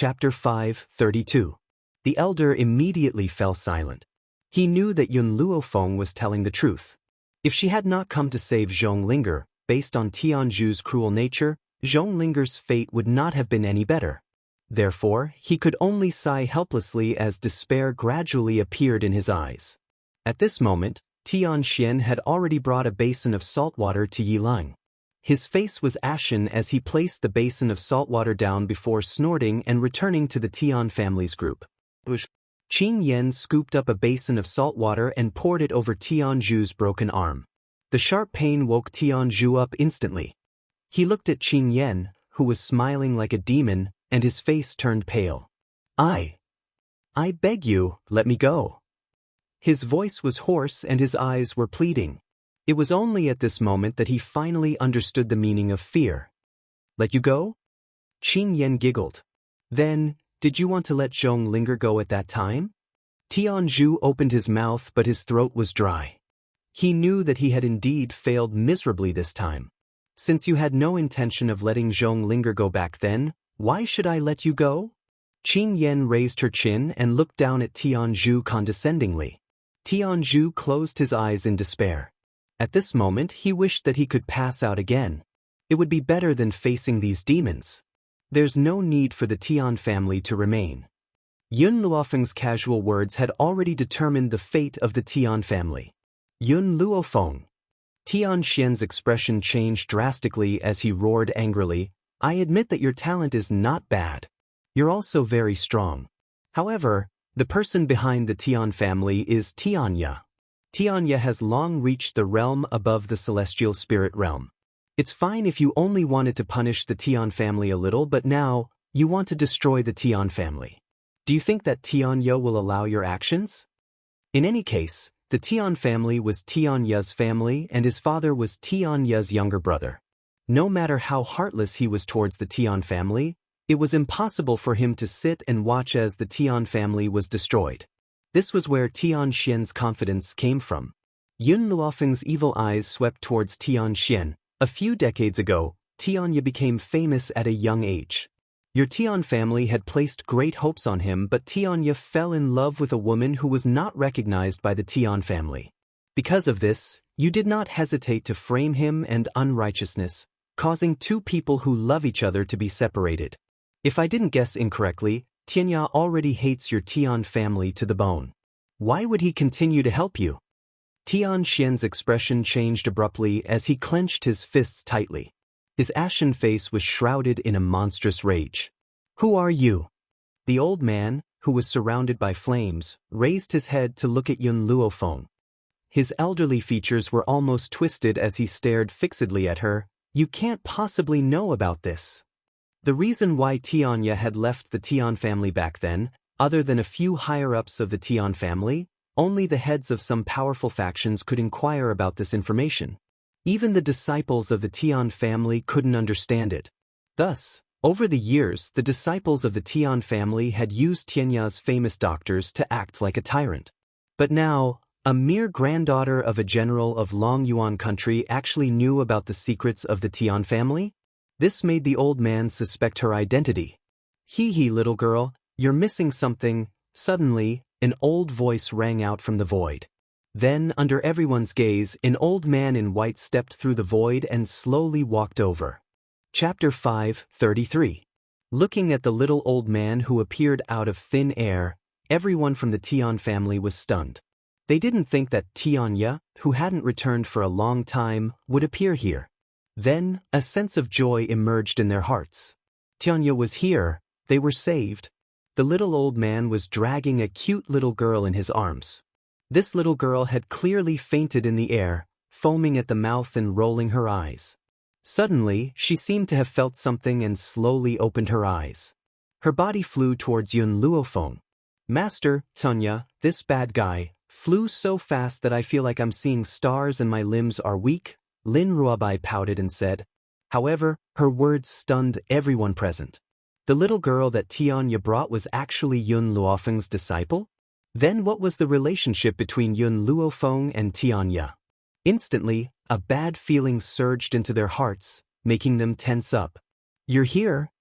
Chapter 5:32. The elder immediately fell silent. He knew that Yun Luofeng was telling the truth. If she had not come to save Zhonglinger, based on Tianju's cruel nature, Zhonglinger's fate would not have been any better. Therefore, he could only sigh helplessly as despair gradually appeared in his eyes. At this moment, Tianxian had already brought a basin of salt water to Yilang. His face was ashen as he placed the basin of salt water down before snorting and returning to the Tian family's group. Qin Yan scooped up a basin of salt water and poured it over Tianju's broken arm. The sharp pain woke Tianju up instantly. He looked at Qin Yan, who was smiling like a demon, and his face turned pale. I beg you, let me go." His voice was hoarse and his eyes were pleading. It was only at this moment that he finally understood the meaning of fear. "Let you go?" Qin Yan giggled. "Then, did you want to let Zhonglinger go at that time?" Tianju opened his mouth but his throat was dry. He knew that he had indeed failed miserably this time. "Since you had no intention of letting Zhonglinger go back then, why should I let you go?" Qin Yan raised her chin and looked down at Tianju condescendingly. Tianju closed his eyes in despair. At this moment he wished that he could pass out again. It would be better than facing these demons. There's no need for the Tian family to remain. Yun Luofeng's casual words had already determined the fate of the Tian family. Yun Luofeng. Tianxian's expression changed drastically as he roared angrily, "I admit that your talent is not bad. You're also very strong. However, the person behind the Tian family is Tianya. Tianya has long reached the realm above the celestial spirit realm. It's fine if you only wanted to punish the Tian family a little, but now, you want to destroy the Tian family. Do you think that Tianya will allow your actions?" In any case, the Tian family was Tianya's family and his father was Tianya's younger brother. No matter how heartless he was towards the Tian family, it was impossible for him to sit and watch as the Tian family was destroyed. This was where Tianxian's confidence came from. Yun Luofeng's evil eyes swept towards Tianxian. A few decades ago, Tianya became famous at a young age. Your Tian family had placed great hopes on him, but Tianya fell in love with a woman who was not recognized by the Tian family. Because of this, you did not hesitate to frame him and unrighteousness, causing two people who love each other to be separated. If I didn't guess incorrectly, Tianya already hates your Tian family to the bone. Why would he continue to help you? Tianxian's expression changed abruptly as he clenched his fists tightly. His ashen face was shrouded in a monstrous rage. "Who are you?" The old man, who was surrounded by flames, raised his head to look at Yun Luofeng. His elderly features were almost twisted as he stared fixedly at her. "You can't possibly know about this." The reason why Tianya had left the Tian family back then, other than a few higher-ups of the Tian family, only the heads of some powerful factions could inquire about this information. Even the disciples of the Tian family couldn't understand it. Thus, over the years, the disciples of the Tian family had used Tianya's famous doctors to act like a tyrant. But now, a mere granddaughter of a general of Long Yuan country actually knew about the secrets of the Tian family? This made the old man suspect her identity. "Hee, little girl, you're missing something." Suddenly, an old voice rang out from the void. Then, under everyone's gaze, an old man in white stepped through the void and slowly walked over. Chapter 5:33. Looking at the little old man who appeared out of thin air, everyone from the Tian family was stunned. They didn't think that Tianya, who hadn't returned for a long time, would appear here. Then, a sense of joy emerged in their hearts. Tianya was here, they were saved. The little old man was dragging a cute little girl in his arms. This little girl had clearly fainted in the air, foaming at the mouth and rolling her eyes. Suddenly, she seemed to have felt something and slowly opened her eyes. Her body flew towards Yun Luofeng. "Master, Tianya, this bad guy, flew so fast that I feel like I'm seeing stars and my limbs are weak," Lin Ruobai pouted and said. However, her words stunned everyone present. The little girl that Tianya brought was actually Yun Luofeng's disciple? Then what was the relationship between Yun Luofeng and Tianya? Instantly, a bad feeling surged into their hearts, making them tense up. "You're here?"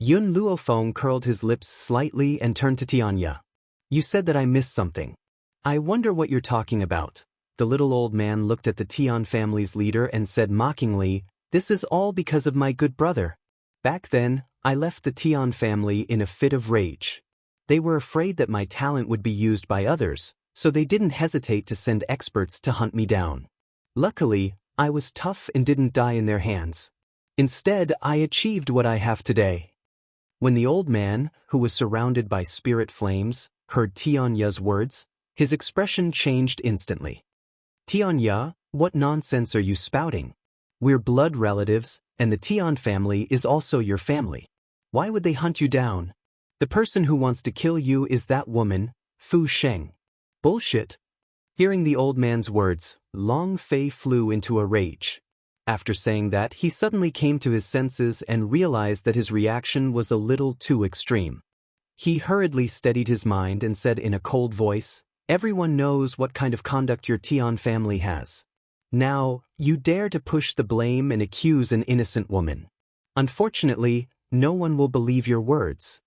Yun Luofeng curled his lips slightly and turned to Tianya. You said that I missed something. I wonder what you're talking about. The little old man looked at the Tian family's leader and said mockingly, This is all because of my good brother. Back then, I left the Tian family in a fit of rage. They were afraid that my talent would be used by others, so they didn't hesitate to send experts to hunt me down. Luckily, I was tough and didn't die in their hands. Instead, I achieved what I have today. When the old man, who was surrounded by spirit flames, heard Tianya's words, his expression changed instantly. Tianya, what nonsense are you spouting? We're blood relatives, and the Tian family is also your family. Why would they hunt you down? The person who wants to kill you is that woman, Fu Sheng. Bullshit. Hearing the old man's words, Long Fei flew into a rage. After saying that, he suddenly came to his senses and realized that his reaction was a little too extreme. He hurriedly steadied his mind and said in a cold voice, Everyone knows what kind of conduct your Tian family has. Now, you dare to push the blame and accuse an innocent woman. Unfortunately, no one will believe your words.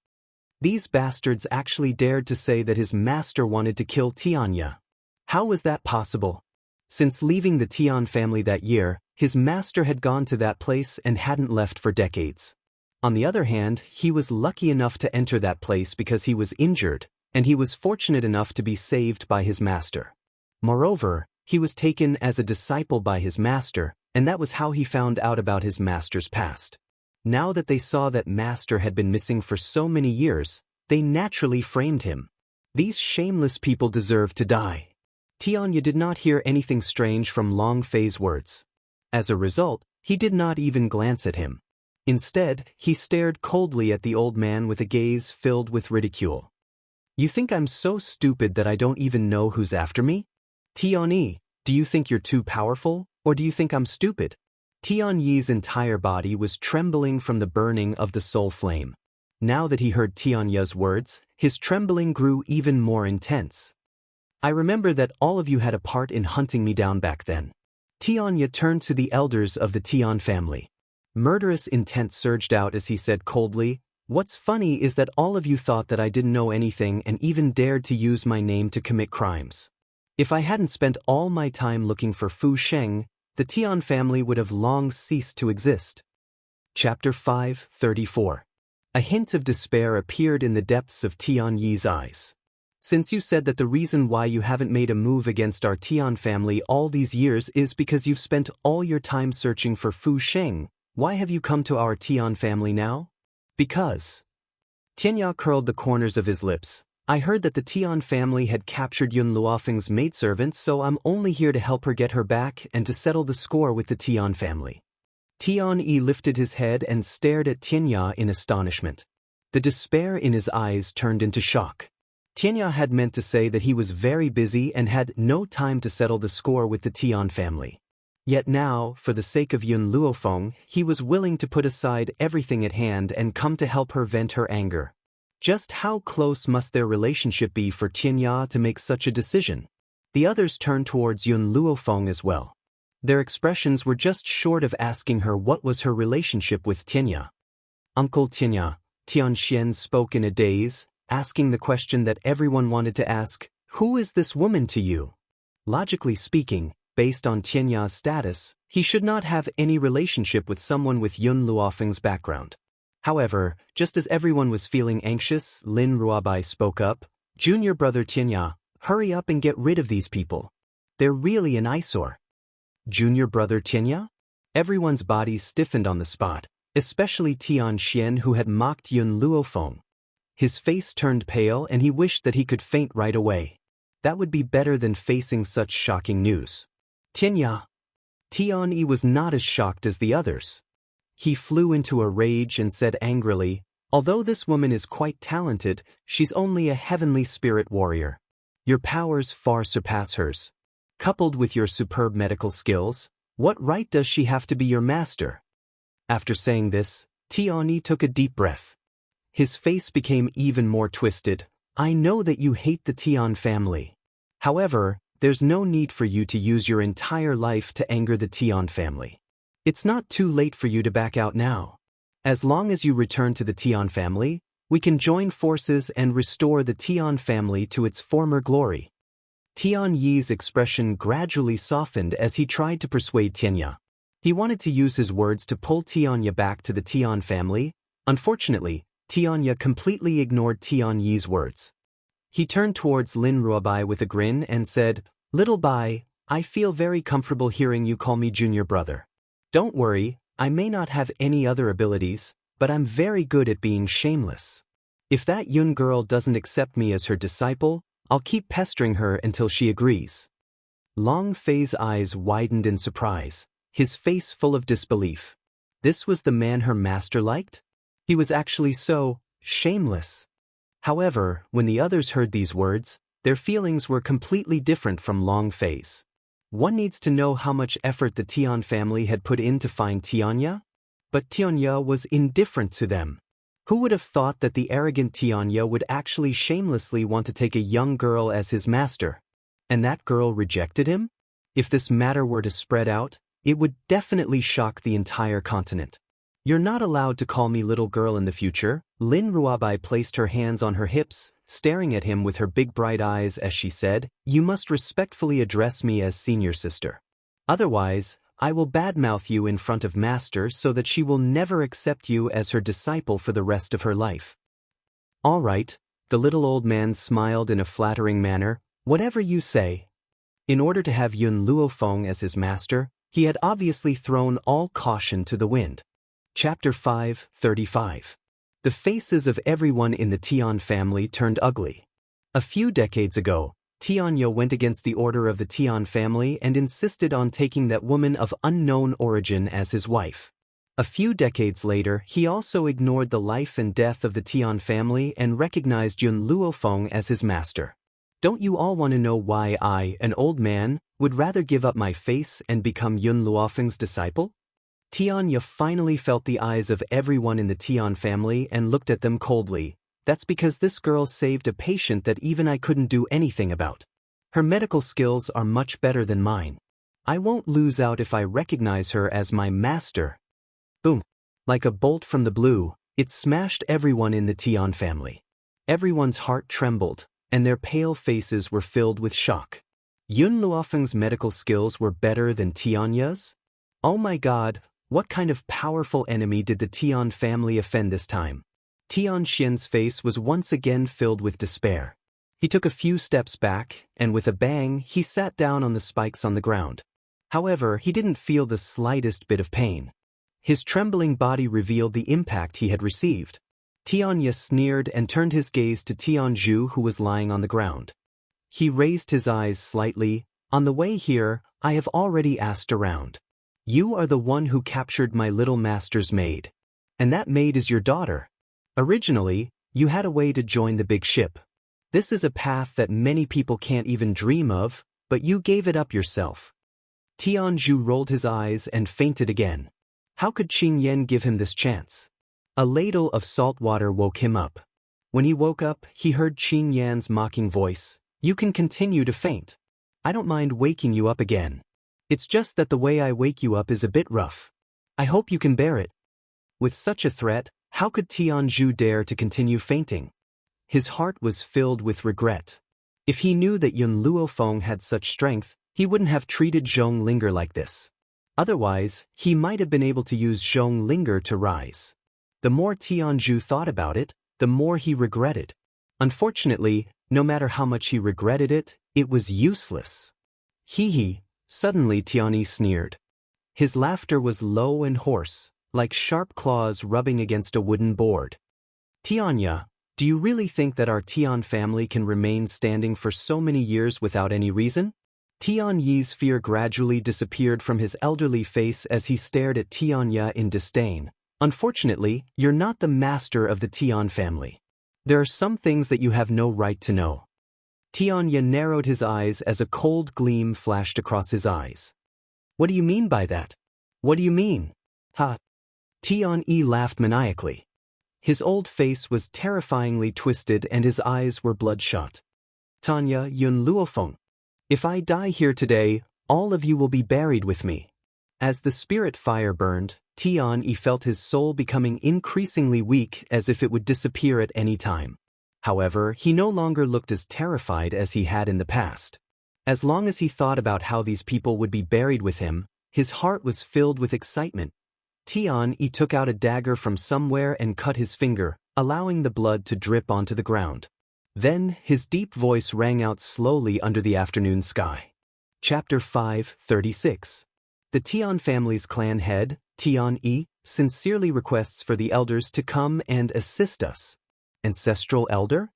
These bastards actually dared to say that his master wanted to kill Tianya. How was that possible? Since leaving the Tian family that year, his master had gone to that place and hadn't left for decades. On the other hand, he was lucky enough to enter that place because he was injured, and he was fortunate enough to be saved by his master. Moreover, he was taken as a disciple by his master, and that was how he found out about his master's past. Now that they saw that master had been missing for so many years, they naturally framed him. These shameless people deserve to die. Tianya did not hear anything strange from Long Fei's words. As a result, he did not even glance at him. Instead, he stared coldly at the old man with a gaze filled with ridicule. You think I'm so stupid that I don't even know who's after me? Tianyi, do you think you're too powerful, or do you think I'm stupid? Tianyi's entire body was trembling from the burning of the soul flame. Now that he heard Tianya's words, his trembling grew even more intense. I remember that all of you had a part in hunting me down back then. Tianya turned to the elders of the Tian family. Murderous intent surged out as he said coldly, What's funny is that all of you thought that I didn't know anything and even dared to use my name to commit crimes. If I hadn't spent all my time looking for Fu Sheng, the Tian family would have long ceased to exist. Chapter 5:34. A hint of despair appeared in the depths of Tianyi's eyes. Since you said that the reason why you haven't made a move against our Tian family all these years is because you've spent all your time searching for Fu Sheng, why have you come to our Tian family now? Because. Tianya curled the corners of his lips. I heard that the Tian family had captured Yun Luofeng's maidservant, so I'm only here to help her get her back and to settle the score with the Tian family. Tianyi lifted his head and stared at Tianya in astonishment. The despair in his eyes turned into shock. Tianya had meant to say that he was very busy and had no time to settle the score with the Tian family. Yet now, for the sake of Yun Luofeng, he was willing to put aside everything at hand and come to help her vent her anger. Just how close must their relationship be for Tianya to make such a decision? The others turned towards Yun Luofeng as well. Their expressions were just short of asking her what was her relationship with Tianya. Uncle Tianya, Tianxian spoke in a daze, asking the question that everyone wanted to ask, who is this woman to you? Logically speaking, based on Tianya's status, he should not have any relationship with someone with Yun Luofeng's background. However, just as everyone was feeling anxious, Lin Ruabai spoke up, Junior brother Tianya, hurry up and get rid of these people. They're really an eyesore. Junior brother Tianya? Everyone's bodies stiffened on the spot, especially Tianxian who had mocked Yun Luofeng. His face turned pale and he wished that he could faint right away. That would be better than facing such shocking news. Tianya. Tianyi was not as shocked as the others. He flew into a rage and said angrily, although this woman is quite talented, she's only a heavenly spirit warrior. Your powers far surpass hers. Coupled with your superb medical skills, what right does she have to be your master? After saying this, Tianyi took a deep breath. His face became even more twisted. I know that you hate the Tian family. However, there's no need for you to use your entire life to anger the Tian family. It's not too late for you to back out now. As long as you return to the Tian family, we can join forces and restore the Tian family to its former glory. Tian Yi's expression gradually softened as he tried to persuade Tianya. He wanted to use his words to pull Tianya back to the Tian family. Unfortunately, Tianya completely ignored Tian Yi's words. He turned towards Lin Ruobai with a grin and said, "Little Bai, I feel very comfortable hearing you call me junior brother. Don't worry, I may not have any other abilities, but I'm very good at being shameless. If that Yun girl doesn't accept me as her disciple, I'll keep pestering her until she agrees." Long Fei's eyes widened in surprise, his face full of disbelief. This was the man her master liked? He was actually so shameless. However, when the others heard these words, their feelings were completely different from Long Fei's. One needs to know how much effort the Tian family had put in to find Tianya? But Tianya was indifferent to them. Who would have thought that the arrogant Tianya would actually shamelessly want to take a young girl as his master? And that girl rejected him? If this matter were to spread out, it would definitely shock the entire continent. "You're not allowed to call me little girl in the future." Lin Ruobai placed her hands on her hips, staring at him with her big bright eyes as she said, "You must respectfully address me as senior sister. Otherwise, I will badmouth you in front of Master so that she will never accept you as her disciple for the rest of her life." "All right," the little old man smiled in a flattering manner, "whatever you say." In order to have Yun Luofeng as his master, he had obviously thrown all caution to the wind. Chapter 5:35. The faces of everyone in the Tian family turned ugly. A few decades ago, Tianya went against the order of the Tian family and insisted on taking that woman of unknown origin as his wife. A few decades later, he also ignored the life and death of the Tian family and recognized Yun Luofeng as his master. Don't you all want to know why I, an old man, would rather give up my face and become Yun Luofeng's disciple? Tianya finally felt the eyes of everyone in the Tian family and looked at them coldly. "That's because this girl saved a patient that even I couldn't do anything about. Her medical skills are much better than mine. I won't lose out if I recognize her as my master." Boom! Like a bolt from the blue, it smashed everyone in the Tian family. Everyone's heart trembled, and their pale faces were filled with shock. Yun Luofeng's medical skills were better than Tianya's? Oh my god, what kind of powerful enemy did the Tian family offend this time? Tian Xian's face was once again filled with despair. He took a few steps back, and with a bang, he sat down on the spikes on the ground. However, he didn't feel the slightest bit of pain. His trembling body revealed the impact he had received. Tianya sneered and turned his gaze to Tianzhu, who was lying on the ground. He raised his eyes slightly. "On the way here, I have already asked around. You are the one who captured my little master's maid. And that maid is your daughter. Originally, you had a way to join the big ship. This is a path that many people can't even dream of, but you gave it up yourself." Tianzhu rolled his eyes and fainted again. How could Qing Yan give him this chance? A ladle of salt water woke him up. When he woke up, he heard Qing Yan's mocking voice. "You can continue to faint. I don't mind waking you up again. It's just that the way I wake you up is a bit rough. I hope you can bear it." With such a threat, how could Tianzhu dare to continue fainting? His heart was filled with regret. If he knew that Yun Luofeng had such strength, he wouldn't have treated Zhong Linger like this. Otherwise, he might have been able to use Zhong Linger to rise. The more Tianzhu thought about it, the more he regretted. Unfortunately, no matter how much he regretted it, it was useless. Hee. Suddenly Tianyi sneered. His laughter was low and hoarse, like sharp claws rubbing against a wooden board. "Tianya, do you really think that our Tian family can remain standing for so many years without any reason?" Tian Yi's fear gradually disappeared from his elderly face as he stared at Tianya in disdain. "Unfortunately, you're not the master of the Tian family. There are some things that you have no right to know." Tianya narrowed his eyes as a cold gleam flashed across his eyes. "What do you mean by that? What do you mean?" "Ha!" Tian Yi laughed maniacally. His old face was terrifyingly twisted and his eyes were bloodshot. "Tanya Yun Luofeng, if I die here today, all of you will be buried with me. As the spirit fire burned, Tian felt his soul becoming increasingly weak as if it would disappear at any time. However, he no longer looked as terrified as he had in the past. As long as he thought about how these people would be buried with him, his heart was filled with excitement. Tian took out a dagger from somewhere and cut his finger, allowing the blood to drip onto the ground. Then, his deep voice rang out slowly under the afternoon sky. Chapter 5:36. The Tian family's clan head, Tian, sincerely requests for the elders to come and assist us. Ancestral elder?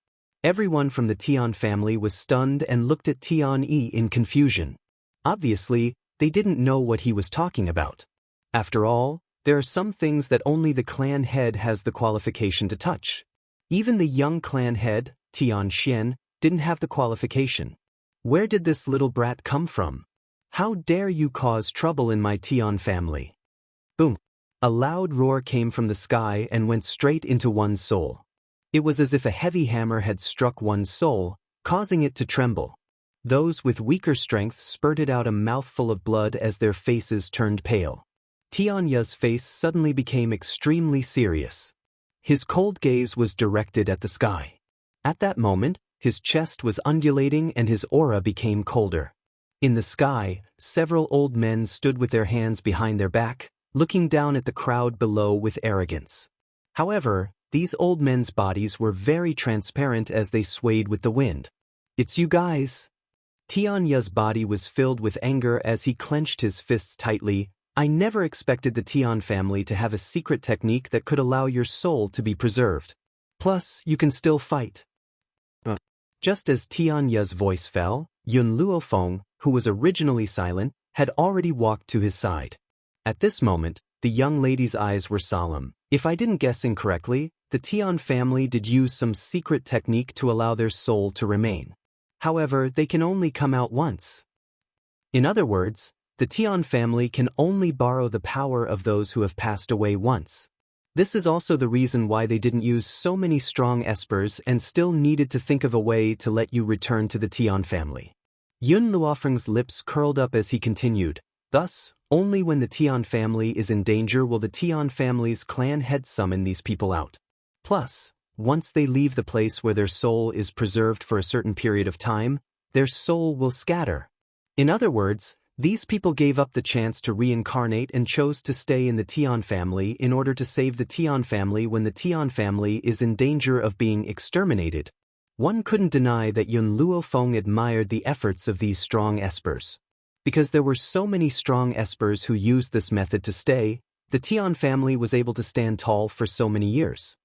Everyone from the Tian family was stunned and looked at Tian in confusion. Obviously, they didn't know what he was talking about. After all, there are some things that only the clan head has the qualification to touch. Even the young clan head, Tian Xian, didn't have the qualification. Where did this little brat come from? How dare you cause trouble in my Tian family? Boom! A loud roar came from the sky and went straight into one's soul. It was as if a heavy hammer had struck one's soul, causing it to tremble. Those with weaker strength spurted out a mouthful of blood as their faces turned pale. Tianya's face suddenly became extremely serious. His cold gaze was directed at the sky. At that moment, his chest was undulating and his aura became colder. In the sky, several old men stood with their hands behind their back, looking down at the crowd below with arrogance. However, these old men's bodies were very transparent as they swayed with the wind. It's you guys. Tianya's body was filled with anger as he clenched his fists tightly. I never expected the Tian family to have a secret technique that could allow your soul to be preserved. Plus, you can still fight. Just as Tianya's voice fell, Yun Luofeng, who was originally silent, had already walked to his side. At this moment, the young lady's eyes were solemn. If I didn't guess incorrectly, the Tian family did use some secret technique to allow their soul to remain. However, they can only come out once. In other words, the Tian family can only borrow the power of those who have passed away once. This is also the reason why they didn't use so many strong espers and still needed to think of a way to let you return to the Tian family. Yun Luofeng's lips curled up as he continued. Thus, only when the Tian family is in danger will the Tian family's clan head summon these people out. Plus, once they leave the place where their soul is preserved for a certain period of time, their soul will scatter. In other words, these people gave up the chance to reincarnate and chose to stay in the Tian family in order to save the Tian family when the Tian family is in danger of being exterminated. One couldn't deny that Yun Luofeng admired the efforts of these strong espers. Because there were so many strong espers who used this method to stay, the Tian family was able to stand tall for so many years.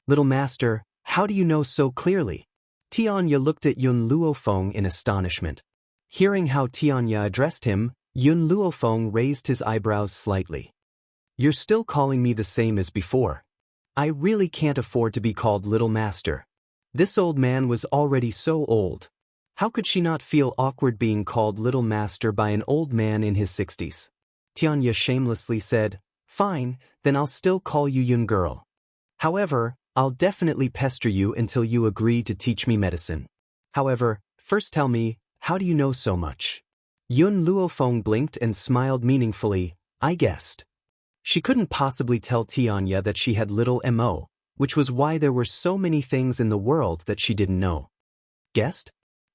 Little master, how do you know so clearly? Tianya looked at Yun Luofeng in astonishment. Hearing how Tianya addressed him, Yun Luofeng raised his eyebrows slightly. You're still calling me the same as before. I really can't afford to be called Little Master. This old man was already so old. How could she not feel awkward being called Little Master by an old man in his 60s? Tianya shamelessly said, Fine, then I'll still call you Yun Girl. However, I'll definitely pester you until you agree to teach me medicine. However, first tell me, how do you know so much? Yun Luofeng blinked and smiled meaningfully. I guessed. She couldn't possibly tell Tianya that she had little mo, which was why there were so many things in the world that she didn't know. Guessed?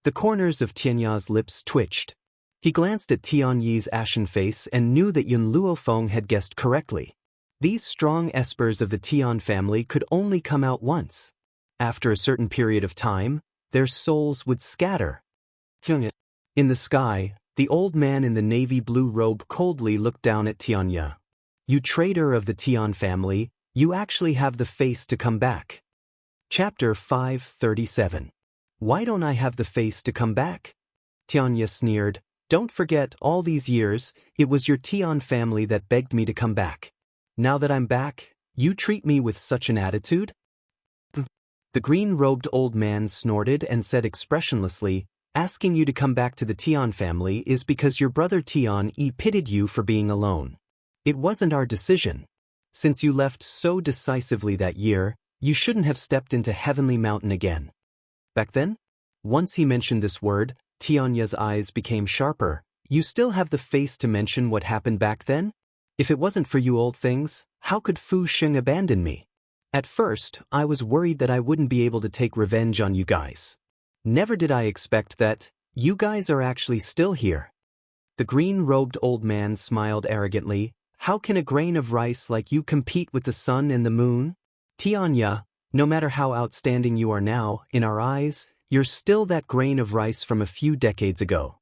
The corners of Tianya's lips twitched. He glanced at Tianyi's ashen face and knew that Yun Luofeng had guessed correctly. These strong espers of the Tian family could only come out once. After a certain period of time, their souls would scatter. In the sky, the old man in the navy blue robe coldly looked down at Tianya. You traitor of the Tian family, you actually have the face to come back. Chapter 5:37. Why don't I have the face to come back? Tianya sneered. Don't forget, all these years, it was your Tian family that begged me to come back. Now that I'm back, you treat me with such an attitude? The green-robed old man snorted and said expressionlessly, Asking you to come back to the Tian family is because your brother Tian pitied you for being alone. It wasn't our decision. Since you left so decisively that year, you shouldn't have stepped into Heavenly Mountain again. Back then? Once he mentioned this word, Tianya's eyes became sharper. You still have the face to mention what happened back then? If it wasn't for you old things, how could Fu Sheng abandon me? At first, I was worried that I wouldn't be able to take revenge on you guys. Never did I expect that you guys are actually still here. The green-robed old man smiled arrogantly. How can a grain of rice like you compete with the sun and the moon? Xianxia, no matter how outstanding you are now, in our eyes, you're still that grain of rice from a few decades ago.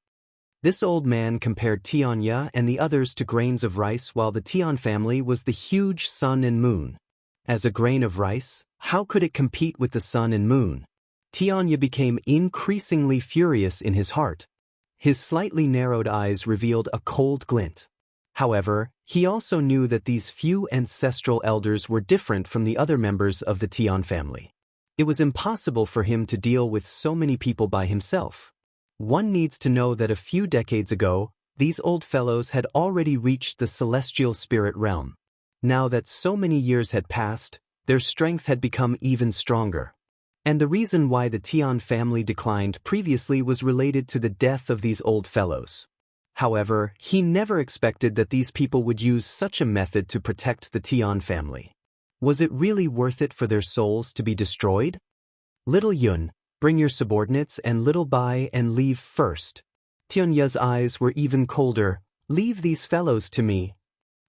This old man compared Xianxia and the others to grains of rice while the Tian family was the huge sun and moon. As a grain of rice, how could it compete with the sun and moon? Xianxia became increasingly furious in his heart. His slightly narrowed eyes revealed a cold glint. However, he also knew that these few ancestral elders were different from the other members of the Tian family. It was impossible for him to deal with so many people by himself. One needs to know that a few decades ago, these old fellows had already reached the celestial spirit realm. Now that so many years had passed, their strength had become even stronger. And the reason why the Tian family declined previously was related to the death of these old fellows. However, he never expected that these people would use such a method to protect the Tian family. Was it really worth it for their souls to be destroyed? Little Yun, bring your subordinates and Little Bai and leave first. Tianya's eyes were even colder. Leave these fellows to me.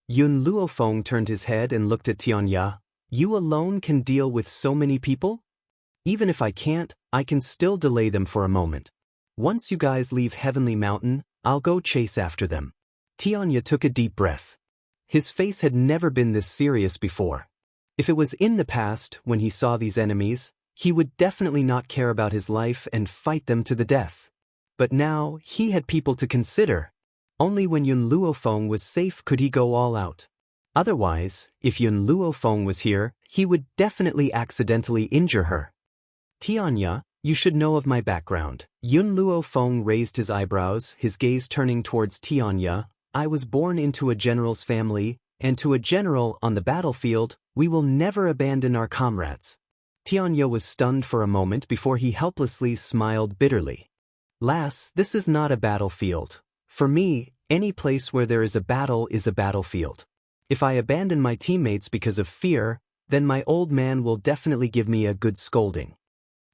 Yun Luofeng turned his head and looked at Tianya. You alone can deal with so many people? Even if I can't, I can still delay them for a moment. Once you guys leave Heavenly Mountain, I'll go chase after them. Tianya took a deep breath. His face had never been this serious before. If it was in the past, when he saw these enemies, he would definitely not care about his life and fight them to the death. But now, he had people to consider. Only when Yun Luofeng was safe could he go all out. Otherwise, if Yun Luofeng was here, he would definitely accidentally injure her. Tianya, you should know of my background. Yun Luofeng raised his eyebrows, his gaze turning towards Tianya. I was born into a general's family, and to a general on the battlefield, we will never abandon our comrades. Tianya was stunned for a moment before he helplessly smiled bitterly. Lass, this is not a battlefield. For me, any place where there is a battle is a battlefield. If I abandon my teammates because of fear, then my old man will definitely give me a good scolding.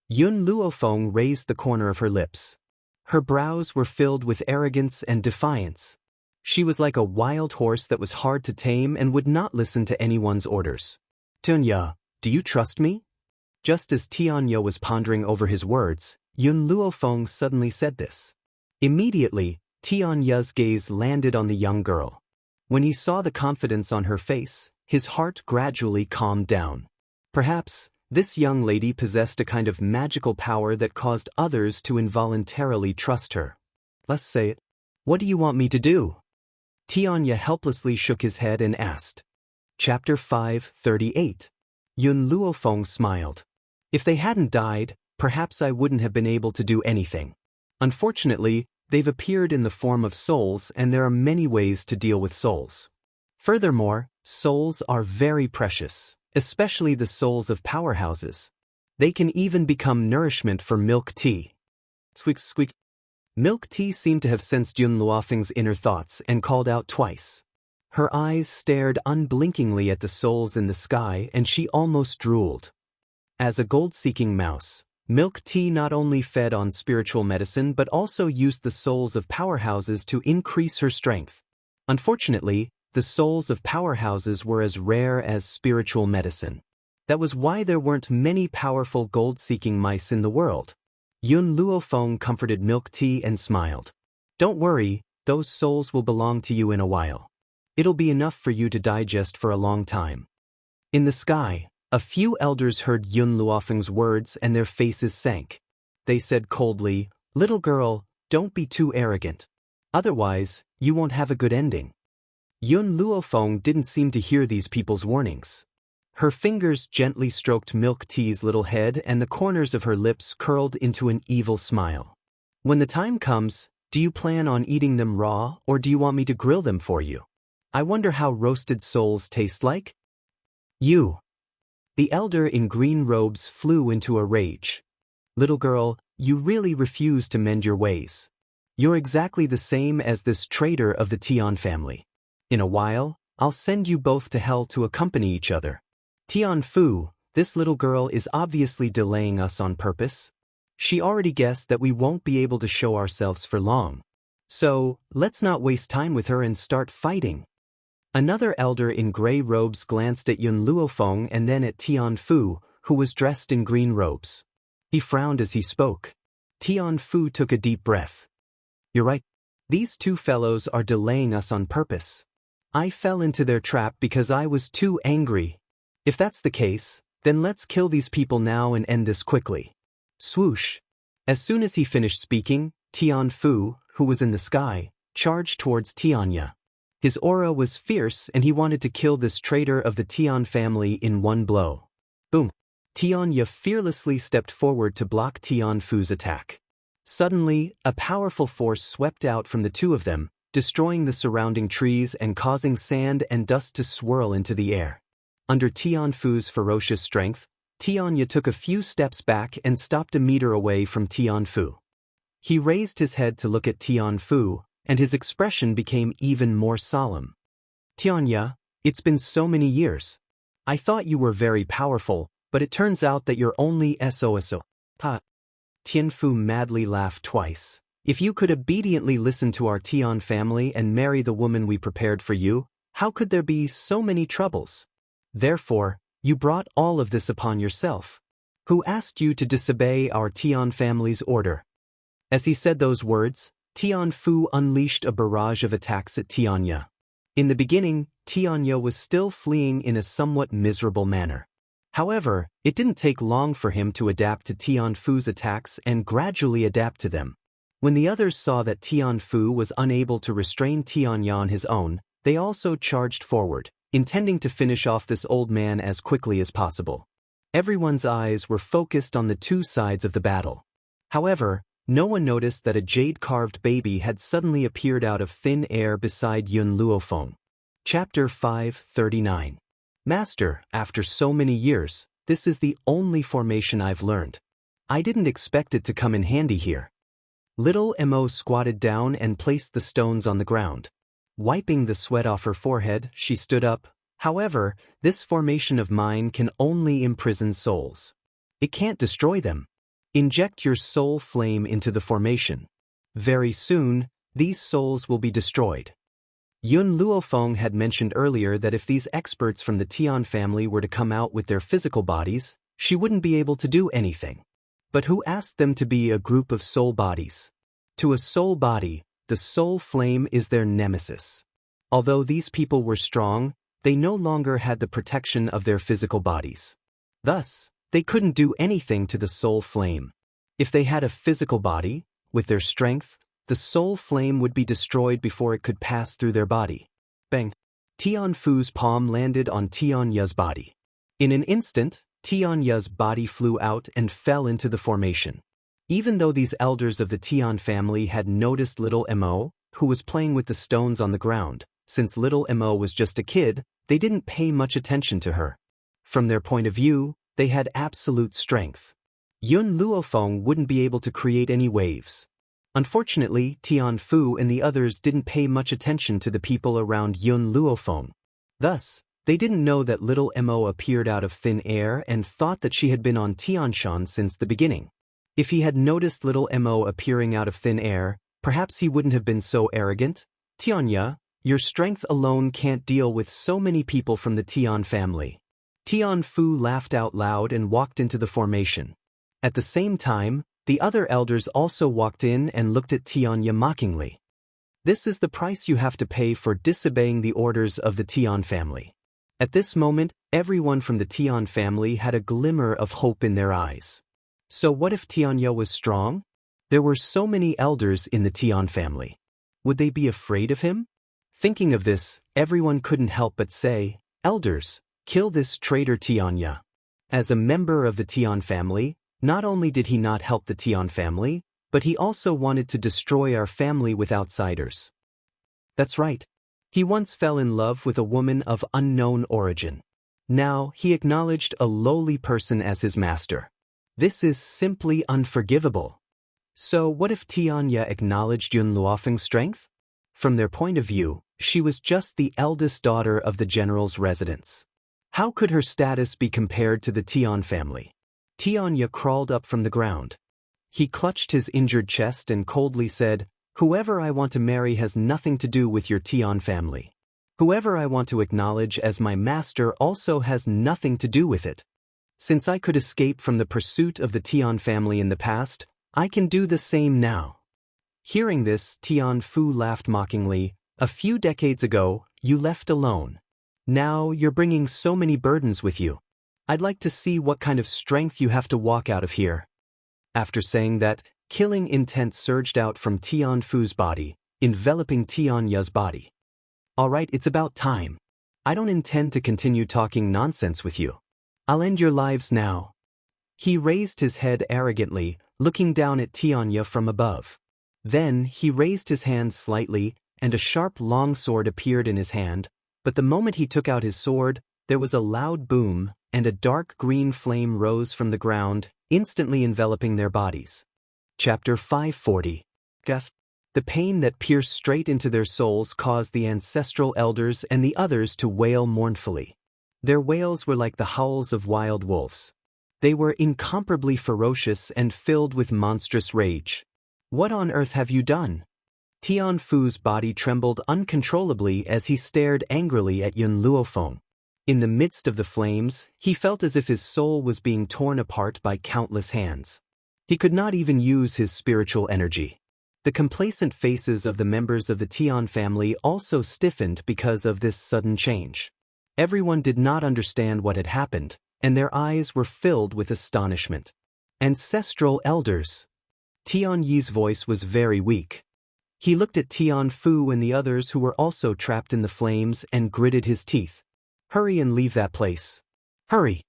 Yun Luofeng raised the corner of her lips. Her brows were filled with arrogance and defiance. She was like a wild horse that was hard to tame and would not listen to anyone's orders. Tianya, do you trust me? Just as Tianya was pondering over his words, Yun Luofeng suddenly said this. Immediately, Tianya's gaze landed on the young girl. When he saw the confidence on her face, his heart gradually calmed down. Perhaps, this young lady possessed a kind of magical power that caused others to involuntarily trust her. Let's say it. What do you want me to do? Tianya helplessly shook his head and asked. Chapter 5:38. Yun Luofeng smiled. If they hadn't died, perhaps I wouldn't have been able to do anything. Unfortunately, they've appeared in the form of souls, and there are many ways to deal with souls. Furthermore, souls are very precious, especially the souls of powerhouses. They can even become nourishment for milk tea. Squeak, squeak. Milk tea seemed to have sensed Yun Luofeng's inner thoughts and called out twice. Her eyes stared unblinkingly at the souls in the sky, and she almost drooled. As a gold-seeking mouse, milk tea not only fed on spiritual medicine but also used the souls of powerhouses to increase her strength. Unfortunately, the souls of powerhouses were as rare as spiritual medicine. That was why there weren't many powerful gold-seeking mice in the world. Yun Luofeng comforted milk tea and smiled. Don't worry, those souls will belong to you in a while. It'll be enough for you to digest for a long time. In the sky, a few elders heard Yun Luofeng's words and their faces sank. They said coldly, "Little girl, don't be too arrogant. Otherwise, you won't have a good ending." Yun Luofeng didn't seem to hear these people's warnings. Her fingers gently stroked milk tea's little head and the corners of her lips curled into an evil smile. When the time comes, do you plan on eating them raw or do you want me to grill them for you? I wonder how roasted souls taste like? You. The elder in green robes flew into a rage. Little girl, you really refuse to mend your ways. You're exactly the same as this traitor of the Tian family. In a while, I'll send you both to hell to accompany each other. Tian Fu, this little girl is obviously delaying us on purpose. She already guessed that we won't be able to show ourselves for long. So, let's not waste time with her and start fighting. Another elder in gray robes glanced at Yun Luofeng and then at Tian Fu, who was dressed in green robes. He frowned as he spoke. Tian Fu took a deep breath. You're right. These two fellows are delaying us on purpose. I fell into their trap because I was too angry. If that's the case, then let's kill these people now and end this quickly. Swoosh. As soon as he finished speaking, Tian Fu, who was in the sky, charged towards Tianya. His aura was fierce and he wanted to kill this traitor of the Tian family in one blow. Boom. Tianya fearlessly stepped forward to block Tian Fu's attack. Suddenly, a powerful force swept out from the two of them, destroying the surrounding trees and causing sand and dust to swirl into the air. Under Tian Fu's ferocious strength, Tianya took a few steps back and stopped a meter away from Tian Fu. He raised his head to look at Tian Fu, and his expression became even more solemn. Tianya, it's been so many years. I thought you were very powerful, but it turns out that you're only SOSO. Ha. Tian Fu madly laughed twice. If you could obediently listen to our Tian family and marry the woman we prepared for you, how could there be so many troubles? Therefore, you brought all of this upon yourself. Who asked you to disobey our Tian family's order? As he said those words, Tian Fu unleashed a barrage of attacks at Tianya. In the beginning, Tianya was still fleeing in a somewhat miserable manner. However, it didn't take long for him to adapt to Tian Fu's attacks and gradually adapt to them. When the others saw that Tian Fu was unable to restrain Tianya on his own, they also charged forward, intending to finish off this old man as quickly as possible. Everyone's eyes were focused on the two sides of the battle. However, no one noticed that a jade-carved baby had suddenly appeared out of thin air beside Yun Luofeng. Chapter 539. Master, after so many years, this is the only formation I've learned. I didn't expect it to come in handy here. Little Mo squatted down and placed the stones on the ground. Wiping the sweat off her forehead, she stood up. However, this formation of mine can only imprison souls. It can't destroy them. Inject your soul flame into the formation. Very soon, these souls will be destroyed. Yun Luofeng had mentioned earlier that if these experts from the Tian family were to come out with their physical bodies, she wouldn't be able to do anything. But who asked them to be a group of soul bodies? To a soul body, the soul flame is their nemesis. Although these people were strong, they no longer had the protection of their physical bodies. Thus, they couldn't do anything to the soul flame. If they had a physical body, with their strength, the soul flame would be destroyed before it could pass through their body. Bang! Tian Fu's palm landed on Tianya's body. In an instant, Tianya's body flew out and fell into the formation. Even though these elders of the Tian family had noticed little Mo, who was playing with the stones on the ground, since little Mo was just a kid, they didn't pay much attention to her. From their point of view, they had absolute strength. Yun Luofeng wouldn't be able to create any waves. Unfortunately, Tian Fu and the others didn't pay much attention to the people around Yun Luofeng. Thus, they didn't know that little Mo appeared out of thin air and thought that she had been on Tianshan since the beginning. If he had noticed little Mo appearing out of thin air, perhaps he wouldn't have been so arrogant. Tianya, your strength alone can't deal with so many people from the Tian family. Tian Fu laughed out loud and walked into the formation. At the same time, the other elders also walked in and looked at Tianya mockingly. This is the price you have to pay for disobeying the orders of the Tian family. At this moment, everyone from the Tian family had a glimmer of hope in their eyes. So what if Tianya was strong? There were so many elders in the Tian family. Would they be afraid of him? Thinking of this, everyone couldn't help but say, "Elders, kill this traitor Tianya." As a member of the Tian family, not only did he not help the Tian family, but he also wanted to destroy our family with outsiders. That's right. He once fell in love with a woman of unknown origin. Now he acknowledged a lowly person as his master. This is simply unforgivable. So what if Tianya acknowledged Yun Luofeng's strength? From their point of view, she was just the eldest daughter of the general's residence. How could her status be compared to the Tian family? Tianya crawled up from the ground. He clutched his injured chest and coldly said, "Whoever I want to marry has nothing to do with your Tian family. Whoever I want to acknowledge as my master also has nothing to do with it. Since I could escape from the pursuit of the Tian family in the past, I can do the same now." Hearing this, Tian Fu laughed mockingly. "A few decades ago, you left alone. Now you're bringing so many burdens with you. I'd like to see what kind of strength you have to walk out of here." After saying that, killing intent surged out from Tian Fu's body, enveloping Tianya's body. "All right, it's about time. I don't intend to continue talking nonsense with you. I'll end your lives now." He raised his head arrogantly, looking down at Tianya from above. Then he raised his hand slightly, and a sharp long sword appeared in his hand, but the moment he took out his sword, there was a loud boom, and a dark green flame rose from the ground, instantly enveloping their bodies. Chapter 540. The pain that pierced straight into their souls caused the ancestral elders and the others to wail mournfully. Their wails were like the howls of wild wolves. They were incomparably ferocious and filled with monstrous rage. "What on earth have you done?" Tian Fu's body trembled uncontrollably as he stared angrily at Yun Luofeng. In the midst of the flames, he felt as if his soul was being torn apart by countless hands. He could not even use his spiritual energy. The complacent faces of the members of the Tian family also stiffened because of this sudden change. Everyone did not understand what had happened, and their eyes were filled with astonishment. "Ancestral elders." Tian Yi's voice was very weak. He looked at Tian Fu and the others who were also trapped in the flames and gritted his teeth. "Hurry and leave that place. Hurry."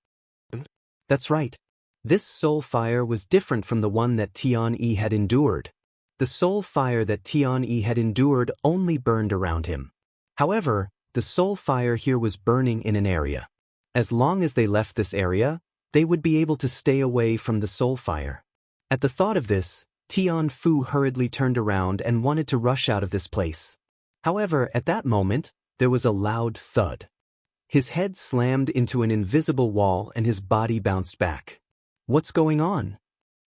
That's right. This soul fire was different from the one that Tian Yi had endured. The soul fire that Tian Yi had endured only burned around him. However, the soul fire here was burning in an area. As long as they left this area, they would be able to stay away from the soul fire. At the thought of this, Tian Fu hurriedly turned around and wanted to rush out of this place. However, at that moment, there was a loud thud. His head slammed into an invisible wall and his body bounced back. "What's going on?"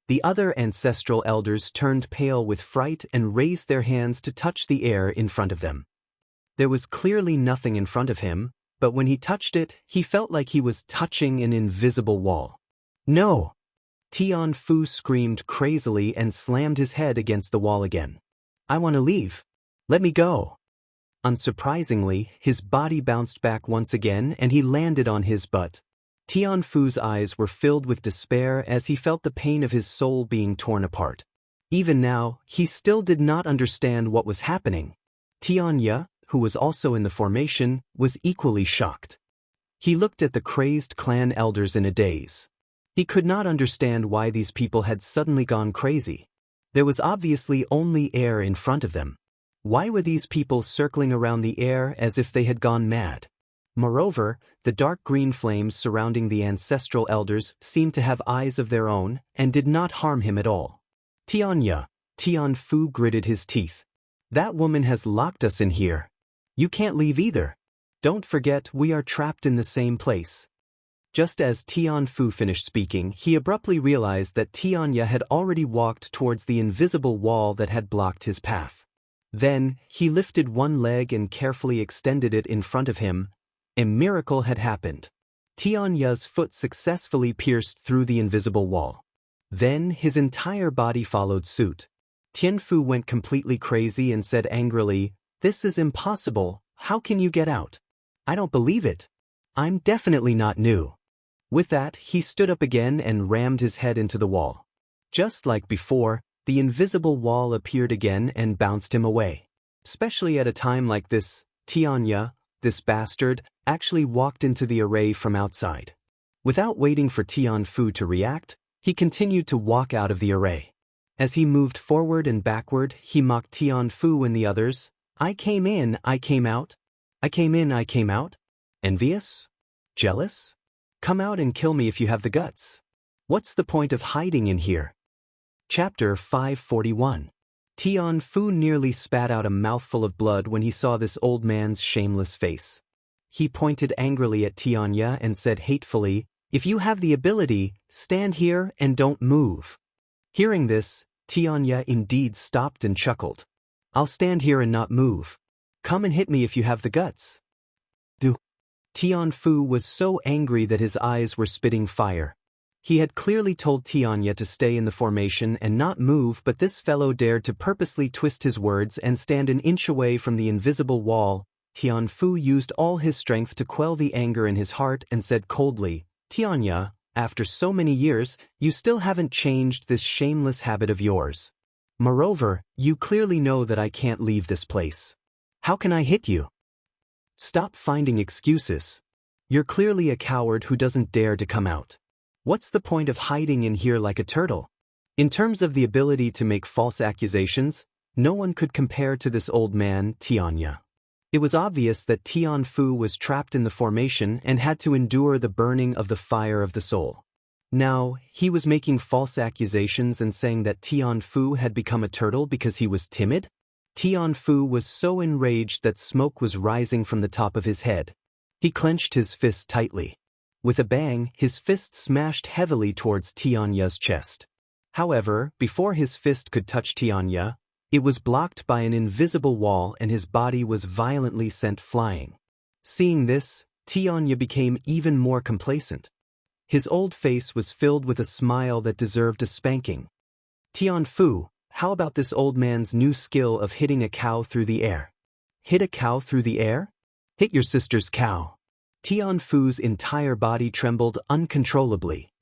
The other ancestral elders turned pale with fright and raised their hands to touch the air in front of them. There was clearly nothing in front of him, but when he touched it, he felt like he was touching an invisible wall. "No!" Tian Fu screamed crazily and slammed his head against the wall again. "I want to leave. Let me go." Unsurprisingly, his body bounced back once again and he landed on his butt. Tian Fu's eyes were filled with despair as he felt the pain of his soul being torn apart. Even now, he still did not understand what was happening. Tianya, who was also in the formation, was equally shocked. He looked at the crazed clan elders in a daze. He could not understand why these people had suddenly gone crazy. There was obviously only air in front of them. Why were these people circling around the air as if they had gone mad? Moreover, the dark green flames surrounding the ancestral elders seemed to have eyes of their own and did not harm him at all. "Tianya," Tian Fu gritted his teeth. "That woman has locked us in here. You can't leave either. Don't forget we are trapped in the same place." Just as Tian Fu finished speaking, he abruptly realized that Tianya had already walked towards the invisible wall that had blocked his path. Then, he lifted one leg and carefully extended it in front of him. A miracle had happened. Tianya's foot successfully pierced through the invisible wall. Then, his entire body followed suit. Tian Fu went completely crazy and said angrily, "This is impossible. How can you get out? I don't believe it. I'm definitely not new." With that, he stood up again and rammed his head into the wall. Just like before, the invisible wall appeared again and bounced him away. Especially at a time like this, Tianya, this bastard, actually walked into the array from outside. Without waiting for Tian Fu to react, he continued to walk out of the array. As he moved forward and backward, he mocked Tian Fu and the others. "I came in, I came out. I came in, I came out. Envious? Jealous? Come out and kill me if you have the guts. What's the point of hiding in here?" Chapter 541. Tian Fu nearly spat out a mouthful of blood when he saw this old man's shameless face. He pointed angrily at Xianxia and said hatefully, "If you have the ability, stand here and don't move." Hearing this, Xianxia indeed stopped and chuckled. "I'll stand here and not move. Come and hit me if you have the guts." Tian Fu was so angry that his eyes were spitting fire. He had clearly told Xianxia to stay in the formation and not move, but this fellow dared to purposely twist his words and stand an inch away from the invisible wall. Tian Fu used all his strength to quell the anger in his heart and said coldly, "Xianxia, after so many years, you still haven't changed this shameless habit of yours. Moreover, you clearly know that I can't leave this place. How can I hit you? Stop finding excuses. You're clearly a coward who doesn't dare to come out. What's the point of hiding in here like a turtle?" In terms of the ability to make false accusations, no one could compare to this old man, Xianxia. It was obvious that Tian Fu was trapped in the formation and had to endure the burning of the fire of the soul. Now, he was making false accusations and saying that Tian Fu had become a turtle because he was timid? Tian Fu was so enraged that smoke was rising from the top of his head. He clenched his fist tightly. With a bang, his fist smashed heavily towards Xianxia's chest. However, before his fist could touch Xianxia, it was blocked by an invisible wall and his body was violently sent flying. Seeing this, Xianxia became even more complacent. His old face was filled with a smile that deserved a spanking. "Tian Fu, how about this old man's new skill of hitting a cow through the air?" "Hit a cow through the air? Hit your sister's cow." Tian Fu's entire body trembled uncontrollably.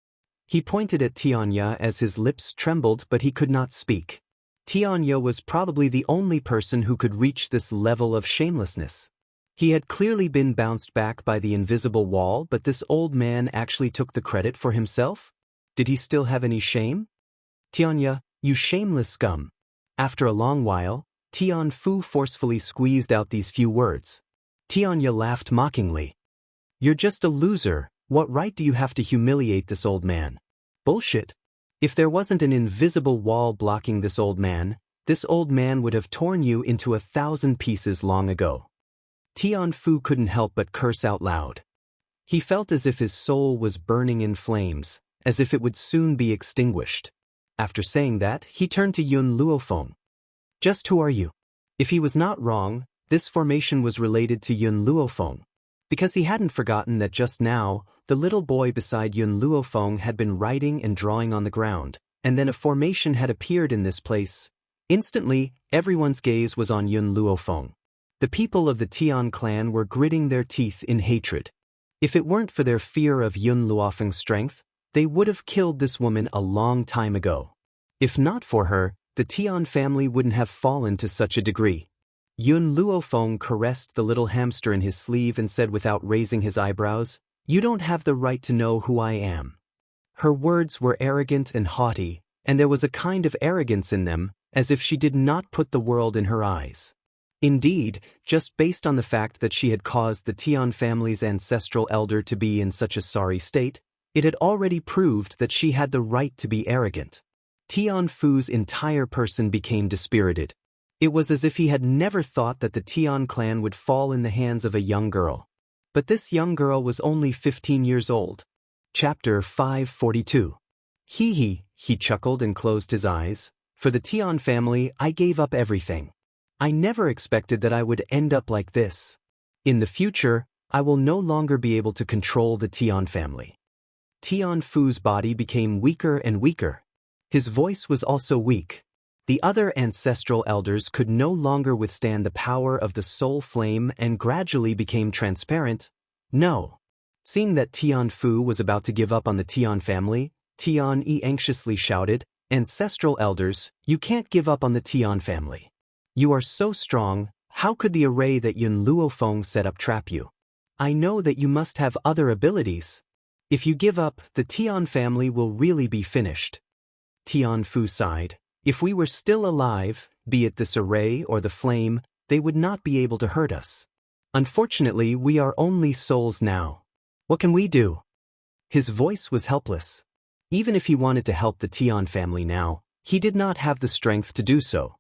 He pointed at Xianxia as his lips trembled, but he could not speak. Xianxia was probably the only person who could reach this level of shamelessness. He had clearly been bounced back by the invisible wall, but this old man actually took the credit for himself? Did he still have any shame? "Xianxia, you shameless scum." After a long while, Tian Fu forcefully squeezed out these few words. Xianxia laughed mockingly. "You're just a loser. What right do you have to humiliate this old man?" "Bullshit. If there wasn't an invisible wall blocking this old man would have torn you into 1,000 pieces long ago." Tian Fu couldn't help but curse out loud. He felt as if his soul was burning in flames, as if it would soon be extinguished. After saying that, he turned to Yun Luofeng. "Just who are you?" If he was not wrong, this formation was related to Yun Luofeng. Because he hadn't forgotten that just now, the little boy beside Yun Luofeng had been writing and drawing on the ground, and then a formation had appeared in this place. Instantly, everyone's gaze was on Yun Luofeng. The people of the Tian clan were gritting their teeth in hatred. If it weren't for their fear of Yun Luofeng's strength, they would have killed this woman a long time ago. If not for her, the Tian family wouldn't have fallen to such a degree. Yun Luofeng caressed the little hamster in his sleeve and said without raising his eyebrows, "You don't have the right to know who I am." Her words were arrogant and haughty, and there was a kind of arrogance in them, as if she did not put the world in her eyes. Indeed, just based on the fact that she had caused the Tian family's ancestral elder to be in such a sorry state, it had already proved that she had the right to be arrogant. Tian Fu's entire person became dispirited. It was as if he had never thought that the Tian clan would fall in the hands of a young girl. But this young girl was only 15 years old. Chapter 542. He chuckled and closed his eyes. "For the Tian family, I gave up everything. I never expected that I would end up like this. In the future, I will no longer be able to control the Tian family." Tian Fu's body became weaker and weaker. His voice was also weak. The other ancestral elders could no longer withstand the power of the soul flame and gradually became transparent. "No." Seeing that Tian Fu was about to give up on the Tian family, Tian Yi anxiously shouted, "Ancestral elders, you can't give up on the Tian family. You are so strong, how could the array that Yun Luofeng set up trap you? I know that you must have other abilities. If you give up, the Tian family will really be finished." Tian Fu sighed. "If we were still alive, be it this array or the flame, they would not be able to hurt us. Unfortunately, we are only souls now. What can we do?" His voice was helpless. Even if he wanted to help the Tian family now, he did not have the strength to do so.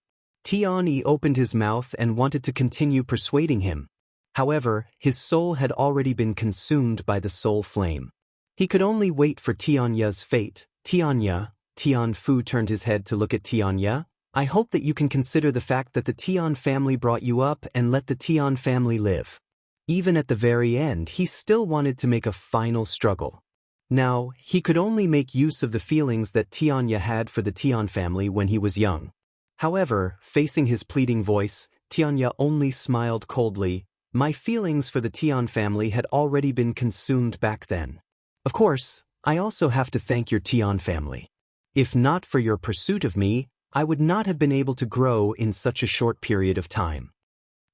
Tianyi opened his mouth and wanted to continue persuading him. However, his soul had already been consumed by the soul flame. He could only wait for Tianya's fate. Tianya, Tian Fu turned his head to look at Tianya. I hope that you can consider the fact that the Tian family brought you up and let the Tian family live. Even at the very end, he still wanted to make a final struggle. Now, he could only make use of the feelings that Tianya had for the Tian family when he was young. However, facing his pleading voice, Tianya only smiled coldly. My feelings for the Tian family had already been consumed back then. Of course, I also have to thank your Tian family. If not for your pursuit of me, I would not have been able to grow in such a short period of time.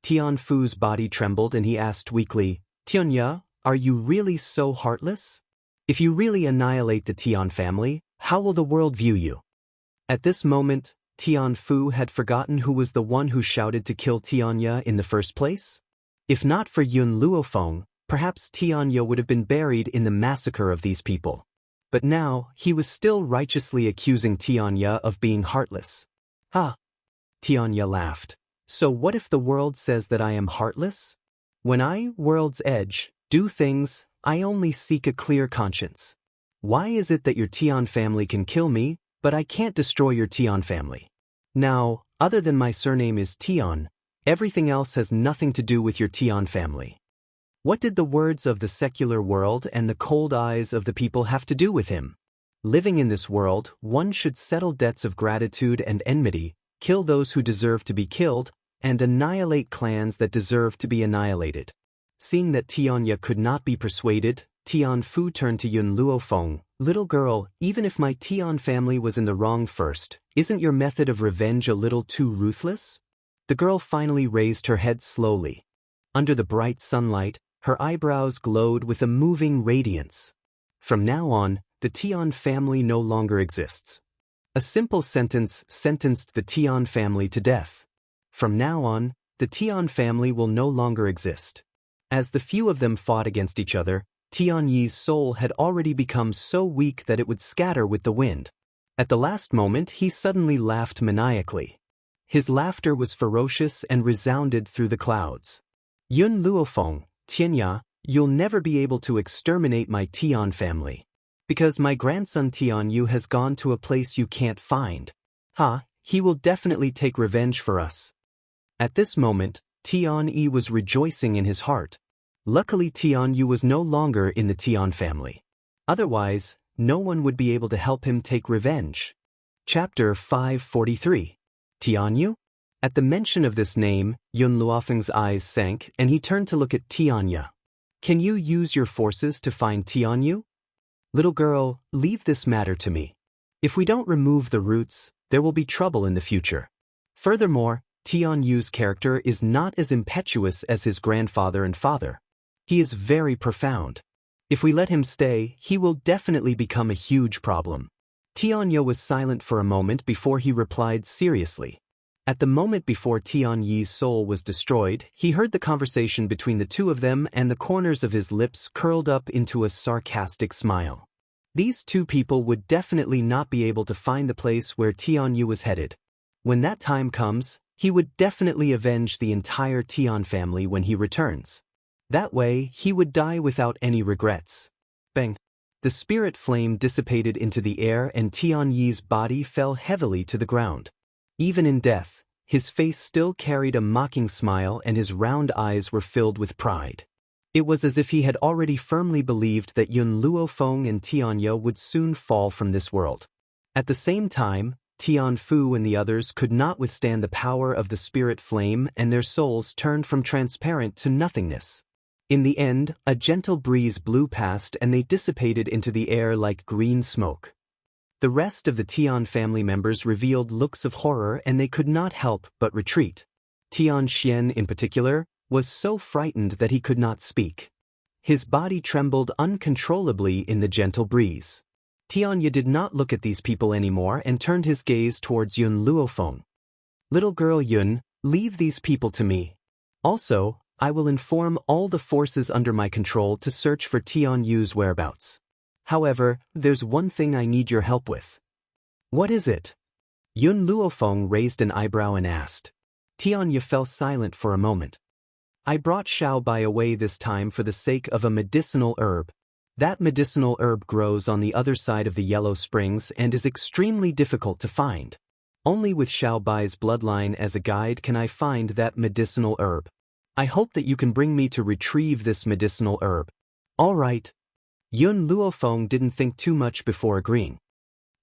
Tian Fu's body trembled and he asked weakly, Tianya, are you really so heartless? If you really annihilate the Tian family, how will the world view you? At this moment, Tian Fu had forgotten who was the one who shouted to kill Tianya in the first place. If not for Yun Luofeng, perhaps Tianya would have been buried in the massacre of these people. But now, he was still righteously accusing Tianya of being heartless. Ha! Tianya laughed. So what if the world says that I am heartless? When I, world's edge, do things, I only seek a clear conscience. Why is it that your Tian family can kill me, but I can't destroy your Tian family? Now, other than my surname is Tian, everything else has nothing to do with your Tian family. What did the words of the secular world and the cold eyes of the people have to do with him? Living in this world, one should settle debts of gratitude and enmity, kill those who deserve to be killed, and annihilate clans that deserve to be annihilated. Seeing that Tianya could not be persuaded, Tian Fu turned to Yun Luofeng. Little girl, even if my Tian family was in the wrong first, isn't your method of revenge a little too ruthless? The girl finally raised her head slowly. Under the bright sunlight, her eyebrows glowed with a moving radiance. From now on, the Tian family no longer exists. A simple sentence sentenced the Tian family to death. From now on, the Tian family will no longer exist. As the few of them fought against each other, Tianyi's soul had already become so weak that it would scatter with the wind. At the last moment, he suddenly laughed maniacally. His laughter was ferocious and resounded through the clouds. Yun Luofeng, Tianya, you'll never be able to exterminate my Tian family. Because my grandson Tianyu has gone to a place you can't find. He will definitely take revenge for us. At this moment, Tianyi was rejoicing in his heart. Luckily Tianyu was no longer in the Tian family. Otherwise, no one would be able to help him take revenge. Chapter 543. Tianyu? At the mention of this name, Yun Luofeng's eyes sank and he turned to look at Tianya. Can you use your forces to find Tianyu? Little girl, leave this matter to me. If we don't remove the roots, there will be trouble in the future. Furthermore, Tianyu's character is not as impetuous as his grandfather and father. He is very profound. If we let him stay, he will definitely become a huge problem. Tianya was silent for a moment before he replied seriously. At the moment before Tianyi's soul was destroyed, he heard the conversation between the two of them and the corners of his lips curled up into a sarcastic smile. These two people would definitely not be able to find the place where Tianyu was headed. When that time comes, he would definitely avenge the entire Tian family when he returns. That way, he would die without any regrets. Bang! The spirit flame dissipated into the air and Tianyi's body fell heavily to the ground. Even in death, his face still carried a mocking smile and his round eyes were filled with pride. It was as if he had already firmly believed that Yun Luofeng and Tianya would soon fall from this world. At the same time, Tian Fu and the others could not withstand the power of the spirit flame and their souls turned from transparent to nothingness. In the end, a gentle breeze blew past and they dissipated into the air like green smoke. The rest of the Tian family members revealed looks of horror and they could not help but retreat. Tian Xian in particular was so frightened that he could not speak. His body trembled uncontrollably in the gentle breeze. Tianya did not look at these people anymore and turned his gaze towards Yun Luofeng. Little girl Yun, leave these people to me. Also, I will inform all the forces under my control to search for Tianyu's whereabouts. However, there's one thing I need your help with. What is it? Yun Luofeng raised an eyebrow and asked. Tianya fell silent for a moment. I brought Xiaobai away this time for the sake of a medicinal herb. That medicinal herb grows on the other side of the Yellow Springs and is extremely difficult to find. Only with Xiaobai's bloodline as a guide can I find that medicinal herb. I hope that you can bring me to retrieve this medicinal herb. All right. Yun Luofeng didn't think too much before agreeing.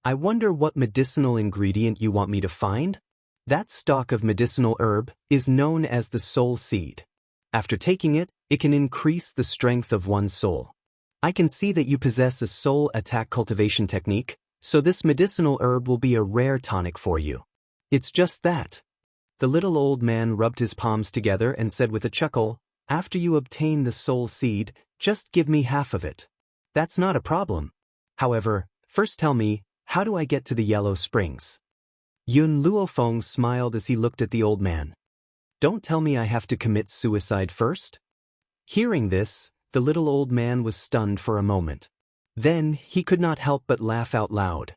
I wonder what medicinal ingredient you want me to find? That stalk of medicinal herb is known as the soul seed. After taking it, it can increase the strength of one's soul. I can see that you possess a soul attack cultivation technique, so this medicinal herb will be a rare tonic for you. It's just that. The little old man rubbed his palms together and said with a chuckle, after you obtain the soul seed, just give me half of it. That's not a problem. However, first tell me, how do I get to the Yellow Springs? Yun Luofeng smiled as he looked at the old man. Don't tell me I have to commit suicide first? Hearing this, the little old man was stunned for a moment. Then, he could not help but laugh out loud.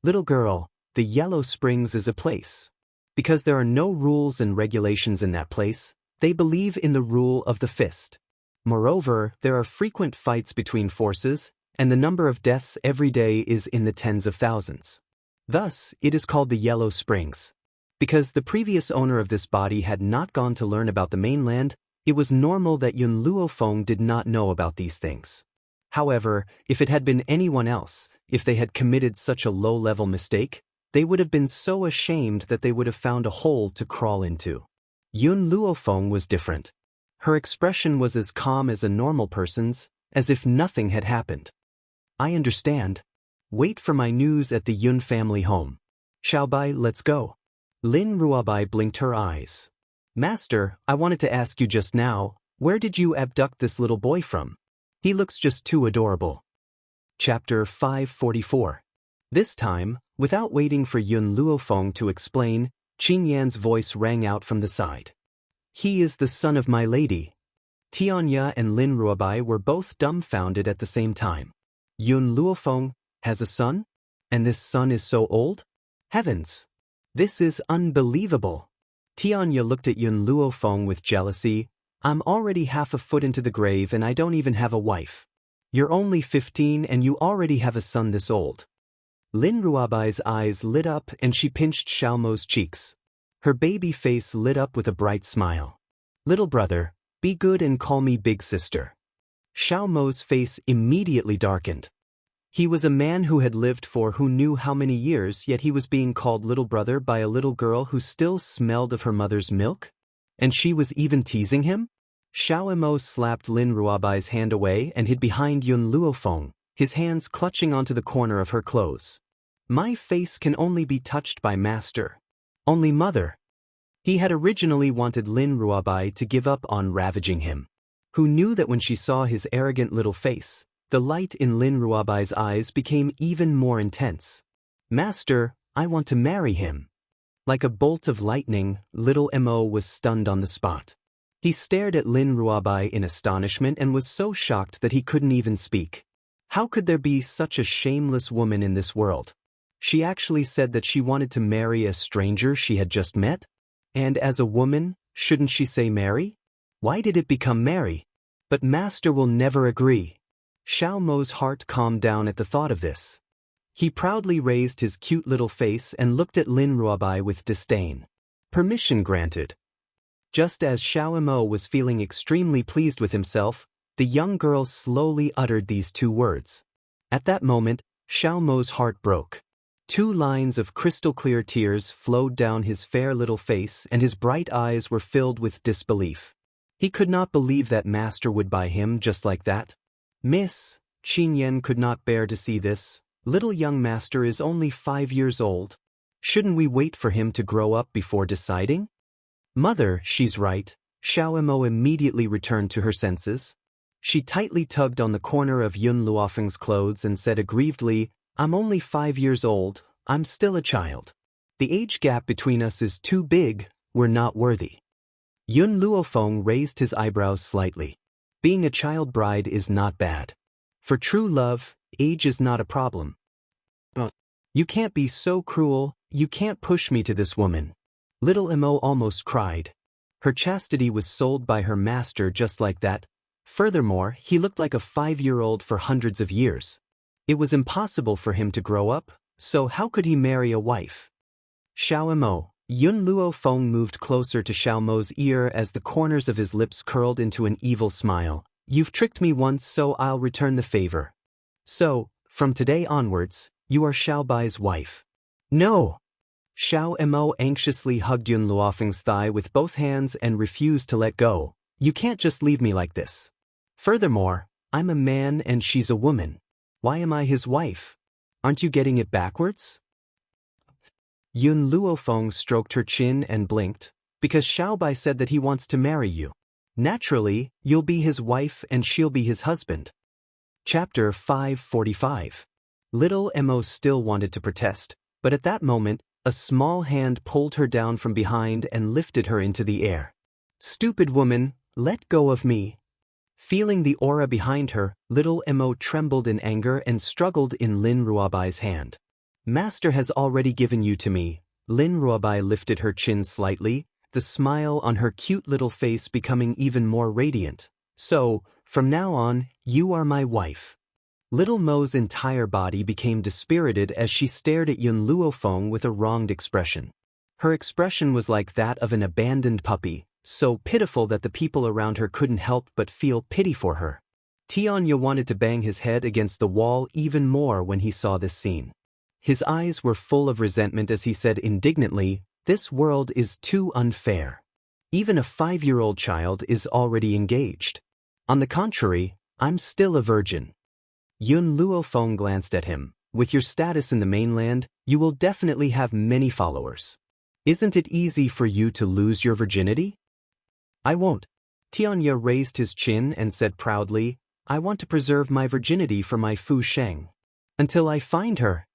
Little girl, the Yellow Springs is a place. Because there are no rules and regulations in that place, they believe in the rule of the fist. Moreover, there are frequent fights between forces, and the number of deaths every day is in the tens of thousands. Thus, it is called the Yellow Springs. Because the previous owner of this body had not gone to learn about the mainland, it was normal that Yun Luofeng did not know about these things. However, if it had been anyone else, if they had committed such a low-level mistake, they would have been so ashamed that they would have found a hole to crawl into. Yun Luofeng was different. Her expression was as calm as a normal person's, as if nothing had happened. I understand. Wait for my news at the Yun family home. Xiaobai, let's go. Lin Ruabai blinked her eyes. Master, I wanted to ask you just now, where did you abduct this little boy from? He looks just too adorable. Chapter 544. This time, without waiting for Yun Luofeng to explain, Qin Yan's voice rang out from the side. He is the son of my lady. Tianya and Lin Ruabai were both dumbfounded at the same time. Yun Luofeng has a son? And this son is so old? Heavens! This is unbelievable. Tianya looked at Yun Luofeng with jealousy. I'm already half a foot into the grave and I don't even have a wife. You're only 15 and you already have a son this old. Lin Ruabai's eyes lit up and she pinched Xiaomo's cheeks. Her baby face lit up with a bright smile. Little brother, be good and call me big sister. Xiaomo's face immediately darkened. He was a man who had lived for who knew how many years, yet he was being called little brother by a little girl who still smelled of her mother's milk? And she was even teasing him? Xiaomo slapped Lin Ruabai's hand away and hid behind Yun Luofeng, his hands clutching onto the corner of her clothes. My face can only be touched by master. Only mother. He had originally wanted Lin Ruabai to give up on ravaging him. Who knew that when she saw his arrogant little face, the light in Lin Ruabai's eyes became even more intense. Master, I want to marry him. Like a bolt of lightning, little Mo was stunned on the spot. He stared at Lin Ruabai in astonishment and was so shocked that he couldn't even speak. How could there be such a shameless woman in this world? She actually said that she wanted to marry a stranger she had just met? And as a woman, shouldn't she say marry? Why did it become marry? But master will never agree. Xiaomo's heart calmed down at the thought of this. He proudly raised his cute little face and looked at Lin Ruabai with disdain. Permission granted. Just as Xiaomo was feeling extremely pleased with himself, the young girl slowly uttered these two words. At that moment, Xiaomo's heart broke. 2 lines of crystal-clear tears flowed down his fair little face and his bright eyes were filled with disbelief. He could not believe that master would buy him just like that. Miss, Qin Yan could not bear to see this. Little young master is only 5 years old. Shouldn't we wait for him to grow up before deciding? Mother, she's right. Xiaomo immediately returned to her senses. She tightly tugged on the corner of Yun Luofeng's clothes and said aggrievedly, I'm only 5 years old, I'm still a child. The age gap between us is too big, we're not worthy. Yun Luofeng raised his eyebrows slightly. Being a child bride is not bad. For true love, age is not a problem. But you can't be so cruel, you can't push me to this woman. Little Emo almost cried. Her chastity was sold by her master just like that. Furthermore, he looked like a 5-year-old for hundreds of years. It was impossible for him to grow up, so how could he marry a wife? Xiao Emo. Yun Luo Feng moved closer to Xiao Mo's ear as the corners of his lips curled into an evil smile. You've tricked me once, so I'll return the favor. So, from today onwards, you are Xiao Bai's wife. No! Xiao Emo anxiously hugged Yun Luofeng's thigh with both hands and refused to let go. You can't just leave me like this. Furthermore, I'm a man and she's a woman. Why am I his wife? Aren't you getting it backwards? Yun Luofeng stroked her chin and blinked, because Xiao Bai said that he wants to marry you. Naturally, you'll be his wife and she'll be his husband. Chapter 545. Little Emo still wanted to protest, but at that moment, a small hand pulled her down from behind and lifted her into the air. Stupid woman, let go of me. Feeling the aura behind her, little Emo trembled in anger and struggled in Lin Ruobai's hand. Master has already given you to me. Lin Ruobai lifted her chin slightly, the smile on her cute little face becoming even more radiant. So, from now on, you are my wife. Little Mo's entire body became dispirited as she stared at Yun Luofeng with a wronged expression. Her expression was like that of an abandoned puppy, so pitiful that the people around her couldn't help but feel pity for her. Tianya wanted to bang his head against the wall even more when he saw this scene. His eyes were full of resentment as he said indignantly, "This world is too unfair. Even a 5-year-old child is already engaged. On the contrary, I'm still a virgin." Yun Luofeng glanced at him. With your status in the mainland, you will definitely have many followers. Isn't it easy for you to lose your virginity? I won't. Tianya raised his chin and said proudly, I want to preserve my virginity for my Fu Sheng. Until I find her.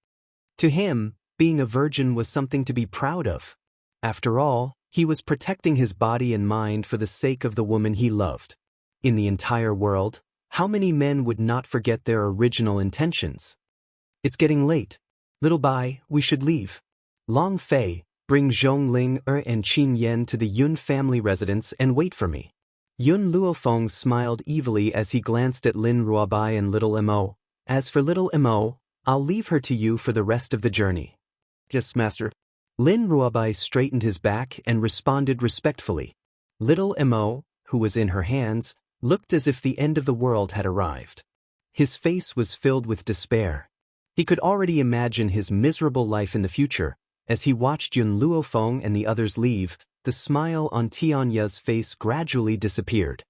To him, being a virgin was something to be proud of. After all, he was protecting his body and mind for the sake of the woman he loved. In the entire world, how many men would not forget their original intentions? It's getting late. Little Bai, we should leave. Long Fei, bring Zhongling and Qin Yan to the Yun family residence and wait for me. Yun Luofeng smiled evilly as he glanced at Lin Ruobai and Little Emo. As for Little Emo, I'll leave her to you for the rest of the journey. Yes, master. Lin Ruobai straightened his back and responded respectfully. Little Emo, who was in her hands, looked as if the end of the world had arrived. His face was filled with despair. He could already imagine his miserable life in the future. As he watched Yun Luofeng and the others leave, the smile on Tianya's face gradually disappeared.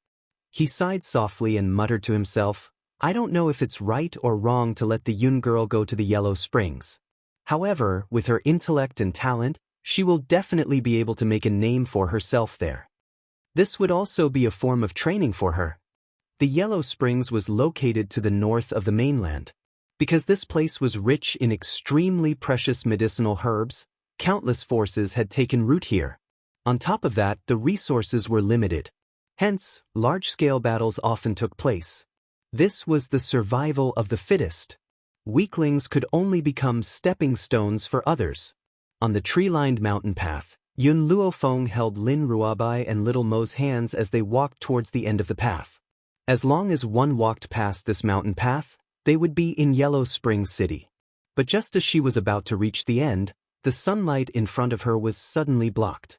He sighed softly and muttered to himself, I don't know if it's right or wrong to let the Yun girl go to the Yellow Springs. However, with her intellect and talent, she will definitely be able to make a name for herself there. This would also be a form of training for her. The Yellow Springs was located to the north of the mainland. Because this place was rich in extremely precious medicinal herbs, countless forces had taken root here. On top of that, the resources were limited. Hence, large-scale battles often took place. This was the survival of the fittest. Weaklings could only become stepping stones for others. On the tree-lined mountain path, Yun Luofeng held Lin Ruobai and Little Mo's hands as they walked towards the end of the path. As long as one walked past this mountain path, they would be in Yellow Springs City. But just as she was about to reach the end, the sunlight in front of her was suddenly blocked.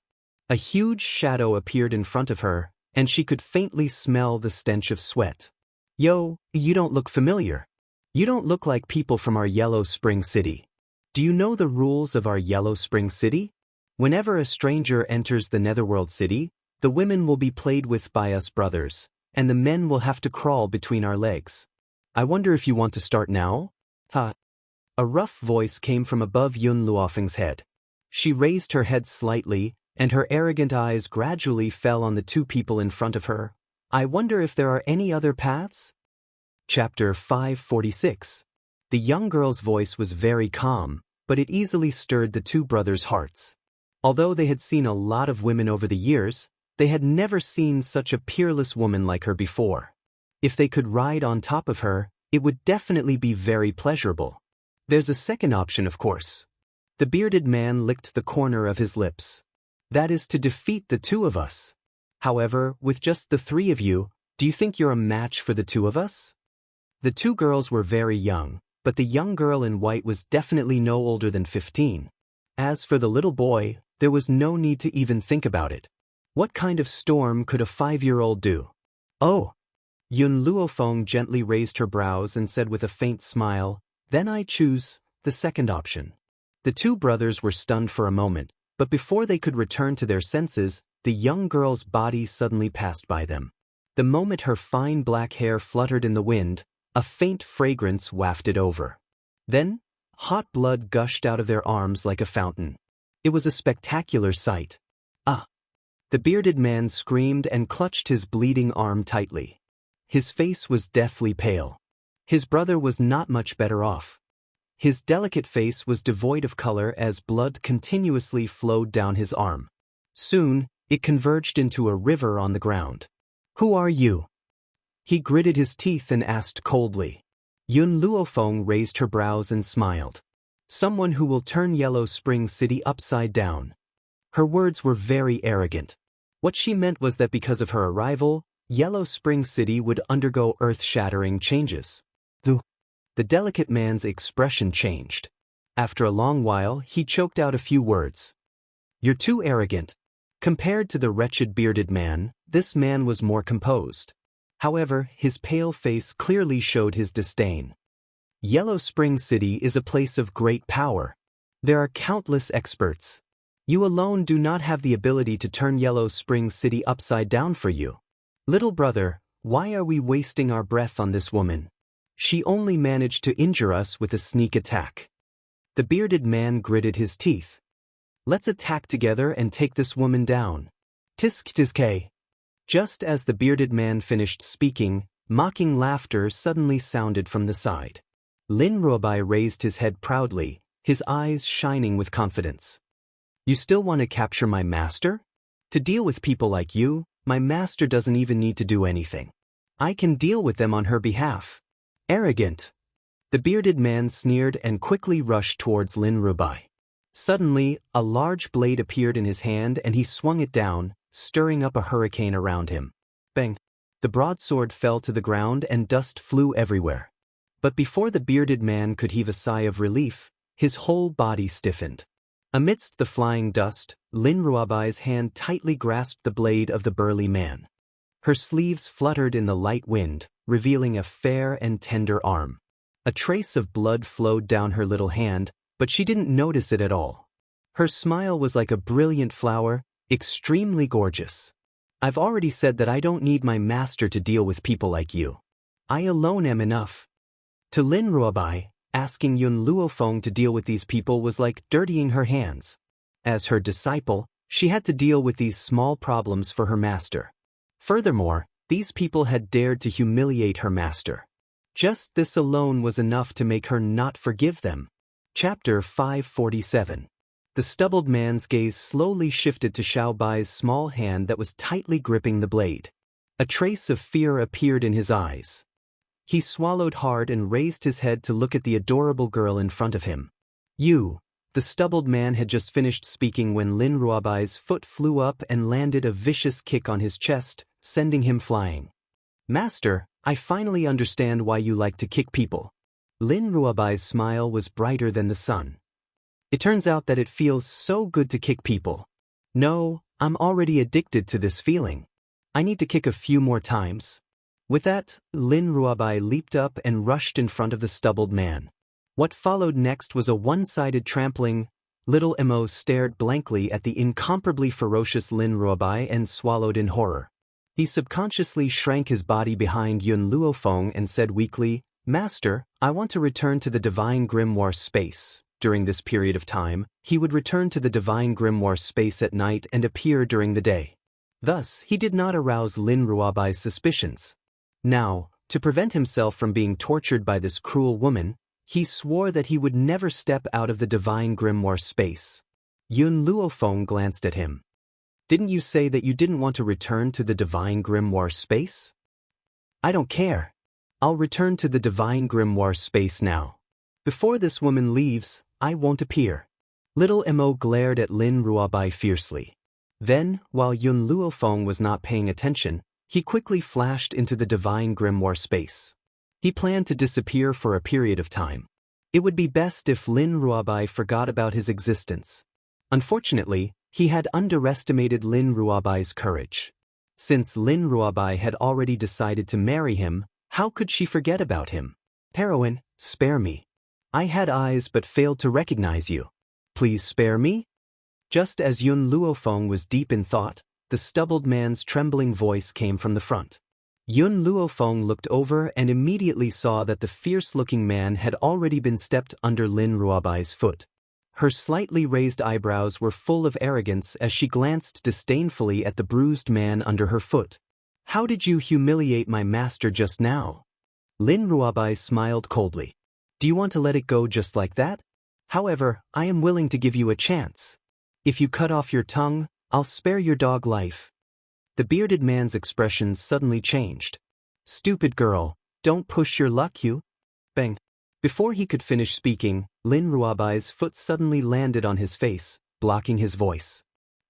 A huge shadow appeared in front of her, and she could faintly smell the stench of sweat. Yo, you don't look familiar. You don't look like people from our Yellow Spring City. Do you know the rules of our Yellow Spring City? Whenever a stranger enters the Netherworld City, the women will be played with by us brothers, and the men will have to crawl between our legs. I wonder if you want to start now? Ha! A rough voice came from above Yun Luofeng's head. She raised her head slightly, and her arrogant eyes gradually fell on the two people in front of her. I wonder if there are any other paths? Chapter 546. The young girl's voice was very calm, but it easily stirred the two brothers' hearts. Although they had seen a lot of women over the years, they had never seen such a peerless woman like her before. If they could ride on top of her, it would definitely be very pleasurable. There's a second option, of course. The bearded man licked the corner of his lips. That is to defeat the two of us. However, with just the three of you, do you think you're a match for the two of us? The two girls were very young, but the young girl in white was definitely no older than 15. As for the little boy, there was no need to even think about it. What kind of storm could a 5-year-old do? Oh! Yun Luofeng gently raised her brows and said with a faint smile, then I choose the second option. The two brothers were stunned for a moment, but before they could return to their senses, the young girl's body suddenly passed by them. The moment her fine black hair fluttered in the wind, a faint fragrance wafted over. Then, hot blood gushed out of their arms like a fountain. It was a spectacular sight. Ah! The bearded man screamed and clutched his bleeding arm tightly. His face was deathly pale. His brother was not much better off. His delicate face was devoid of color as blood continuously flowed down his arm. Soon, it converged into a river on the ground. Who are you? He gritted his teeth and asked coldly. Yun Luofeng raised her brows and smiled. Someone who will turn Yellow Spring City upside down. Her words were very arrogant. What she meant was that because of her arrival, Yellow Spring City would undergo earth-shattering changes. The delicate man's expression changed. After a long while, he choked out a few words. You're too arrogant. Compared to the wretched bearded man, this man was more composed. However, his pale face clearly showed his disdain. Yellow Spring City is a place of great power. There are countless experts. You alone do not have the ability to turn Yellow Spring City upside down for you. Little brother, why are we wasting our breath on this woman? She only managed to injure us with a sneak attack. The bearded man gritted his teeth. Let's attack together and take this woman down. Tisk tiske. Just as the bearded man finished speaking, mocking laughter suddenly sounded from the side. Lin Ruobai raised his head proudly, his eyes shining with confidence. You still want to capture my master? To deal with people like you, my master doesn't even need to do anything. I can deal with them on her behalf. Arrogant. The bearded man sneered and quickly rushed towards Lin Ruobai. Suddenly, a large blade appeared in his hand and he swung it down, stirring up a hurricane around him. Bang! The broadsword fell to the ground and dust flew everywhere. But before the bearded man could heave a sigh of relief, his whole body stiffened. Amidst the flying dust, Lin Ruobai's hand tightly grasped the blade of the burly man. Her sleeves fluttered in the light wind, revealing a fair and tender arm. A trace of blood flowed down her little hand, but she didn't notice it at all. Her smile was like a brilliant flower, extremely gorgeous. I've already said that I don't need my master to deal with people like you. I alone am enough. To Lin Ruobai, asking Yun Luofeng to deal with these people was like dirtying her hands. As her disciple, she had to deal with these small problems for her master. Furthermore, these people had dared to humiliate her master. Just this alone was enough to make her not forgive them. Chapter 547. The stubbled man's gaze slowly shifted to Xiao Bai's small hand that was tightly gripping the blade. A trace of fear appeared in his eyes. He swallowed hard and raised his head to look at the adorable girl in front of him. You. The stubbled man had just finished speaking when Lin Ruobai's foot flew up and landed a vicious kick on his chest, sending him flying. Master, I finally understand why you like to kick people. Lin Ruobai's smile was brighter than the sun. It turns out that it feels so good to kick people. No, I'm already addicted to this feeling. I need to kick a few more times. With that, Lin Ruobai leaped up and rushed in front of the stubbled man. What followed next was a one-sided trampling. Little Emo stared blankly at the incomparably ferocious Lin Ruobai and swallowed in horror. He subconsciously shrank his body behind Yun Luofeng and said weakly, Master, I want to return to the Divine Grimoire space. During this period of time, he would return to the Divine Grimoire space at night and appear during the day. Thus, he did not arouse Lin Ruobai's suspicions. Now, to prevent himself from being tortured by this cruel woman, he swore that he would never step out of the Divine Grimoire space. Yun Luofeng glanced at him. Didn't you say that you didn't want to return to the Divine Grimoire space? I don't care. I'll return to the Divine Grimoire space now. Before this woman leaves, I won't appear. Little Mo glared at Lin Ruobai fiercely. Then, while Yun Luofeng was not paying attention, he quickly flashed into the divine grimoire space. He planned to disappear for a period of time. It would be best if Lin Ruobai forgot about his existence. Unfortunately, he had underestimated Lin Ruobai's courage. Since Lin Ruobai had already decided to marry him, how could she forget about him? Heroine, spare me. I had eyes but failed to recognize you. Please spare me? Just as Yun Luofeng was deep in thought, the stubbled man's trembling voice came from the front. Yun Luofeng looked over and immediately saw that the fierce-looking man had already been stepped under Lin Ruobai's foot. Her slightly raised eyebrows were full of arrogance as she glanced disdainfully at the bruised man under her foot. How did you humiliate my master just now? Lin Ruobai smiled coldly. Do you want to let it go just like that? However, I am willing to give you a chance. If you cut off your tongue, I'll spare your dog life. The bearded man's expression suddenly changed. Stupid girl, don't push your luck, you. Bang. Before he could finish speaking, Lin Ruobai's foot suddenly landed on his face, blocking his voice.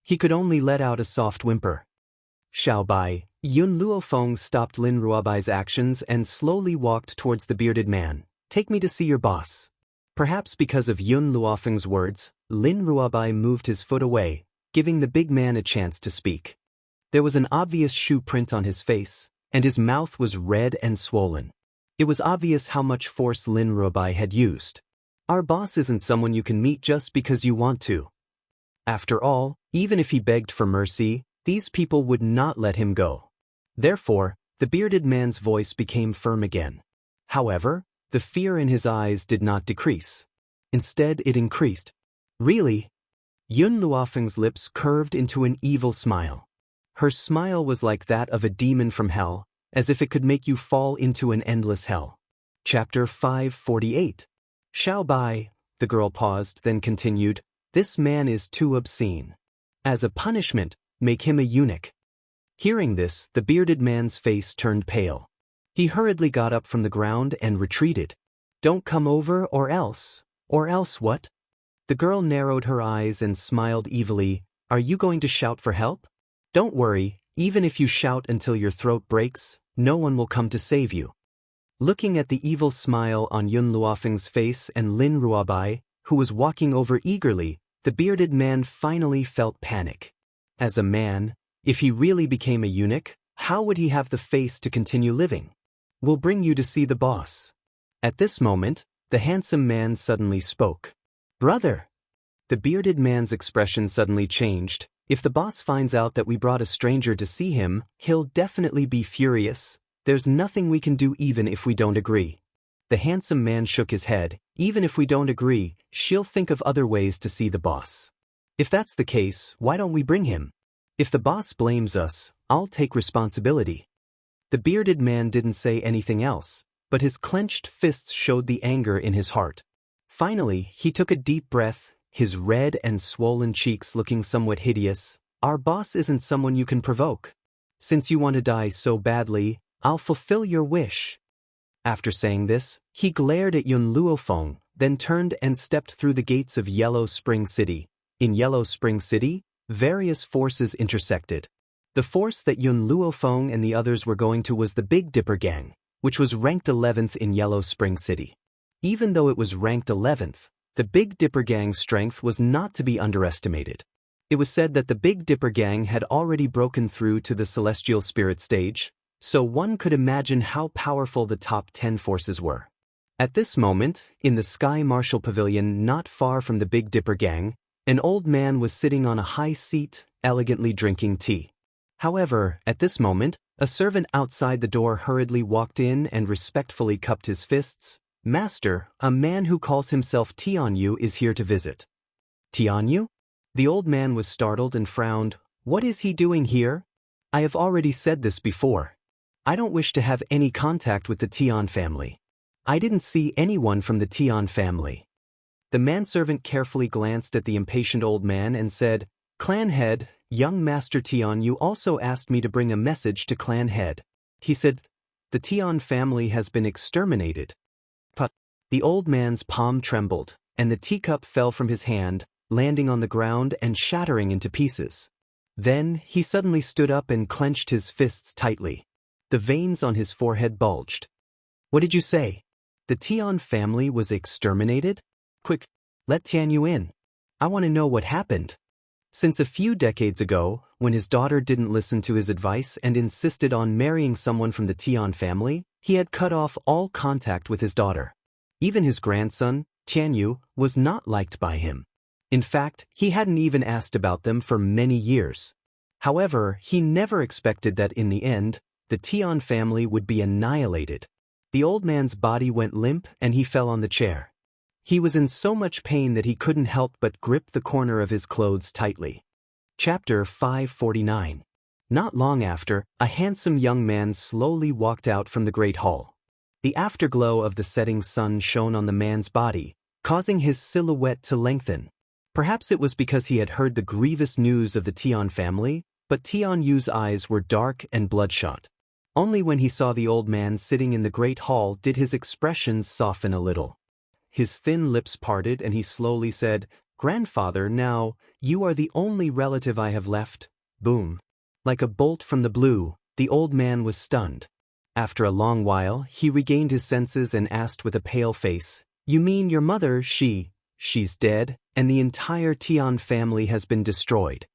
He could only let out a soft whimper. Xiaobai, Yun Luofeng stopped Lin Ruobai's actions and slowly walked towards the bearded man. Take me to see your boss. Perhaps because of Yun Luofeng's words, Lin Ruobai moved his foot away, giving the big man a chance to speak. There was an obvious shoe print on his face, and his mouth was red and swollen. It was obvious how much force Lin Ruobai had used. Our boss isn't someone you can meet just because you want to. After all, even if he begged for mercy, these people would not let him go. Therefore, the bearded man's voice became firm again. However, the fear in his eyes did not decrease. Instead, it increased. Really? Yun Luofeng's lips curved into an evil smile. Her smile was like that of a demon from hell, as if it could make you fall into an endless hell. Chapter 548. Xiaobai, the girl paused, then continued, this man is too obscene. As a punishment, make him a eunuch. Hearing this, the bearded man's face turned pale. He hurriedly got up from the ground and retreated. Don't come over or else what? The girl narrowed her eyes and smiled evilly. Are you going to shout for help? Don't worry, even if you shout until your throat breaks, no one will come to save you. Looking at the evil smile on Yun Luofeng's face and Lin Ruobai, who was walking over eagerly, the bearded man finally felt panic. As a man, if he really became a eunuch, how would he have the face to continue living? We'll bring you to see the boss. At this moment, the handsome man suddenly spoke. Brother! The bearded man's expression suddenly changed. If the boss finds out that we brought a stranger to see him, he'll definitely be furious. There's nothing we can do even if we don't agree. The handsome man shook his head. Even if we don't agree, she'll think of other ways to see the boss. If that's the case, why don't we bring him? If the boss blames us, I'll take responsibility. The bearded man didn't say anything else, but his clenched fists showed the anger in his heart. Finally, he took a deep breath, his red and swollen cheeks looking somewhat hideous. Our boss isn't someone you can provoke. Since you want to die so badly, I'll fulfill your wish. After saying this, he glared at Yun Luofeng, then turned and stepped through the gates of Yellow Spring City. In Yellow Spring City, various forces intersected. The force that Yun Luofeng and the others were going to was the Big Dipper Gang, which was ranked 11th in Yellow Spring City. Even though it was ranked 11th, the Big Dipper Gang's strength was not to be underestimated. It was said that the Big Dipper Gang had already broken through to the Celestial Spirit stage, so one could imagine how powerful the top 10 forces were. At this moment, in the Sky Marshal Pavilion not far from the Big Dipper Gang, an old man was sitting on a high seat, elegantly drinking tea. However, at this moment, a servant outside the door hurriedly walked in and respectfully cupped his fists. Master, a man who calls himself Tianyu is here to visit. Tianyu? The old man was startled and frowned. What is he doing here? I have already said this before. I don't wish to have any contact with the Tian family. I didn't see anyone from the Tian family. The manservant carefully glanced at the impatient old man and said, Clan head, young Master Tianyu also asked me to bring a message to clan head. He said, the Tian family has been exterminated. The old man's palm trembled, and the teacup fell from his hand. landing on the ground and shattering into pieces. Then, he suddenly stood up and clenched his fists tightly. The veins on his forehead bulged. What did you say? The Tian family was exterminated? Quick, let Tianyu in. I want to know what happened. Since a few decades ago, when his daughter didn't listen to his advice and insisted on marrying someone from the Tian family, he had cut off all contact with his daughter. Even his grandson, Tianyu, was not liked by him. In fact, he hadn't even asked about them for many years. However, he never expected that in the end, the Tian family would be annihilated. The old man's body went limp and he fell on the chair. He was in so much pain that he couldn't help but grip the corner of his clothes tightly. Chapter 549. Not long after, a handsome young man slowly walked out from the great hall. The afterglow of the setting sun shone on the man's body, causing his silhouette to lengthen. Perhaps it was because he had heard the grievous news of the Tian family, but Tianyu's eyes were dark and bloodshot. Only when he saw the old man sitting in the great hall did his expressions soften a little. His thin lips parted and he slowly said, "Grandfather, now, you are the only relative I have left." Boom. Like a bolt from the blue, the old man was stunned. After a long while, he regained his senses and asked with a pale face, "You mean your mother, she's dead, and the entire Tian family has been destroyed?"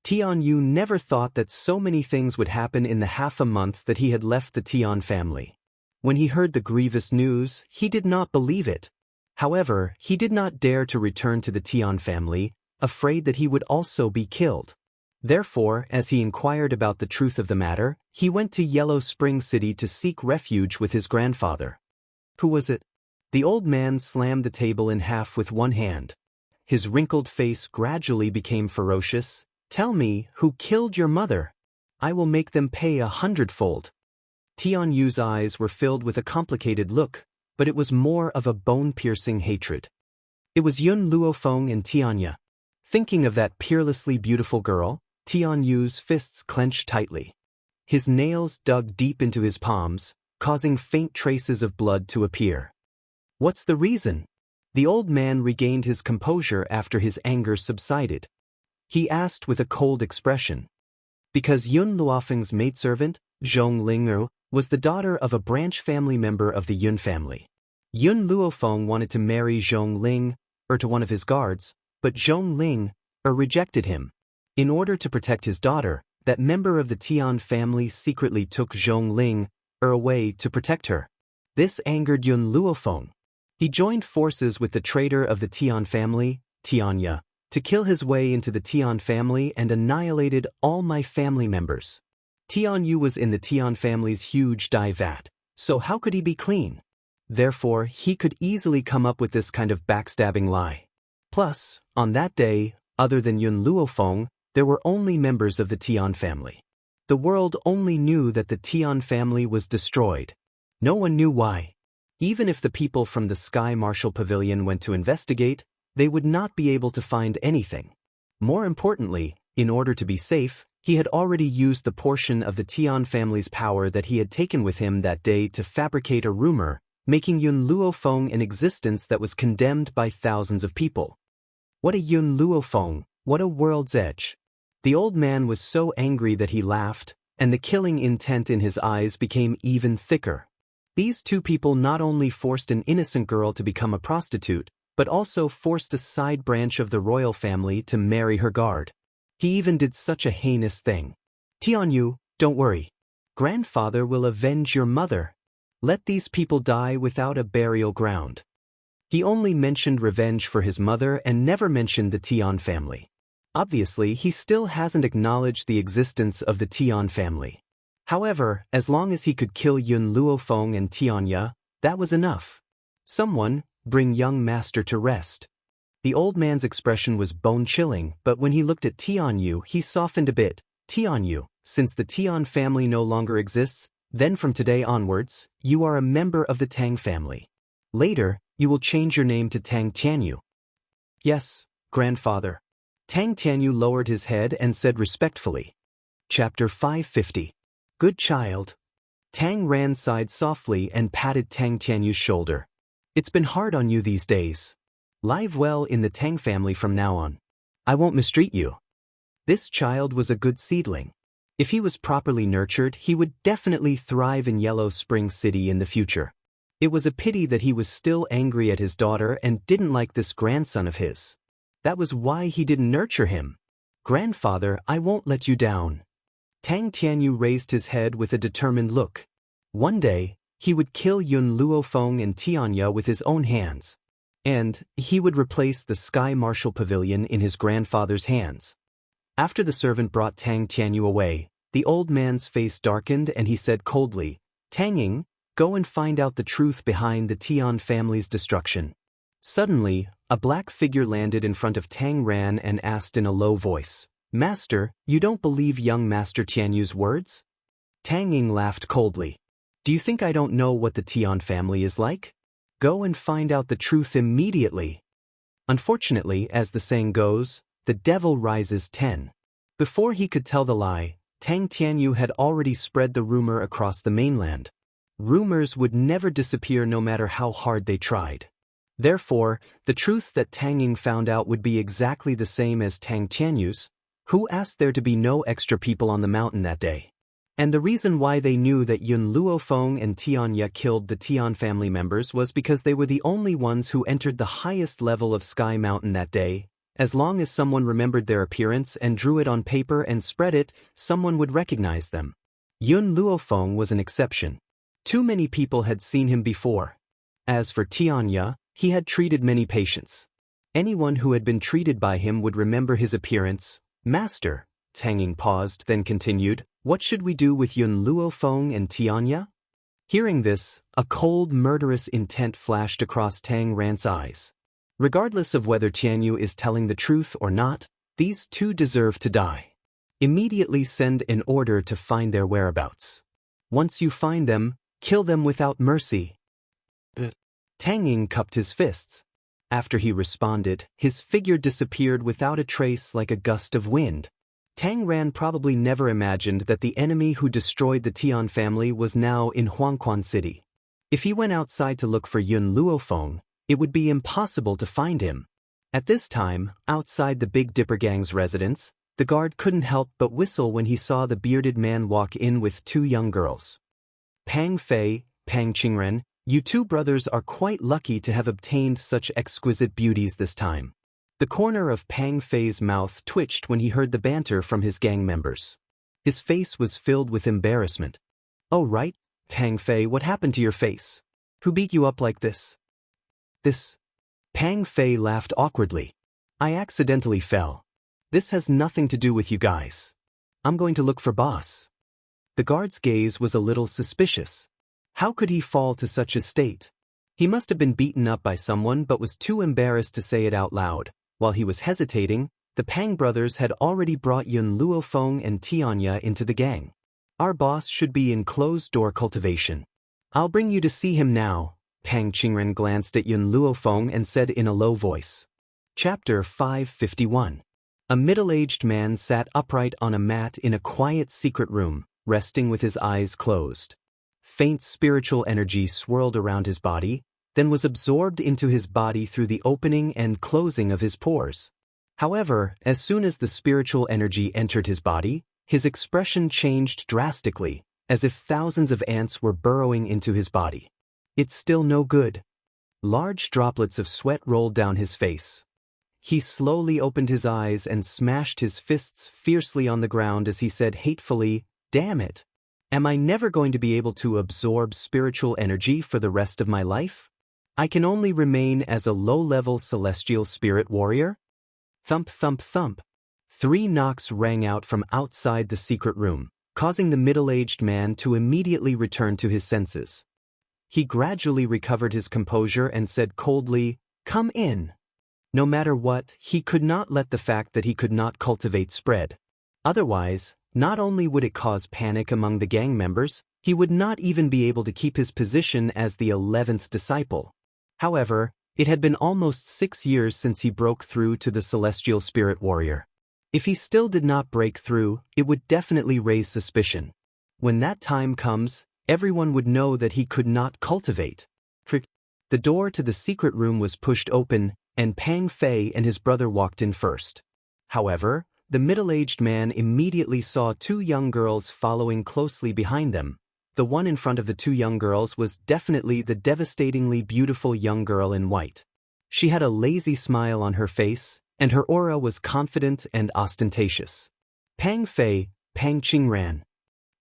Tianyu never thought that so many things would happen in the half a month that he had left the Tian family. When he heard the grievous news, he did not believe it. However, he did not dare to return to the Tian family, afraid that he would also be killed. Therefore, as he inquired about the truth of the matter, he went to Yellow Spring City to seek refuge with his grandfather. Who was it? The old man slammed the table in half with one hand. His wrinkled face gradually became ferocious. "Tell me, who killed your mother? I will make them pay 100-fold. Tianyu's eyes were filled with a complicated look, but it was more of a bone-piercing hatred. It was Yun Luofeng and Tianya. Thinking of that peerlessly beautiful girl, Tianyu's fists clenched tightly. His nails dug deep into his palms, causing faint traces of blood to appear. What's the reason? The old man regained his composure after his anger subsided. He asked with a cold expression. Because Yun Luofeng's maidservant, Zhong Ling'er, was the daughter of a branch family member of the Yun family. Yun Luofeng wanted to marry Zhong Ling, to one of his guards, but Zhong Ling, rejected him. In order to protect his daughter, that member of the Tian family secretly took Zhong Ling, away to protect her. This angered Yun Luofeng. He joined forces with the traitor of the Tian family, Tianya, to kill his way into the Tian family and annihilated all my family members. Tianyu was in the Tian family's huge dye vat, so how could he be clean? Therefore, he could easily come up with this kind of backstabbing lie. Plus, on that day, other than Yun Luofeng, there were only members of the Tian family. The world only knew that the Tian family was destroyed. No one knew why. Even if the people from the Sky Marshal Pavilion went to investigate, they would not be able to find anything. More importantly, in order to be safe, he had already used the portion of the Tian family's power that he had taken with him that day to fabricate a rumor, making Yun Luofeng an existence that was condemned by thousands of people. What a Yun Luofeng, what a world's edge. The old man was so angry that he laughed, and the killing intent in his eyes became even thicker. These two people not only forced an innocent girl to become a prostitute, but also forced a side branch of the royal family to marry her guard. He even did such a heinous thing. Tianyu, don't worry. Grandfather will avenge your mother. Let these people die without a burial ground. He only mentioned revenge for his mother and never mentioned the Tian family. Obviously, he still hasn't acknowledged the existence of the Tian family. However, as long as he could kill Yun Luofeng and Tianya, that was enough. Someone, bring young master to rest. The old man's expression was bone-chilling, but when he looked at Tianyu, he softened a bit. Tianyu, since the Tian family no longer exists, then from today onwards, you are a member of the Tang family. Later, you will change your name to Tang Tianyu. Yes, grandfather. Tang Tianyu lowered his head and said respectfully. Chapter 550. Good child. Tang Ran sighed softly and patted Tang Tianyu's shoulder. It's been hard on you these days. Live well in the Tang family from now on. I won't mistreat you. This child was a good seedling. If he was properly nurtured, he would definitely thrive in Yellow Spring City in the future. It was a pity that he was still angry at his daughter and didn't like this grandson of his. That was why he didn't nurture him. Grandfather, I won't let you down. Tang Tianyu raised his head with a determined look. One day, he would kill Yun Luofeng and Tianya with his own hands. And he would replace the Sky Martial Pavilion in his grandfather's hands. After the servant brought Tang Tianyu away, the old man's face darkened and he said coldly, Tanging, go and find out the truth behind the Tian family's destruction. Suddenly, a black figure landed in front of Tang Ran and asked in a low voice, Master, you don't believe young Master Tianyu's words? Tang Ying laughed coldly. Do you think I don't know what the Tian family is like? Go and find out the truth immediately. Unfortunately, as the saying goes, the devil rises 10. Before he could tell the lie, Tang Tianyu had already spread the rumor across the mainland. Rumors would never disappear no matter how hard they tried. Therefore, the truth that Tang Ying found out would be exactly the same as Tang Tianyu's, who asked there to be no extra people on the mountain that day. And the reason why they knew that Yun Luofeng and Tianya killed the Tian family members was because they were the only ones who entered the highest level of Sky Mountain that day. As long as someone remembered their appearance and drew it on paper and spread it, someone would recognize them. Yun Luofeng was an exception. Too many people had seen him before. As for Tianya, he had treated many patients. Anyone who had been treated by him would remember his appearance. Master, Tang Ying paused, then continued, what should we do with Yun Luofeng and Tianya? Hearing this, a cold, murderous intent flashed across Tang Ran's eyes. Regardless of whether Tianyu is telling the truth or not, these two deserve to die. Immediately send an order to find their whereabouts. Once you find them, kill them without mercy. Tang Ying cupped his fists. After he responded, his figure disappeared without a trace like a gust of wind. Tang Ran probably never imagined that the enemy who destroyed the Tian family was now in Huangquan City. If he went outside to look for Yun Luofeng, it would be impossible to find him. At this time, outside the Big Dipper Gang's residence, the guard couldn't help but whistle when he saw the bearded man walk in with two young girls. Pang Fei, Pang Qingren, you two brothers are quite lucky to have obtained such exquisite beauties this time. The corner of Pang Fei's mouth twitched when he heard the banter from his gang members. His face was filled with embarrassment. Oh right, Pang Fei, what happened to your face? Who beat you up like this? This. Pang Fei laughed awkwardly. I accidentally fell. This has nothing to do with you guys. I'm going to look for boss. The guard's gaze was a little suspicious. How could he fall to such a state? He must have been beaten up by someone but was too embarrassed to say it out loud. While he was hesitating, the Pang brothers had already brought Yun Luofeng and Tianya into the gang. Our boss should be in closed-door cultivation. I'll bring you to see him now. Pang Qingren glanced at Yun Luofeng and said in a low voice. Chapter 551. A middle-aged man sat upright on a mat in a quiet secret room, resting with his eyes closed. Faint spiritual energy swirled around his body, then was absorbed into his body through the opening and closing of his pores. However, as soon as the spiritual energy entered his body, his expression changed drastically, as if thousands of ants were burrowing into his body. It's still no good. Large droplets of sweat rolled down his face. He slowly opened his eyes and smashed his fists fiercely on the ground as he said hatefully, Damn it! Am I never going to be able to absorb spiritual energy for the rest of my life? I can only remain as a low-level celestial spirit warrior? Thump, thump, thump. 3 knocks rang out from outside the secret room, causing the middle-aged man to immediately return to his senses. He gradually recovered his composure and said coldly, Come in. No matter what, he could not let the fact that he could not cultivate spread. Otherwise, not only would it cause panic among the gang members, he would not even be able to keep his position as the 11th disciple. However, it had been almost 6 years since he broke through to the celestial spirit warrior. If he still did not break through, it would definitely raise suspicion. When that time comes, everyone would know that he could not cultivate. The door to the secret room was pushed open, and Pang Fei and his brother walked in first. However, the middle-aged man immediately saw two young girls following closely behind them. The one in front of the two young girls was definitely the devastatingly beautiful young girl in white. She had a lazy smile on her face, and her aura was confident and ostentatious. Pang Fei, Pang Qingran.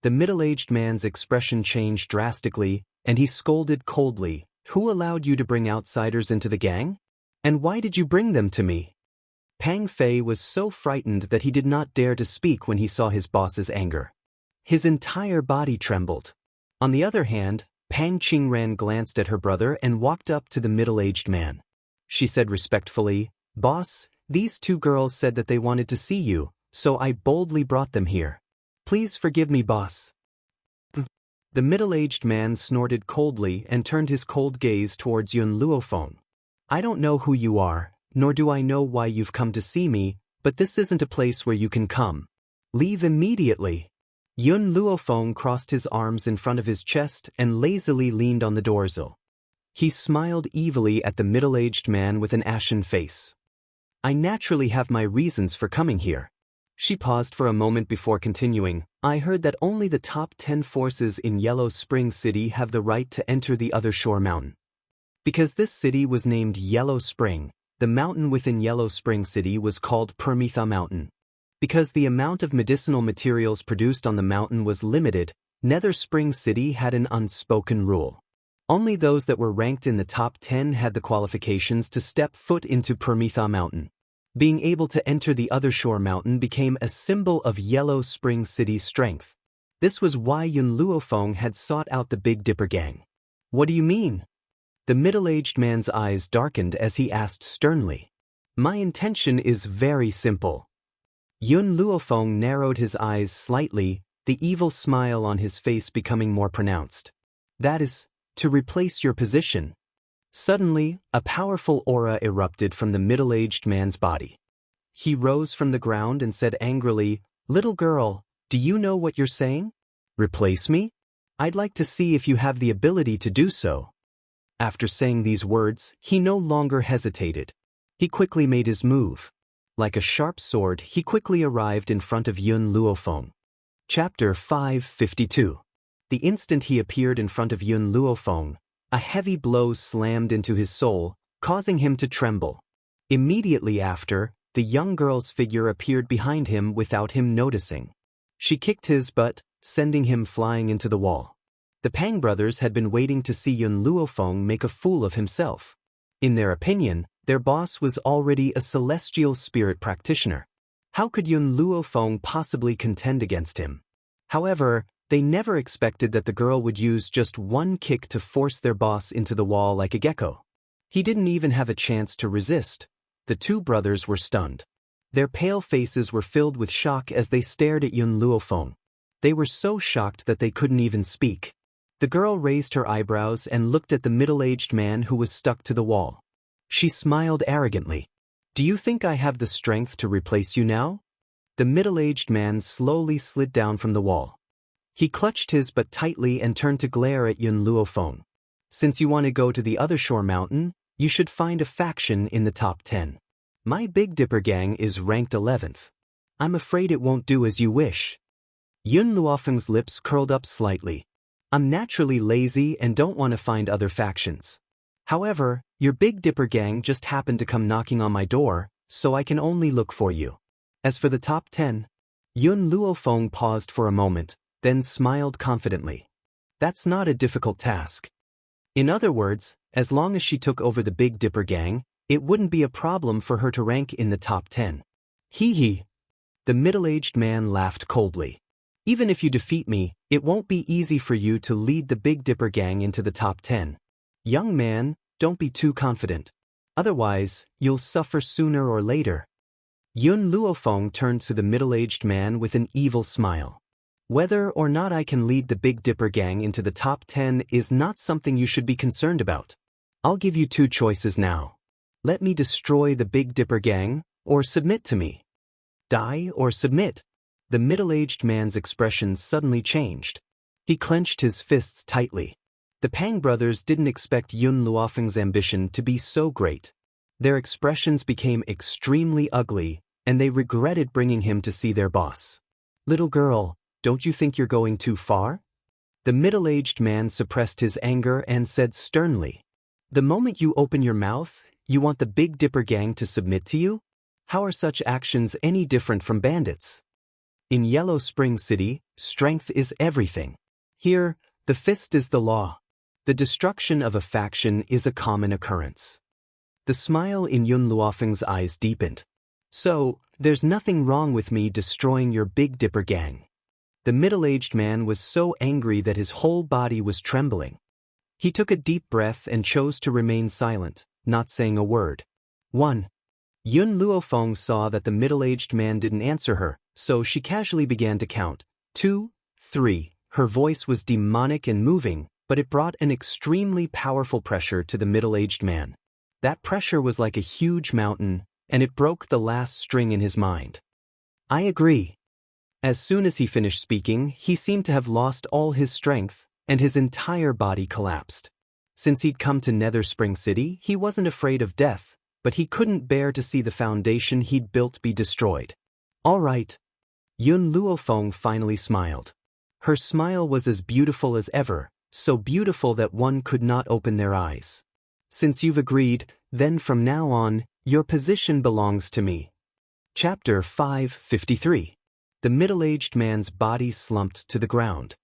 The middle-aged man's expression changed drastically, and he scolded coldly, "Who allowed you to bring outsiders into the gang? And why did you bring them to me?" Pang Fei was so frightened that he did not dare to speak when he saw his boss's anger. His entire body trembled. On the other hand, Pang Qingran glanced at her brother and walked up to the middle-aged man. She said respectfully, "Boss, these two girls said that they wanted to see you, so I boldly brought them here. Please forgive me, boss." The middle-aged man snorted coldly and turned his cold gaze towards Yun Luofeng. "I don't know who you are, nor do I know why you've come to see me, but this isn't a place where you can come. Leave immediately." Yun Luofeng crossed his arms in front of his chest and lazily leaned on the doorsill. He smiled evilly at the middle-aged man with an ashen face. "I naturally have my reasons for coming here." She paused for a moment before continuing. "I heard that only the top 10 forces in Yellow Spring City have the right to enter the other shore mountain. Because this city was named Yellow Spring, the mountain within Yellow Spring City was called Permitha Mountain. Because the amount of medicinal materials produced on the mountain was limited, Nether Spring City had an unspoken rule. Only those that were ranked in the top 10 had the qualifications to step foot into Permitha Mountain. Being able to enter the other shore mountain became a symbol of Yellow Spring City's strength. This was why Yun Luofeng had sought out the Big Dipper gang. "What do you mean?" The middle-aged man's eyes darkened as he asked sternly. "My intention is very simple." Yun Luofeng narrowed his eyes slightly, the evil smile on his face becoming more pronounced. "That is, to replace your position." Suddenly, a powerful aura erupted from the middle-aged man's body. He rose from the ground and said angrily, "Little girl, do you know what you're saying? Replace me? I'd like to see if you have the ability to do so." After saying these words, he no longer hesitated. He quickly made his move. Like a sharp sword, he quickly arrived in front of Yun Luofeng. Chapter 552. The instant he appeared in front of Yun Luofeng, a heavy blow slammed into his soul, causing him to tremble. Immediately after, the young girl's figure appeared behind him without him noticing. She kicked his butt, sending him flying into the wall. The Pang brothers had been waiting to see Yun Luofeng make a fool of himself. In their opinion, their boss was already a celestial spirit practitioner. How could Yun Luofeng possibly contend against him? However, they never expected that the girl would use just one kick to force their boss into the wall like a gecko. He didn't even have a chance to resist. The two brothers were stunned. Their pale faces were filled with shock as they stared at Yun Luofeng. They were so shocked that they couldn't even speak. The girl raised her eyebrows and looked at the middle-aged man who was stuck to the wall. She smiled arrogantly. "Do you think I have the strength to replace you now?" The middle-aged man slowly slid down from the wall. He clutched his butt tightly and turned to glare at Yun Luofeng. "Since you want to go to the other shore mountain, you should find a faction in the top 10. My Big Dipper gang is ranked 11th. I'm afraid it won't do as you wish." Yun Luofeng's lips curled up slightly. "I'm naturally lazy and don't want to find other factions. However, your Big Dipper gang just happened to come knocking on my door, so I can only look for you. As for the top 10, Yun Luofeng paused for a moment, then smiled confidently. "That's not a difficult task. In other words, as long as she took over the Big Dipper gang, it wouldn't be a problem for her to rank in the top 10. Hee hee." The middle-aged man laughed coldly. "Even if you defeat me, it won't be easy for you to lead the Big Dipper gang into the top 10. Young man, don't be too confident. Otherwise, you'll suffer sooner or later." Yun Luofeng turned to the middle-aged man with an evil smile. "Whether or not I can lead the Big Dipper gang into the top 10 is not something you should be concerned about. I'll give you two choices now. Let me destroy the Big Dipper gang, or submit to me. Die or submit." The middle-aged man's expression suddenly changed. He clenched his fists tightly. The Pang brothers didn't expect Yun Luofeng's ambition to be so great. Their expressions became extremely ugly, and they regretted bringing him to see their boss. "Little girl, don't you think you're going too far?" The middle-aged man suppressed his anger and said sternly, "The moment you open your mouth, you want the Big Dipper gang to submit to you? How are such actions any different from bandits? In Yellow Spring City, strength is everything. Here, the fist is the law. The destruction of a faction is a common occurrence." The smile in Yun Luofeng's eyes deepened. "So, there's nothing wrong with me destroying your Big Dipper gang." The middle-aged man was so angry that his whole body was trembling. He took a deep breath and chose to remain silent, not saying a word. 1. Yun Luofeng saw that the middle-aged man didn't answer her, so she casually began to count. 2, 3. Her voice was demonic and moving, but it brought an extremely powerful pressure to the middle-aged man. That pressure was like a huge mountain, and it broke the last string in his mind. "I agree." As soon as he finished speaking, he seemed to have lost all his strength, and his entire body collapsed. Since he'd come to Nether Spring City, he wasn't afraid of death, but he couldn't bear to see the foundation he'd built be destroyed. "All right." Yun Luofeng finally smiled. Her smile was as beautiful as ever, so beautiful that one could not open their eyes. "Since you've agreed, then from now on, your position belongs to me." Chapter 553. The middle-aged man's body slumped to the ground.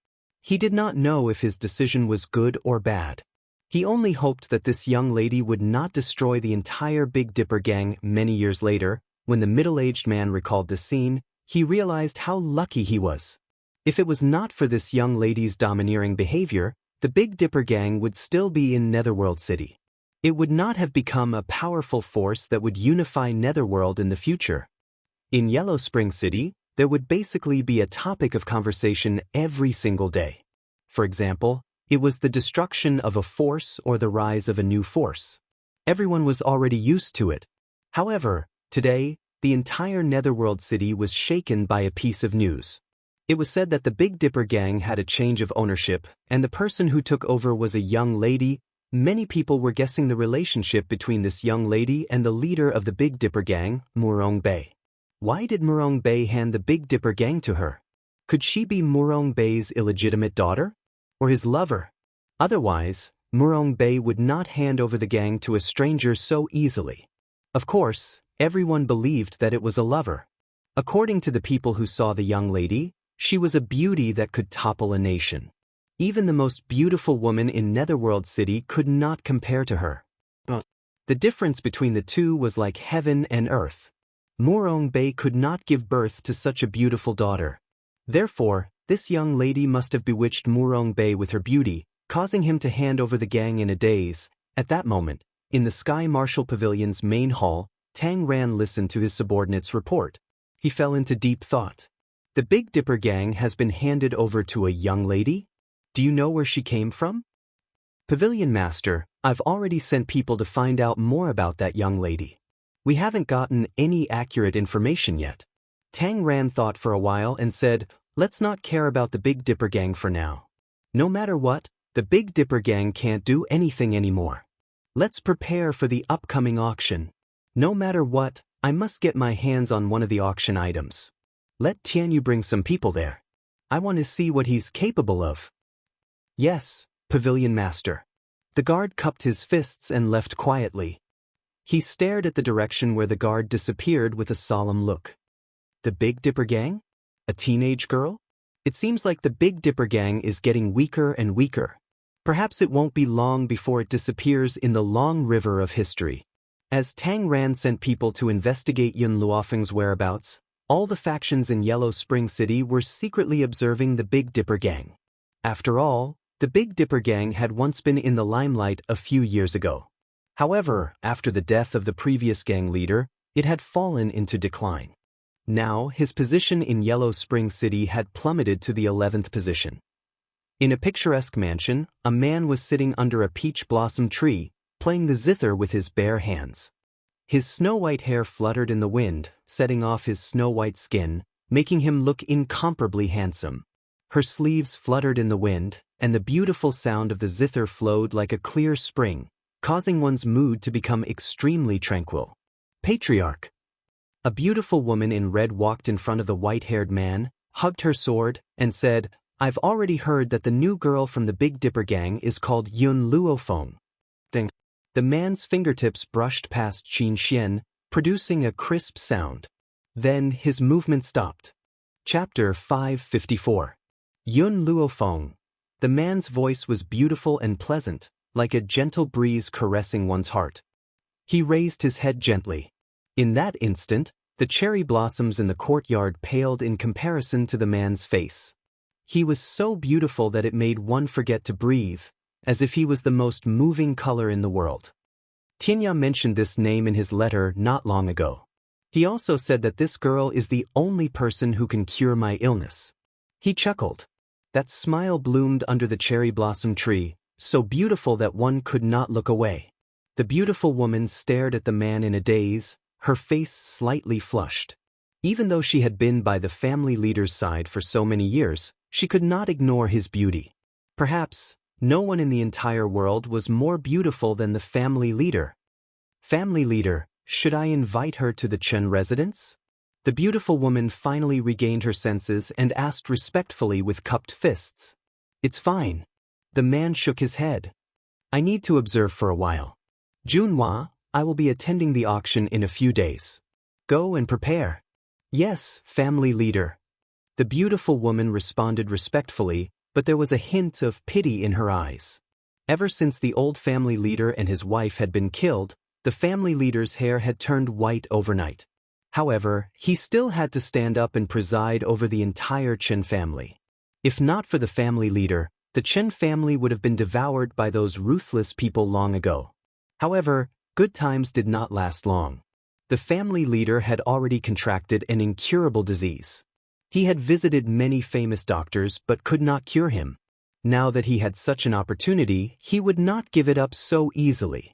He did not know if his decision was good or bad. He only hoped that this young lady would not destroy the entire Big Dipper gang. Many years later, when the middle-aged man recalled the scene, he realized how lucky he was. If it was not for this young lady's domineering behavior, the Big Dipper gang would still be in Netherworld City. It would not have become a powerful force that would unify Netherworld in the future. In Yellow Spring City, there would basically be a topic of conversation every single day. For example, it was the destruction of a force or the rise of a new force. Everyone was already used to it. However, today, the entire Netherworld City was shaken by a piece of news. It was said that the Big Dipper gang had a change of ownership, and the person who took over was a young lady. Many people were guessing the relationship between this young lady and the leader of the Big Dipper gang, Murong Bei. Why did Murong Bei hand the Big Dipper gang to her? Could she be Murong Bei's illegitimate daughter? Or his lover? Otherwise, Murong Bei would not hand over the gang to a stranger so easily. Of course, everyone believed that it was a lover. According to the people who saw the young lady, she was a beauty that could topple a nation. Even the most beautiful woman in Netherworld City could not compare to her. The difference between the two was like heaven and earth. Murong Bei could not give birth to such a beautiful daughter. Therefore, this young lady must have bewitched Murong Bei with her beauty, causing him to hand over the gang in a daze. At that moment, in the Sky Marshal Pavilion's main hall, Tang Ran listened to his subordinate's report. He fell into deep thought. The Big Dipper gang has been handed over to a young lady? Do you know where she came from? Pavilion Master, I've already sent people to find out more about that young lady. We haven't gotten any accurate information yet. Tang Ran thought for a while and said, let's not care about the Big Dipper gang for now. No matter what, the Big Dipper gang can't do anything anymore. Let's prepare for the upcoming auction. No matter what, I must get my hands on one of the auction items. Let Tianyu bring some people there. I want to see what he's capable of. Yes, Pavilion Master. The guard cupped his fists and left quietly. He stared at the direction where the guard disappeared with a solemn look. The Big Dipper gang? A teenage girl? It seems like the Big Dipper gang is getting weaker and weaker. Perhaps it won't be long before it disappears in the long river of history. As Tang Ran sent people to investigate Yun Luofeng's whereabouts, all the factions in Yellow Spring City were secretly observing the Big Dipper gang. After all, the Big Dipper gang had once been in the limelight a few years ago. However, after the death of the previous gang leader, it had fallen into decline. Now, his position in Yellow Spring City had plummeted to the 11th position. In a picturesque mansion, a man was sitting under a peach blossom tree, playing the zither with his bare hands. His snow-white hair fluttered in the wind, setting off his snow-white skin, making him look incomparably handsome. Her sleeves fluttered in the wind, and the beautiful sound of the zither flowed like a clear spring, causing one's mood to become extremely tranquil. Patriarch. A beautiful woman in red walked in front of the white-haired man, hugged her sword, and said, "I've already heard that the new girl from the Big Dipper gang is called Yun Luofeng." Ding. The man's fingertips brushed past Qin Xian, producing a crisp sound. Then his movement stopped. Chapter 554. Yun Luofeng. The man's voice was beautiful and pleasant, like a gentle breeze caressing one's heart. He raised his head gently. In that instant, the cherry blossoms in the courtyard paled in comparison to the man's face. He was so beautiful that it made one forget to breathe, as if he was the most moving color in the world. Tianya mentioned this name in his letter not long ago. He also said that this girl is the only person who can cure my illness. He chuckled. That smile bloomed under the cherry blossom tree, so beautiful that one could not look away. The beautiful woman stared at the man in a daze, her face slightly flushed. Even though she had been by the family leader's side for so many years, she could not ignore his beauty. Perhaps, no one in the entire world was more beautiful than the family leader. Family leader, should I invite her to the Chen residence? The beautiful woman finally regained her senses and asked respectfully with cupped fists. It's fine. The man shook his head. I need to observe for a while. Junhua, I will be attending the auction in a few days. Go and prepare. Yes, family leader. The beautiful woman responded respectfully, but there was a hint of pity in her eyes. Ever since the old family leader and his wife had been killed, the family leader's hair had turned white overnight. However, he still had to stand up and preside over the entire Chen family. If not for the family leader, the Chen family would have been devoured by those ruthless people long ago. However, good times did not last long. The family leader had already contracted an incurable disease. He had visited many famous doctors but could not cure him. Now that he had such an opportunity, he would not give it up so easily.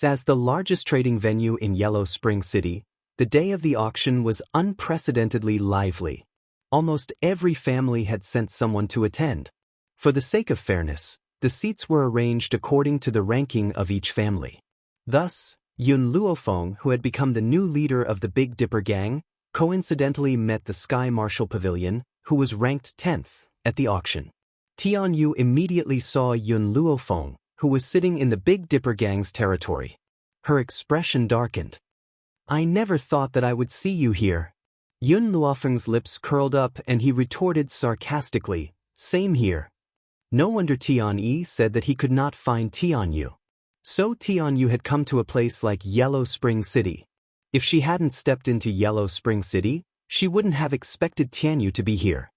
As the largest trading venue in Yellow Spring City, the day of the auction was unprecedentedly lively. Almost every family had sent someone to attend. For the sake of fairness, the seats were arranged according to the ranking of each family. Thus, Yun Luofeng, who had become the new leader of the Big Dipper gang, coincidentally met the Sky Marshal Pavilion, who was ranked 10th, at the auction. Tian Yu immediately saw Yun Luofeng, who was sitting in the Big Dipper gang's territory. Her expression darkened. I never thought that I would see you here. Yun Luofeng's lips curled up and he retorted sarcastically, same here. No wonder Tian Yi said that he could not find Tian Yu. So Tian Yu had come to a place like Yellow Spring City. If she hadn't stepped into Yellow Spring City, she wouldn't have expected Tian Yu to be here.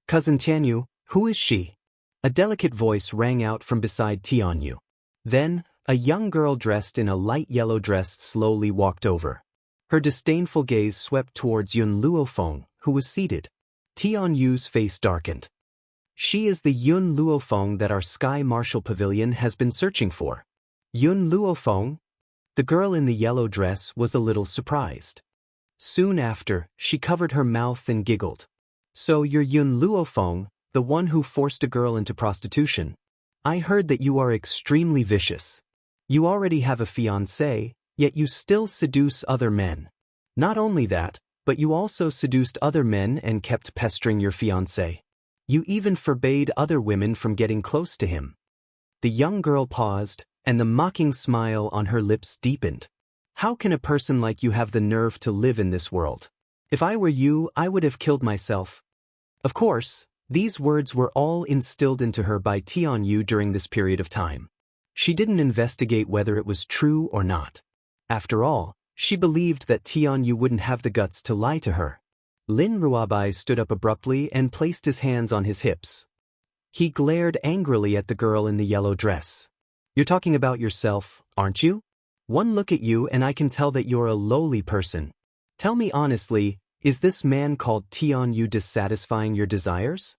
Cousin Tian Yu, who is she? A delicate voice rang out from beside Tian Yu. Then, a young girl dressed in a light yellow dress slowly walked over. Her disdainful gaze swept towards Yun Luofeng, who was seated. Tian Yu's face darkened. She is the Yun Luofeng that our Sky Marshal Pavilion has been searching for. Yun Luofeng? The girl in the yellow dress was a little surprised. Soon after, she covered her mouth and giggled. So you're Yun Luofeng, the one who forced a girl into prostitution. I heard that you are extremely vicious. You already have a fiancé, yet you still seduce other men. Not only that, but you also seduced other men and kept pestering your fiancé. You even forbade other women from getting close to him. The young girl paused, and the mocking smile on her lips deepened. How can a person like you have the nerve to live in this world? If I were you, I would have killed myself. Of course, these words were all instilled into her by Tian Yu during this period of time. She didn't investigate whether it was true or not. After all, she believed that Tian Yu wouldn't have the guts to lie to her. Lin Ruabai stood up abruptly and placed his hands on his hips. He glared angrily at the girl in the yellow dress. You're talking about yourself, aren't you? One look at you and I can tell that you're a lowly person. Tell me honestly, is this man called Tian Yu dissatisfying your desires?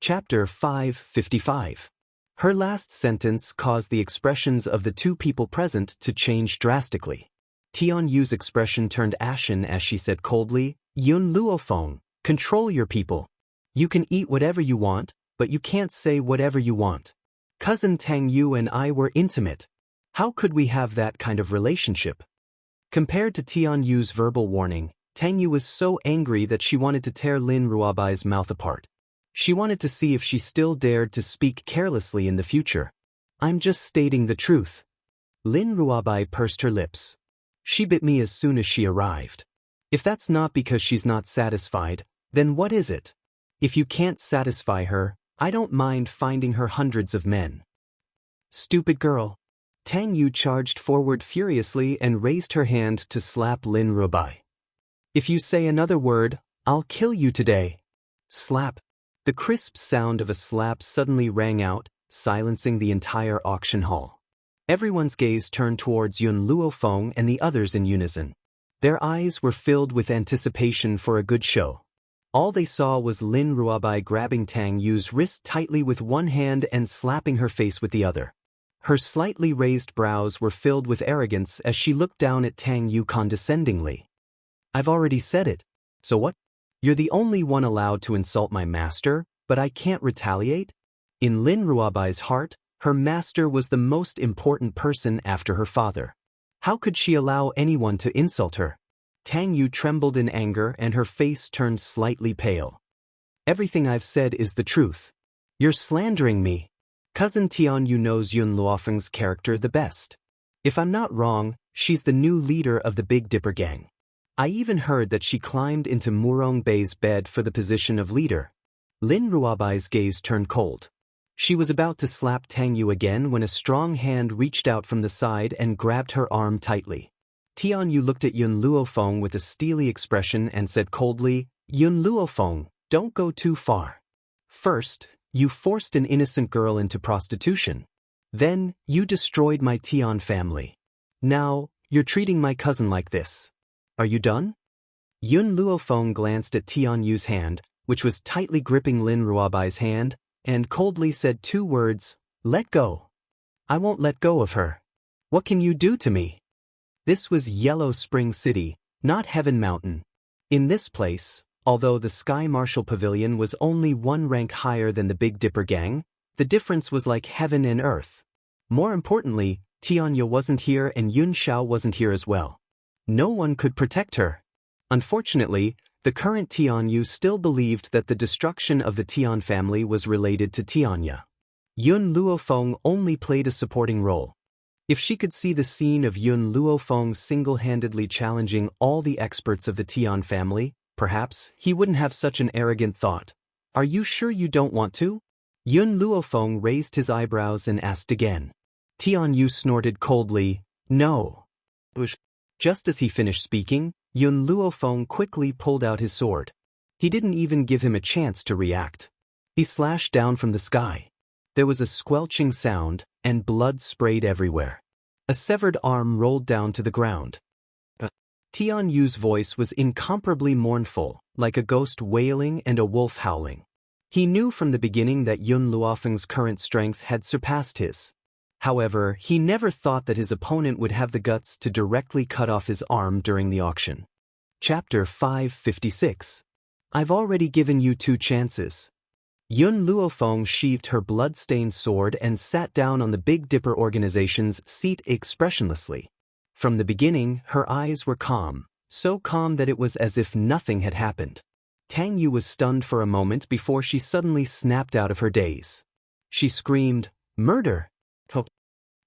Chapter 555. Her last sentence caused the expressions of the two people present to change drastically. Tian Yu's expression turned ashen as she said coldly, Yun Luofeng, control your people. You can eat whatever you want, but you can't say whatever you want. Cousin Tang Yu and I were intimate. How could we have that kind of relationship? Compared to Tian Yu's verbal warning, Tang Yu was so angry that she wanted to tear Lin Ruobai's mouth apart. She wanted to see if she still dared to speak carelessly in the future. I'm just stating the truth. Lin Ruobai pursed her lips. She bit me as soon as she arrived. If that's not because she's not satisfied, then what is it? If you can't satisfy her, I don't mind finding her hundreds of men. Stupid girl. Tang Yu charged forward furiously and raised her hand to slap Lin Ruobai. If you say another word, I'll kill you today. Slap. The crisp sound of a slap suddenly rang out, silencing the entire auction hall. Everyone's gaze turned towards Yun Luofeng and the others in unison. Their eyes were filled with anticipation for a good show. All they saw was Lin Ruobai grabbing Tang Yu's wrist tightly with one hand and slapping her face with the other. Her slightly raised brows were filled with arrogance as she looked down at Tang Yu condescendingly. I've already said it. So what? You're the only one allowed to insult my master, but I can't retaliate? In Lin Ruobai's heart, her master was the most important person after her father. How could she allow anyone to insult her? Tang Yu trembled in anger and her face turned slightly pale. Everything I've said is the truth. You're slandering me. Cousin Tian Yu knows Yun Luofeng's character the best. If I'm not wrong, she's the new leader of the Big Dipper gang. I even heard that she climbed into Murong Bei's bed for the position of leader. Lin Ruobai's gaze turned cold. She was about to slap Tang Yu again when a strong hand reached out from the side and grabbed her arm tightly. Tian Yu looked at Yun Luofeng with a steely expression and said coldly, Yun Luofeng, don't go too far. First, you forced an innocent girl into prostitution. Then, you destroyed my Tian family. Now, you're treating my cousin like this. Are you done? Yun Luofeng glanced at Tian Yu's hand, which was tightly gripping Lin Ruobai's hand, and coldly said two words, let go. I won't let go of her. What can you do to me? This was Yellow Spring City, not Heaven Mountain. In this place, although the Sky Marshal Pavilion was only one rank higher than the Big Dipper gang, the difference was like heaven and earth. More importantly, Tian Yu wasn't here and Yun Xiao wasn't here as well. No one could protect her. Unfortunately, the current Tian Yu still believed that the destruction of the Tian family was related to Tianya. Yun Luofeng only played a supporting role. If she could see the scene of Yun Luofeng single-handedly challenging all the experts of the Tian family, perhaps he wouldn't have such an arrogant thought. Are you sure you don't want to? Yun Luofeng raised his eyebrows and asked again. Tian Yu snorted coldly, no. Just as he finished speaking, Yun Luofeng quickly pulled out his sword. He didn't even give him a chance to react. He slashed down from the sky. There was a squelching sound, and blood sprayed everywhere. A severed arm rolled down to the ground. Tian Yu's voice was incomparably mournful, like a ghost wailing and a wolf howling. He knew from the beginning that Yun Luofeng's current strength had surpassed his. However, he never thought that his opponent would have the guts to directly cut off his arm during the auction. Chapter 556. I've already given you 2 chances. Yun Luofeng sheathed her blood-stained sword and sat down on the Big Dipper organization's seat expressionlessly. From the beginning, her eyes were calm, so calm that it was as if nothing had happened. Tang Yu was stunned for a moment before she suddenly snapped out of her daze. She screamed, "Murder!"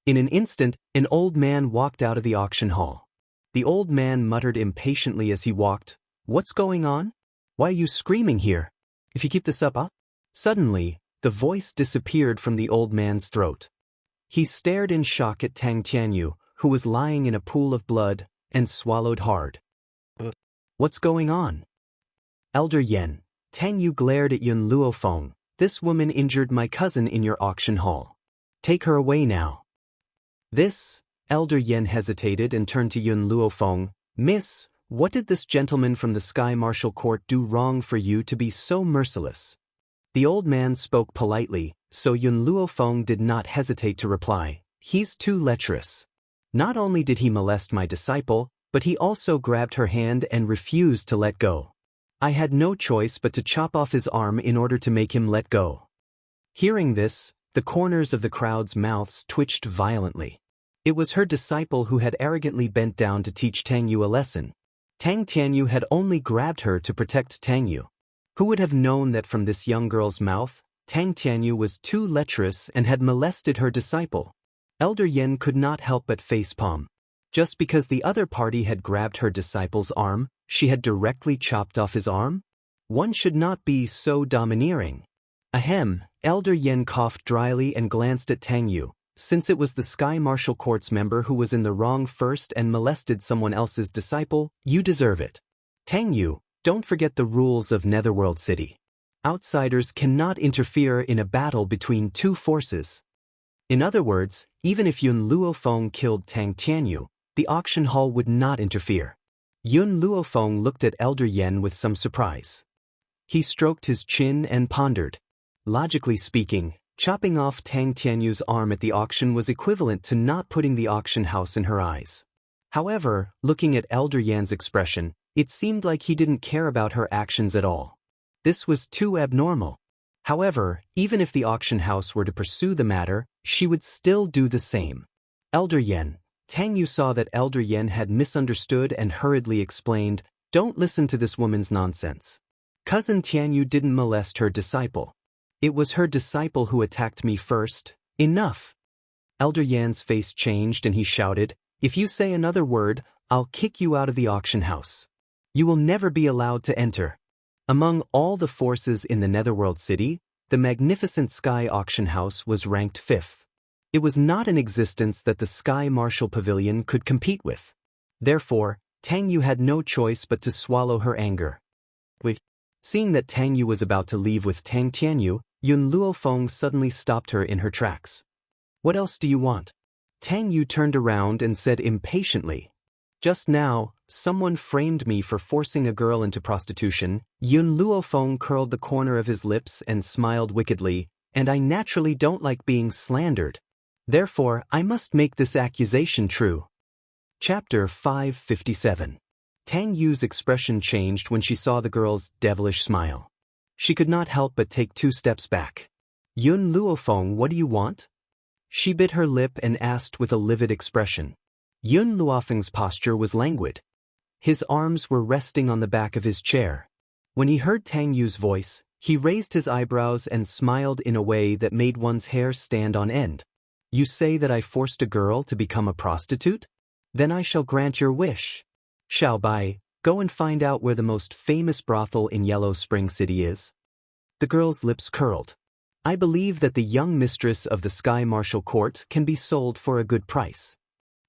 In an instant, an old man walked out of the auction hall. The old man muttered impatiently as he walked, "What's going on? Why are you screaming here? If you keep this up, Suddenly, the voice disappeared from the old man's throat. He stared in shock at Tang Tianyu, who was lying in a pool of blood, and swallowed hard. What's going on? Elder Yen, Tang Yu glared at Yun Luofeng. This woman injured my cousin in your auction hall. Take her away now. This, Elder Yen hesitated and turned to Yun Luofeng. Miss, what did this gentleman from the Sky Marshal Court do wrong for you to be so merciless? The old man spoke politely, so Yun Luofeng did not hesitate to reply. He's too lecherous. Not only did he molest my disciple, but he also grabbed her hand and refused to let go. I had no choice but to chop off his arm in order to make him let go. Hearing this, the corners of the crowd's mouths twitched violently. It was her disciple who had arrogantly bent down to teach Tang Yu a lesson. Tang Tianyu had only grabbed her to protect Tang Yu. Who would have known that from this young girl's mouth, Tang Tianyu was too lecherous and had molested her disciple? Elder Yen could not help but facepalm. Just because the other party had grabbed her disciple's arm, she had directly chopped off his arm? One should not be so domineering. Ahem, Elder Yen coughed dryly and glanced at Tang Yu. Since it was the Sky Martial Court's member who was in the wrong first and molested someone else's disciple, you deserve it. Tang Yu, don't forget the rules of Netherworld City. Outsiders cannot interfere in a battle between two forces. In other words, even if Yun Luofeng killed Tang Tianyu, the auction hall would not interfere. Yun Luofeng looked at Elder Yen with some surprise. He stroked his chin and pondered. Logically speaking, chopping off Tang Tianyu's arm at the auction was equivalent to not putting the auction house in her eyes. However, looking at Elder Yan's expression, it seemed like he didn't care about her actions at all. This was too abnormal. However, even if the auction house were to pursue the matter, she would still do the same. Elder Yen. Tang Yu saw that Elder Yen had misunderstood and hurriedly explained, "Don't listen to this woman's nonsense. Cousin Tianyu didn't molest her disciple. It was her disciple who attacked me first. Enough." Elder Yan's face changed and he shouted, "If you say another word, I'll kick you out of the auction house. You will never be allowed to enter." Among all the forces in the Netherworld City, the magnificent Sky Auction House was ranked 5th. It was not an existence that the Sky Martial Pavilion could compete with. Therefore, Tang Yu had no choice but to swallow her anger. Seeing that Tang Yu was about to leave with Tang Tianyu, Yun Luofeng suddenly stopped her in her tracks. "What else do you want?" Tang Yu turned around and said impatiently, "Just now, someone framed me for forcing a girl into prostitution." Yun Luofeng curled the corner of his lips and smiled wickedly, "And I naturally don't like being slandered. Therefore, I must make this accusation true." Chapter 557. Tang Yu's expression changed when she saw the girl's devilish smile. She could not help but take 2 steps back. "Yun Luofeng, what do you want?" She bit her lip and asked with a livid expression. Yun Luofeng's posture was languid. His arms were resting on the back of his chair. When he heard Tang Yu's voice, he raised his eyebrows and smiled in a way that made one's hair stand on end. "You say that I forced a girl to become a prostitute? Then I shall grant your wish. Shall Bai, go and find out where the most famous brothel in Yellow Spring City is." The girl's lips curled. "I believe that the young mistress of the Sky Martial Court can be sold for a good price."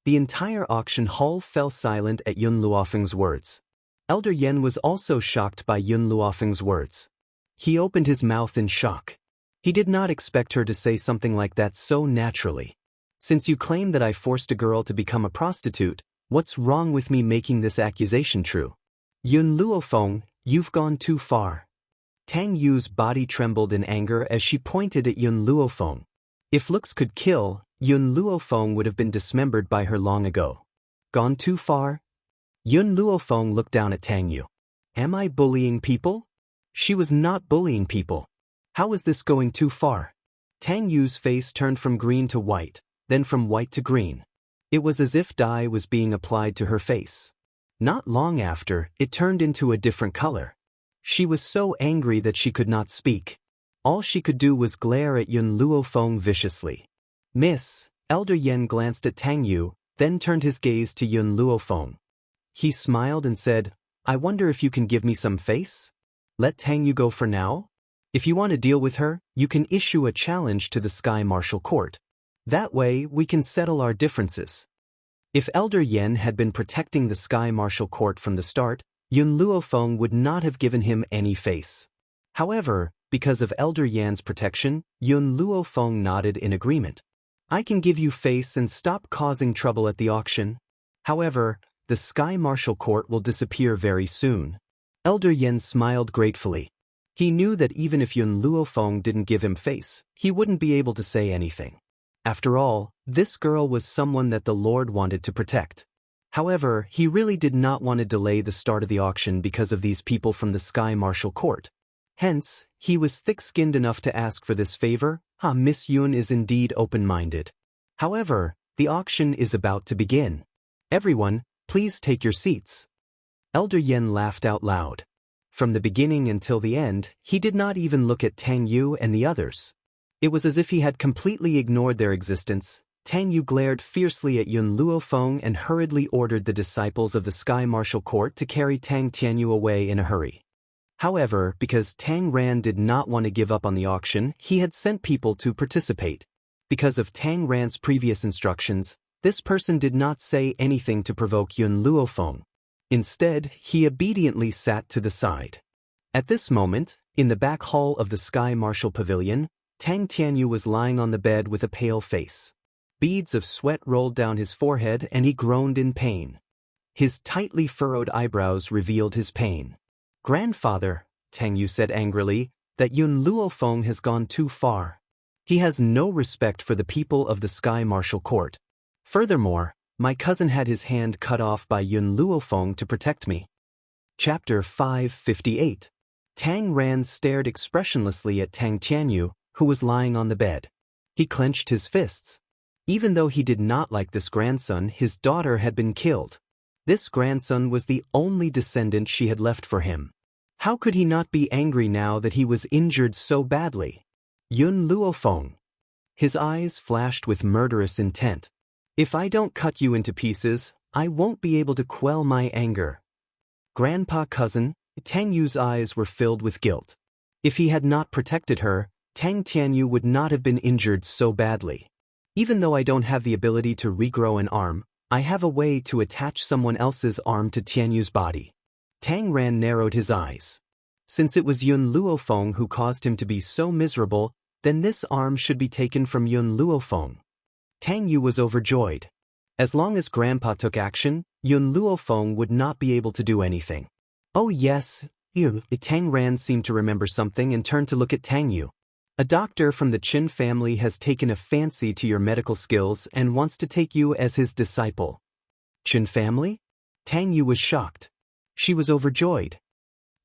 The entire auction hall fell silent at Yun Luofeng's words. Elder Yen was also shocked by Yun Luofeng's words. He opened his mouth in shock. He did not expect her to say something like that so naturally. "Since you claim that I forced a girl to become a prostitute, what's wrong with me making this accusation true?" "Yun Luofeng, you've gone too far." Tang Yu's body trembled in anger as she pointed at Yun Luofeng. If looks could kill, Yun Luofeng would have been dismembered by her long ago. "Gone too far?" Yun Luofeng looked down at Tang Yu. "Am I bullying people?" She was not bullying people. How was this going too far? Tang Yu's face turned from green to white, then from white to green. It was as if dye was being applied to her face. Not long after, it turned into a different color. She was so angry that she could not speak. All she could do was glare at Yun Luofeng viciously. "Miss," Elder Yen glanced at Tang Yu, then turned his gaze to Yun Luofeng. He smiled and said, "I wonder if you can give me some face? Let Tang Yu go for now? If you want to deal with her, you can issue a challenge to the Sky Martial Court. That way, we can settle our differences." If Elder Yen had been protecting the Sky Martial Court from the start, Yun Luofeng would not have given him any face. However, because of Elder Yan's protection, Yun Luofeng nodded in agreement. "I can give you face and stop causing trouble at the auction. However, the Sky Martial Court will disappear very soon." Elder Yen smiled gratefully. He knew that even if Yun Luofeng didn't give him face, he wouldn't be able to say anything. After all, this girl was someone that the Lord wanted to protect. However, he really did not want to delay the start of the auction because of these people from the Sky Martial Court. Hence, he was thick-skinned enough to ask for this favor. Miss Yun is indeed open-minded. However, The auction is about to begin. Everyone, please take your seats. Elder Yen laughed out loud. From the beginning until the end, he did not even look at Tang Yu and the others. It was as if he had completely ignored their existence. Tang Yu glared fiercely at Yun Luofeng and hurriedly ordered the disciples of the Sky Martial Court to carry Tang Tianyu away in a hurry. However, because Tang Ran did not want to give up on the auction, he had sent people to participate. Because of Tang Ran's previous instructions, this person did not say anything to provoke Yun Luofeng. Instead, he obediently sat to the side. At this moment, in the back hall of the Sky Martial Pavilion, Tang Tianyu was lying on the bed with a pale face. Beads of sweat rolled down his forehead and he groaned in pain. His tightly furrowed eyebrows revealed his pain. "Grandfather," Tang Yu said angrily, "that Yun Luofeng has gone too far. He has no respect for the people of the Sky Martial Court. Furthermore, my cousin had his hand cut off by Yun Luofeng to protect me." Chapter 558. Tang Ran stared expressionlessly at Tang Tianyu, who was lying on the bed. He clenched his fists. Even though he did not like this grandson, his daughter had been killed. This grandson was the only descendant she had left for him. How could he not be angry now that he was injured so badly? Yun Luofeng. His eyes flashed with murderous intent. "If I don't cut you into pieces, I won't be able to quell my anger." Grandpa cousin, Tang Yu's eyes were filled with guilt. If he had not protected her, Tang Tianyu would not have been injured so badly. Even though I don't have the ability to regrow an arm, I have a way to attach someone else's arm to Tianyu's body. Tang Ran narrowed his eyes. Since it was Yun Luofeng who caused him to be so miserable, then this arm should be taken from Yun Luofeng. Tang Yu was overjoyed. As long as Grandpa took action, Yun Luofeng would not be able to do anything. "Oh yes, Tang Ran seemed to remember something and turned to look at Tang Yu. "A doctor from the Qin family has taken a fancy to your medical skills and wants to take you as his disciple." "Qin family?" Tang Yu was shocked. She was overjoyed.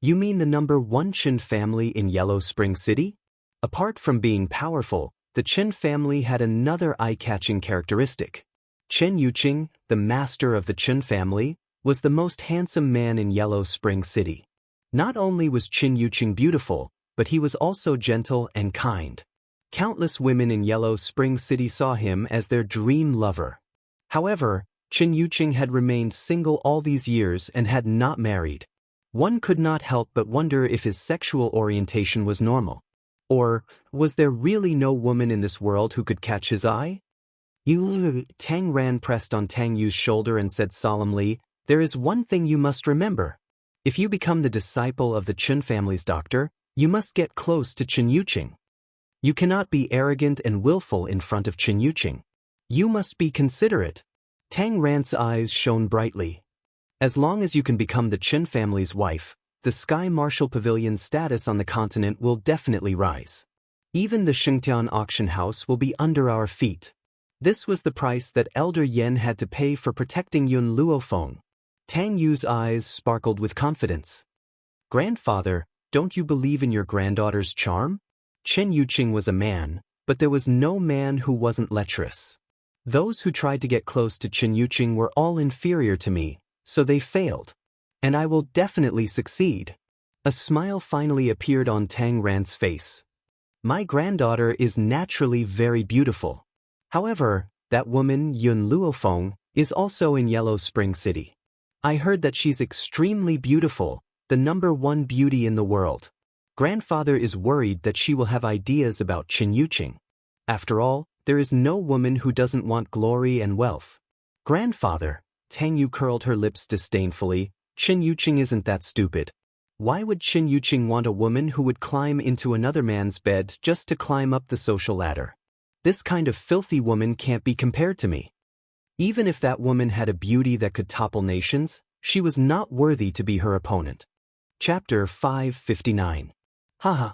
"You mean the #1 Qin family in Yellow Spring City?" Apart from being powerful, the Qin family had another eye-catching characteristic. Chen Yuqing, the master of the Qin family, was the most handsome man in Yellow Spring City. Not only was Chen Yuqing beautiful, but he was also gentle and kind. Countless women in Yellow Spring City saw him as their dream lover. However, Chen Yuqing had remained single all these years and had not married. One could not help but wonder if his sexual orientation was normal. Or, was there really no woman in this world who could catch his eye? Tang Ran pressed on Tang Yu's shoulder and said solemnly, "There is one thing you must remember. If you become the disciple of the Qin family's doctor, you must get close to Chen Yuqing. You cannot be arrogant and willful in front of Chen Yuqing. You must be considerate." Tang Ran's eyes shone brightly. As long as you can become the Qin family's wife, the Sky Martial Pavilion's status on the continent will definitely rise. Even the Shengtian auction house will be under our feet. This was the price that Elder Yen had to pay for protecting Yun Luofeng. Tang Yu's eyes sparkled with confidence. "Grandfather, don't you believe in your granddaughter's charm?" Chen Yuqing was a man, but there was no man who wasn't lecherous. Those who tried to get close to Chen Yuqing were all inferior to me, so they failed. And I will definitely succeed. A smile finally appeared on Tang Ran's face. "My granddaughter is naturally very beautiful. However, that woman, Yun Luofeng, is also in Yellow Spring City. I heard that she's extremely beautiful, the #1 beauty in the world. Grandfather is worried that she will have ideas about Chen Yuqing. After all, there is no woman who doesn't want glory and wealth." "Grandfather," Tang Yu curled her lips disdainfully, "Chen Yuqing isn't that stupid. Why would Chen Yuqing want a woman who would climb into another man's bed just to climb up the social ladder? This kind of filthy woman can't be compared to me. Even if that woman had a beauty that could topple nations, she was not worthy to be her opponent." Chapter 559. Haha.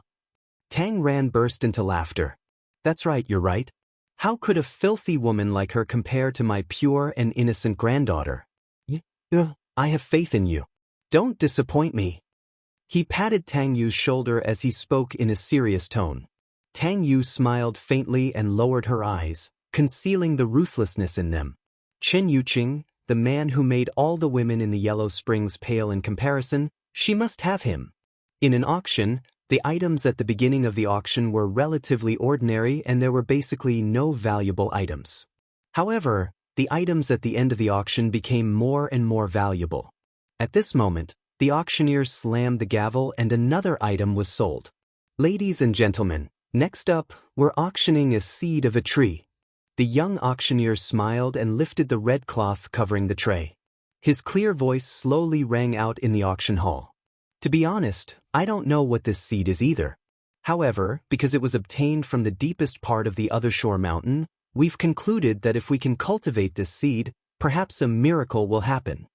Tang Ran burst into laughter. "That's right, you're right. How could a filthy woman like her compare to my pure and innocent granddaughter? I have faith in you. Don't disappoint me." He patted Tang Yu's shoulder as he spoke in a serious tone. Tang Yu smiled faintly and lowered her eyes, concealing the ruthlessness in them. Chen Yuqing, the man who made all the women in the Yellow Springs pale in comparison, she must have him. In an auction, the items at the beginning of the auction were relatively ordinary and there were basically no valuable items. However, the items at the end of the auction became more and more valuable. At this moment, the auctioneer slammed the gavel and another item was sold. Ladies and gentlemen, next up, we're auctioning a seed of a tree. The young auctioneer smiled and lifted the red cloth covering the tray. His clear voice slowly rang out in the auction hall. To be honest, I don't know what this seed is either. However, because it was obtained from the deepest part of the other shore mountain, we've concluded that if we can cultivate this seed, perhaps a miracle will happen.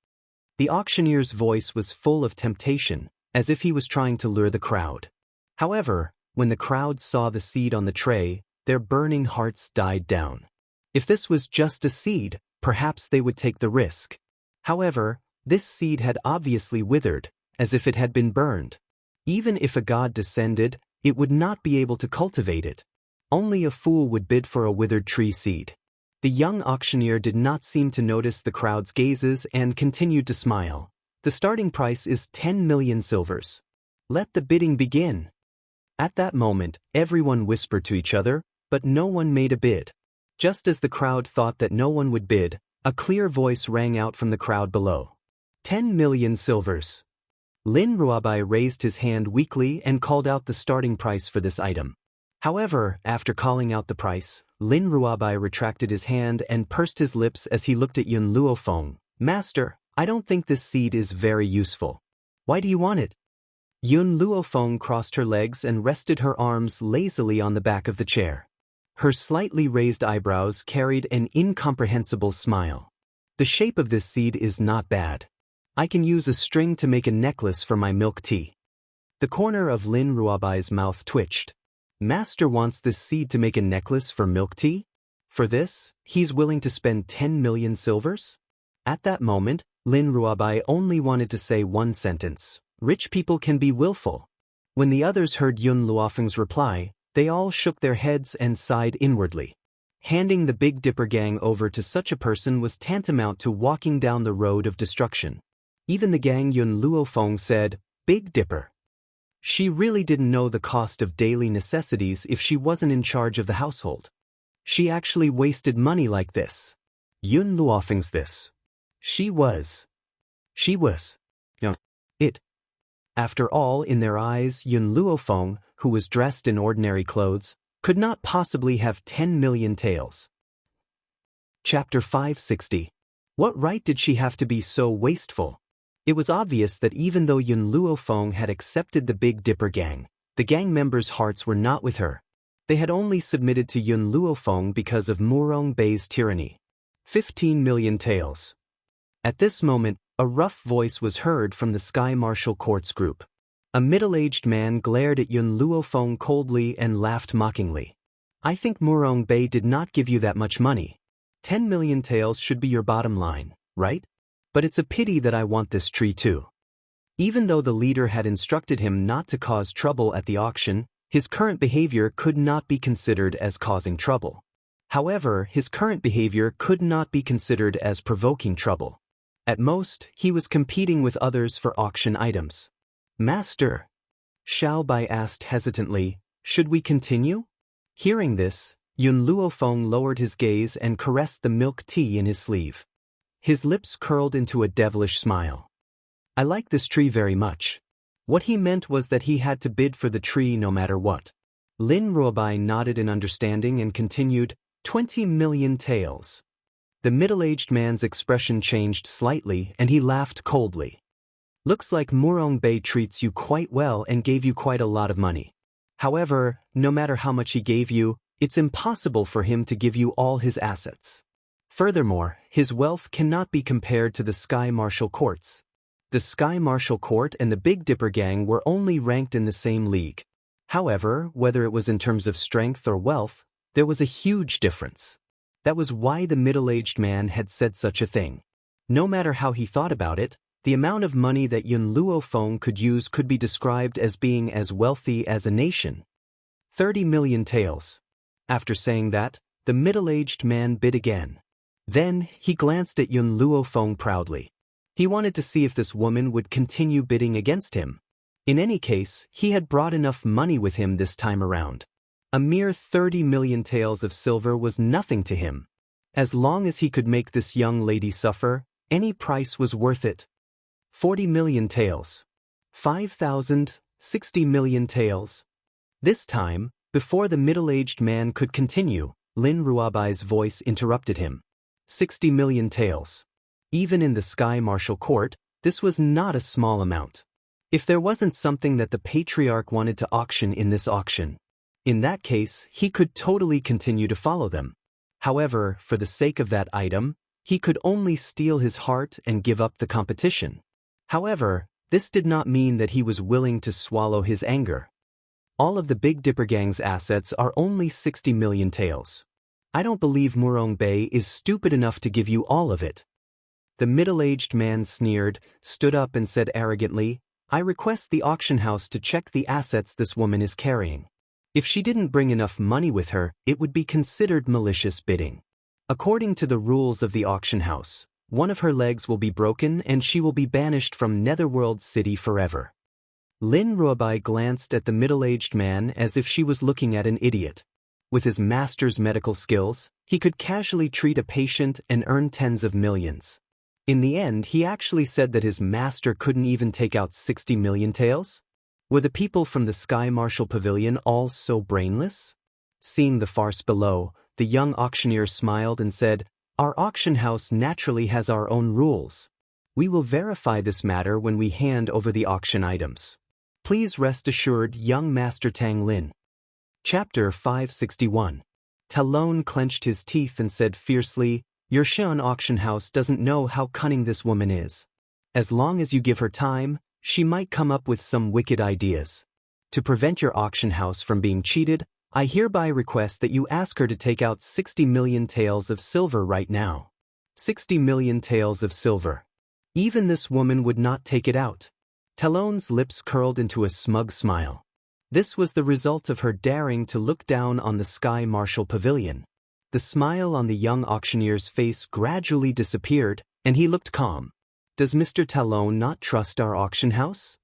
The auctioneer's voice was full of temptation, as if he was trying to lure the crowd. However, when the crowd saw the seed on the tray, their burning hearts died down. If this was just a seed, perhaps they would take the risk. However, this seed had obviously withered, as if it had been burned. Even if a god descended, it would not be able to cultivate it. Only a fool would bid for a withered tree seed. The young auctioneer did not seem to notice the crowd's gazes and continued to smile. The starting price is 10 million silvers. Let the bidding begin. At that moment, everyone whispered to each other, but no one made a bid. Just as the crowd thought that no one would bid, a clear voice rang out from the crowd below. 10 million silvers. Lin Ruabai raised his hand weakly and called out the starting price for this item. However, after calling out the price, Lin Ruabai retracted his hand and pursed his lips as he looked at Yun Luofeng. Master, I don't think this seed is very useful. Why do you want it? Yun Luofeng crossed her legs and rested her arms lazily on the back of the chair. Her slightly raised eyebrows carried an incomprehensible smile. The shape of this seed is not bad. I can use a string to make a necklace for my milk tea. The corner of Lin Ruabai's mouth twitched. Master wants this seed to make a necklace for milk tea? For this, he's willing to spend 10 million silvers? At that moment, Lin Ruabai only wanted to say one sentence. Rich people can be willful. When the others heard Yun Luofeng's reply, they all shook their heads and sighed inwardly. Handing the Big Dipper gang over to such a person was tantamount to walking down the road of destruction. Even the gang Yun Luofeng said, Big Dipper. She really didn't know the cost of daily necessities if she wasn't in charge of the household. She actually wasted money like this. Yun Luofeng's this. She was. It. After all, in their eyes, Yun Luofeng, who was dressed in ordinary clothes, could not possibly have 10 million taels. Chapter 560. What right did she have to be so wasteful? It was obvious that even though Yun Luofeng had accepted the Big Dipper gang, the gang members' hearts were not with her. They had only submitted to Yun Luofeng because of Murong Bei's tyranny. 15 million taels. At this moment, a rough voice was heard from the Sky Martial Courts group. A middle-aged man glared at Yun Luofeng coldly and laughed mockingly. I think Murong Bei did not give you that much money. 10 million taels should be your bottom line, right? But it's a pity that I want this tree too. Even though the leader had instructed him not to cause trouble at the auction, his current behavior could not be considered as causing trouble. However, his current behavior could not be considered as provoking trouble. At most, he was competing with others for auction items. Master, Xiao Bai asked hesitantly, should we continue? Hearing this, Yun Luofeng lowered his gaze and caressed the milk tea in his sleeve. His lips curled into a devilish smile. I like this tree very much. What he meant was that he had to bid for the tree no matter what. Lin Ruobai nodded in understanding and continued, 20 million taels. The middle-aged man's expression changed slightly and he laughed coldly. Looks like Murong Bei treats you quite well and gave you quite a lot of money. However, no matter how much he gave you, it's impossible for him to give you all his assets. Furthermore, his wealth cannot be compared to the Sky Martial Courts. The Sky Martial Court and the Big Dipper gang were only ranked in the same league. However, whether it was in terms of strength or wealth, there was a huge difference. That was why the middle-aged man had said such a thing. No matter how he thought about it, the amount of money that Yun Luofeng could use could be described as being as wealthy as a nation. 30 million taels. After saying that, the middle-aged man bid again. Then, he glanced at Yun Luofeng proudly. He wanted to see if this woman would continue bidding against him. In any case, he had brought enough money with him this time around. A mere 30 million taels of silver was nothing to him. As long as he could make this young lady suffer, any price was worth it. 40 million taels. 5,000, 60 million taels. This time, before the middle-aged man could continue, Lin Ruobai's voice interrupted him. 60 million taels. Even in the Sky Martial Court, this was not a small amount. If there wasn't something that the Patriarch wanted to auction in this auction, in that case, he could totally continue to follow them. However, for the sake of that item, he could only steel his heart and give up the competition. However, this did not mean that he was willing to swallow his anger. All of the Big Dipper Gang's assets are only 60 million taels. I don't believe Murong Bei is stupid enough to give you all of it. The middle-aged man sneered, stood up and said arrogantly, I request the auction house to check the assets this woman is carrying. If she didn't bring enough money with her, it would be considered malicious bidding. According to the rules of the auction house, one of her legs will be broken and she will be banished from Netherworld City forever. Lin Ruobai glanced at the middle-aged man as if she was looking at an idiot. With his master's medical skills, he could casually treat a patient and earn tens of millions. In the end, he actually said that his master couldn't even take out 60 million taels? Were the people from the Sky Martial Pavilion all so brainless? Seeing the farce below, the young auctioneer smiled and said, Our auction house naturally has our own rules. We will verify this matter when we hand over the auction items. Please rest assured, young Master Tang Lin. Chapter 561. Talon clenched his teeth and said fiercely, Your Xian auction house doesn't know how cunning this woman is. As long as you give her time, she might come up with some wicked ideas. To prevent your auction house from being cheated, I hereby request that you ask her to take out 60 million taels of silver right now. 60 million taels of silver. Even this woman would not take it out. Talon's lips curled into a smug smile. This was the result of her daring to look down on the Sky Martial Pavilion. The smile on the young auctioneer's face gradually disappeared, and he looked calm. Does Mr. Talon not trust our auction house?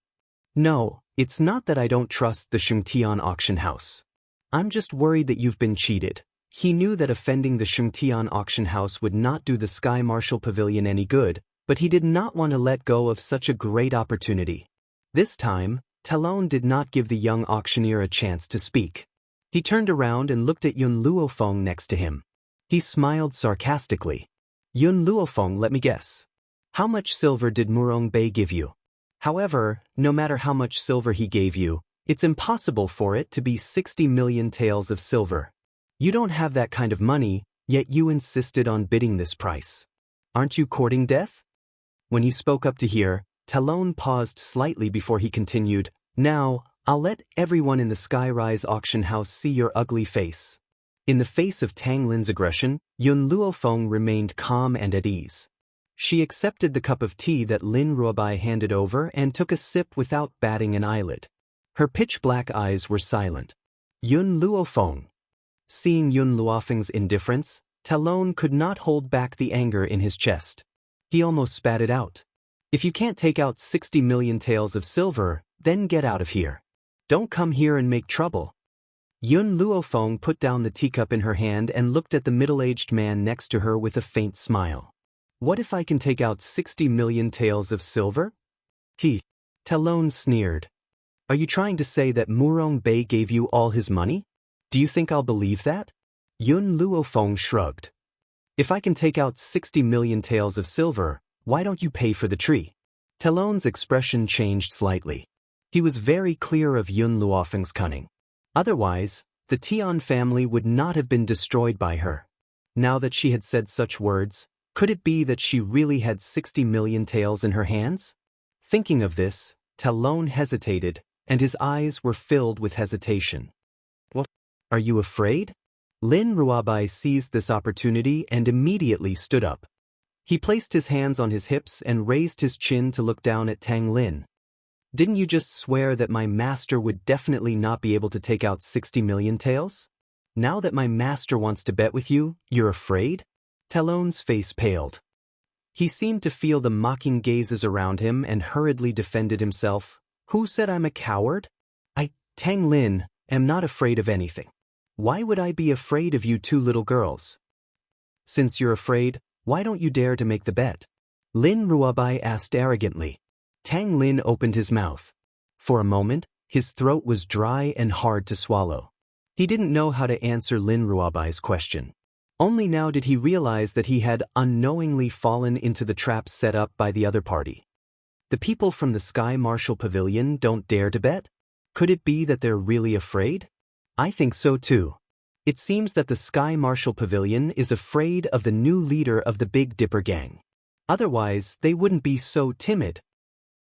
No, it's not that I don't trust the Shengtian auction house. I'm just worried that you've been cheated. He knew that offending the Shengtian auction house would not do the Sky Martial Pavilion any good, but he did not want to let go of such a great opportunity. This time, Talon did not give the young auctioneer a chance to speak. He turned around and looked at Yun Luofeng next to him. He smiled sarcastically. Yun Luofeng, let me guess. How much silver did Murong Bei give you? However, no matter how much silver he gave you, it's impossible for it to be 60 million taels of silver. You don't have that kind of money, yet you insisted on bidding this price. Aren't you courting death? When he spoke up to hear, Talon paused slightly before he continued, Now, I'll let everyone in the Skyrise auction house see your ugly face. In the face of Tang Lin's aggression, Yun Luofeng remained calm and at ease. She accepted the cup of tea that Lin Ruobai handed over and took a sip without batting an eyelid. Her pitch-black eyes were silent. Yun Luofeng. Seeing Yun Luofeng's indifference, Talon could not hold back the anger in his chest. He almost spat it out. If you can't take out 60 million taels of silver, then get out of here. Don't come here and make trouble. Yun Luofeng put down the teacup in her hand and looked at the middle-aged man next to her with a faint smile. What if I can take out 60 million taels of silver? Talon sneered. Are you trying to say that Murong Bei gave you all his money? Do you think I'll believe that? Yun Luofeng shrugged. If I can take out 60 million taels of silver, why don't you pay for the tree? Talon's expression changed slightly. He was very clear of Yun Luofeng's cunning. Otherwise, the Tian family would not have been destroyed by her. Now that she had said such words, could it be that she really had 60 million taels in her hands? Thinking of this, Talon hesitated, and his eyes were filled with hesitation. What? Are you afraid? Lin Ruobai seized this opportunity and immediately stood up. He placed his hands on his hips and raised his chin to look down at Tang Lin. Didn't you just swear that my master would definitely not be able to take out 60 million taels? Now that my master wants to bet with you, you're afraid? Talon's face paled. He seemed to feel the mocking gazes around him and hurriedly defended himself. Who said I'm a coward? I, Tang Lin, am not afraid of anything. Why would I be afraid of you two little girls? Since you're afraid, why don't you dare to make the bet? Lin Ruabai asked arrogantly. Tang Lin opened his mouth. For a moment, his throat was dry and hard to swallow. He didn't know how to answer Lin Ruabai's question. Only now did he realize that he had unknowingly fallen into the trap set up by the other party. The people from the Sky Marshal Pavilion don't dare to bet? Could it be that they're really afraid? I think so too. It seems that the Sky Marshal Pavilion is afraid of the new leader of the Big Dipper gang. Otherwise, they wouldn't be so timid.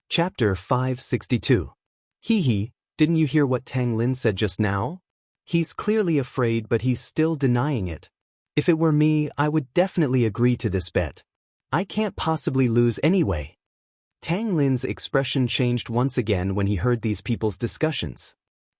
Chapter 562. Hee, didn't you hear what Tang Lin said just now? He's clearly afraid, but he's still denying it. If it were me, I would definitely agree to this bet. I can't possibly lose anyway. Tang Lin's expression changed once again when he heard these people's discussions.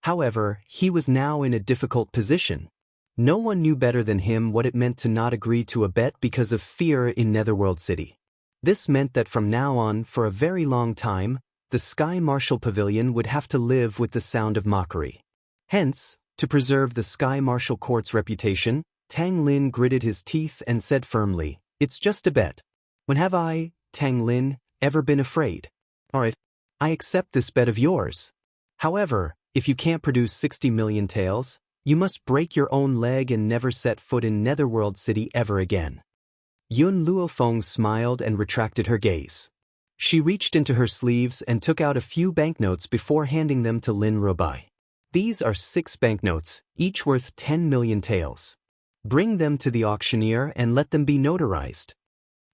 However, he was now in a difficult position. No one knew better than him what it meant to not agree to a bet because of fear in Netherworld City. This meant that from now on, for a very long time, the Sky Marshal Pavilion would have to live with the sound of mockery. Hence, to preserve the Sky Marshal Court's reputation, Tang Lin gritted his teeth and said firmly, "It's just a bet. When have I, Tang Lin, ever been afraid? Alright, I accept this bet of yours. However, if you can't produce 60 million taels, you must break your own leg and never set foot in Netherworld City ever again." Yun Luofeng smiled and retracted her gaze. She reached into her sleeves and took out a few banknotes before handing them to Lin Rubai. These are 6 banknotes, each worth 10 million taels. Bring them to the auctioneer and let them be notarized.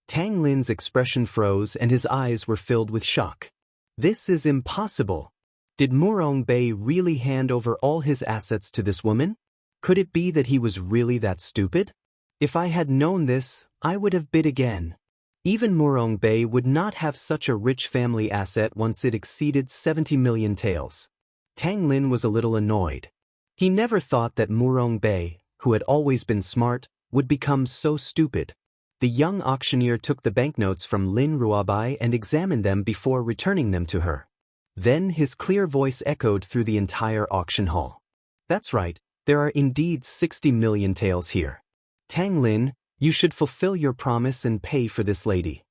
Tang Lin's expression froze and his eyes were filled with shock. This is impossible. Did Murong Bei really hand over all his assets to this woman? Could it be that he was really that stupid? If I had known this, I would have bid again. Even Murong Bei would not have such a rich family asset once it exceeded 70 million taels. Tang Lin was a little annoyed. He never thought that Murong Bei, who had always been smart, would become so stupid. The young auctioneer took the banknotes from Lin Ruabai and examined them before returning them to her. Then his clear voice echoed through the entire auction hall. That's right, there are indeed 60 million taels here. Tang Lin, you should fulfill your promise and pay for this lady.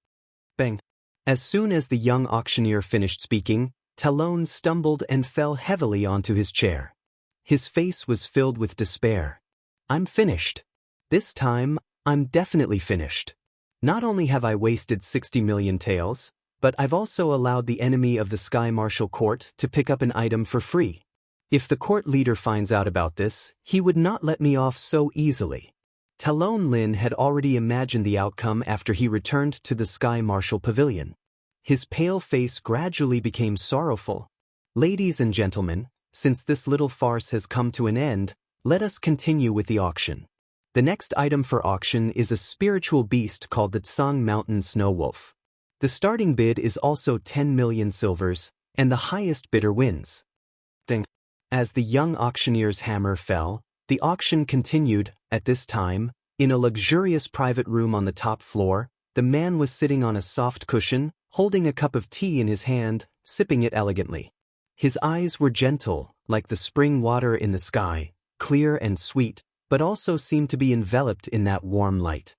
Bang. As soon as the young auctioneer finished speaking, Talon stumbled and fell heavily onto his chair. His face was filled with despair. I'm finished. This time, I'm definitely finished. Not only have I wasted 60 million taels, but I've also allowed the enemy of the Sky Marshal Court to pick up an item for free. If the court leader finds out about this, he would not let me off so easily. Talon Lin had already imagined the outcome after he returned to the Sky Marshal Pavilion. His pale face gradually became sorrowful. Ladies and gentlemen, since this little farce has come to an end, let us continue with the auction. The next item for auction is a spiritual beast called the Tsang Mountain Snow Wolf. The starting bid is also 10 million silvers, and the highest bidder wins. Ding. As the young auctioneer's hammer fell, the auction continued. At this time, in a luxurious private room on the top floor, the man was sitting on a soft cushion, holding a cup of tea in his hand, sipping it elegantly. His eyes were gentle, like the spring water in the sky, clear and sweet, but also seemed to be enveloped in that warm light.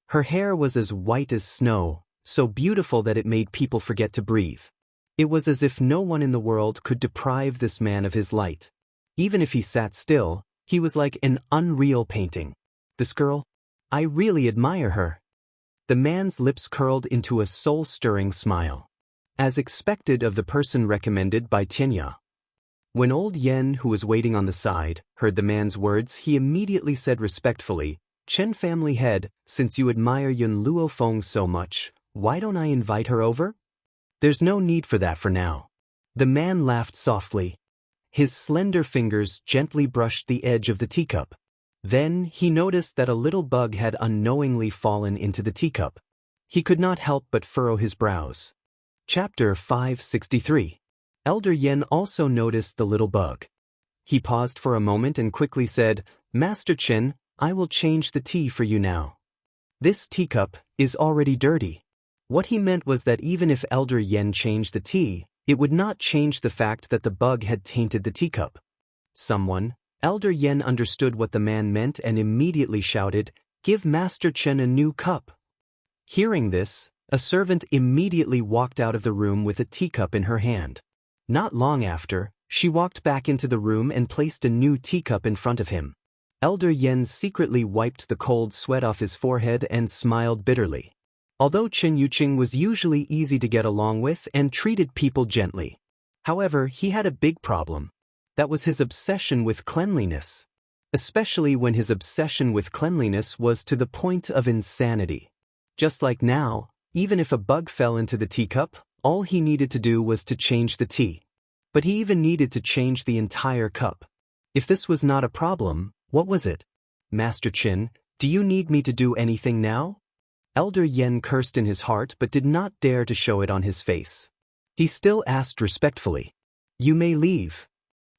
Her hair was as white as snow, so beautiful that it made people forget to breathe. It was as if no one in the world could deprive this man of his light. Even if he sat still, he was like an unreal painting. This girl? I really admire her. The man's lips curled into a soul-stirring smile. As expected of the person recommended by Tianya. When old Yen, who was waiting on the side, heard the man's words, he immediately said respectfully, "Chen family head, since you admire Yun Luofeng so much, why don't I invite her over?" "There's no need for that for now." The man laughed softly. His slender fingers gently brushed the edge of the teacup. Then he noticed that a little bug had unknowingly fallen into the teacup. He could not help but furrow his brows. Chapter 563. Elder Yen also noticed the little bug. He paused for a moment and quickly said, Master Chen, I will change the tea for you now. This teacup is already dirty. What he meant was that even if Elder Yen changed the tea, it would not change the fact that the bug had tainted the teacup. Someone, Elder Yen understood what the man meant and immediately shouted, "Give Master Chen a new cup." Hearing this, a servant immediately walked out of the room with a teacup in her hand. Not long after, she walked back into the room and placed a new teacup in front of him. Elder Yen secretly wiped the cold sweat off his forehead and smiled bitterly. Although Chen Yuqing was usually easy to get along with and treated people gently. However, he had a big problem. That was his obsession with cleanliness. Especially when his obsession with cleanliness was to the point of insanity. Just like now, even if a bug fell into the teacup, all he needed to do was to change the tea. But he even needed to change the entire cup. If this was not a problem, what was it? Master Qin, do you need me to do anything now? Elder Yen cursed in his heart but did not dare to show it on his face. He still asked respectfully, "You may leave."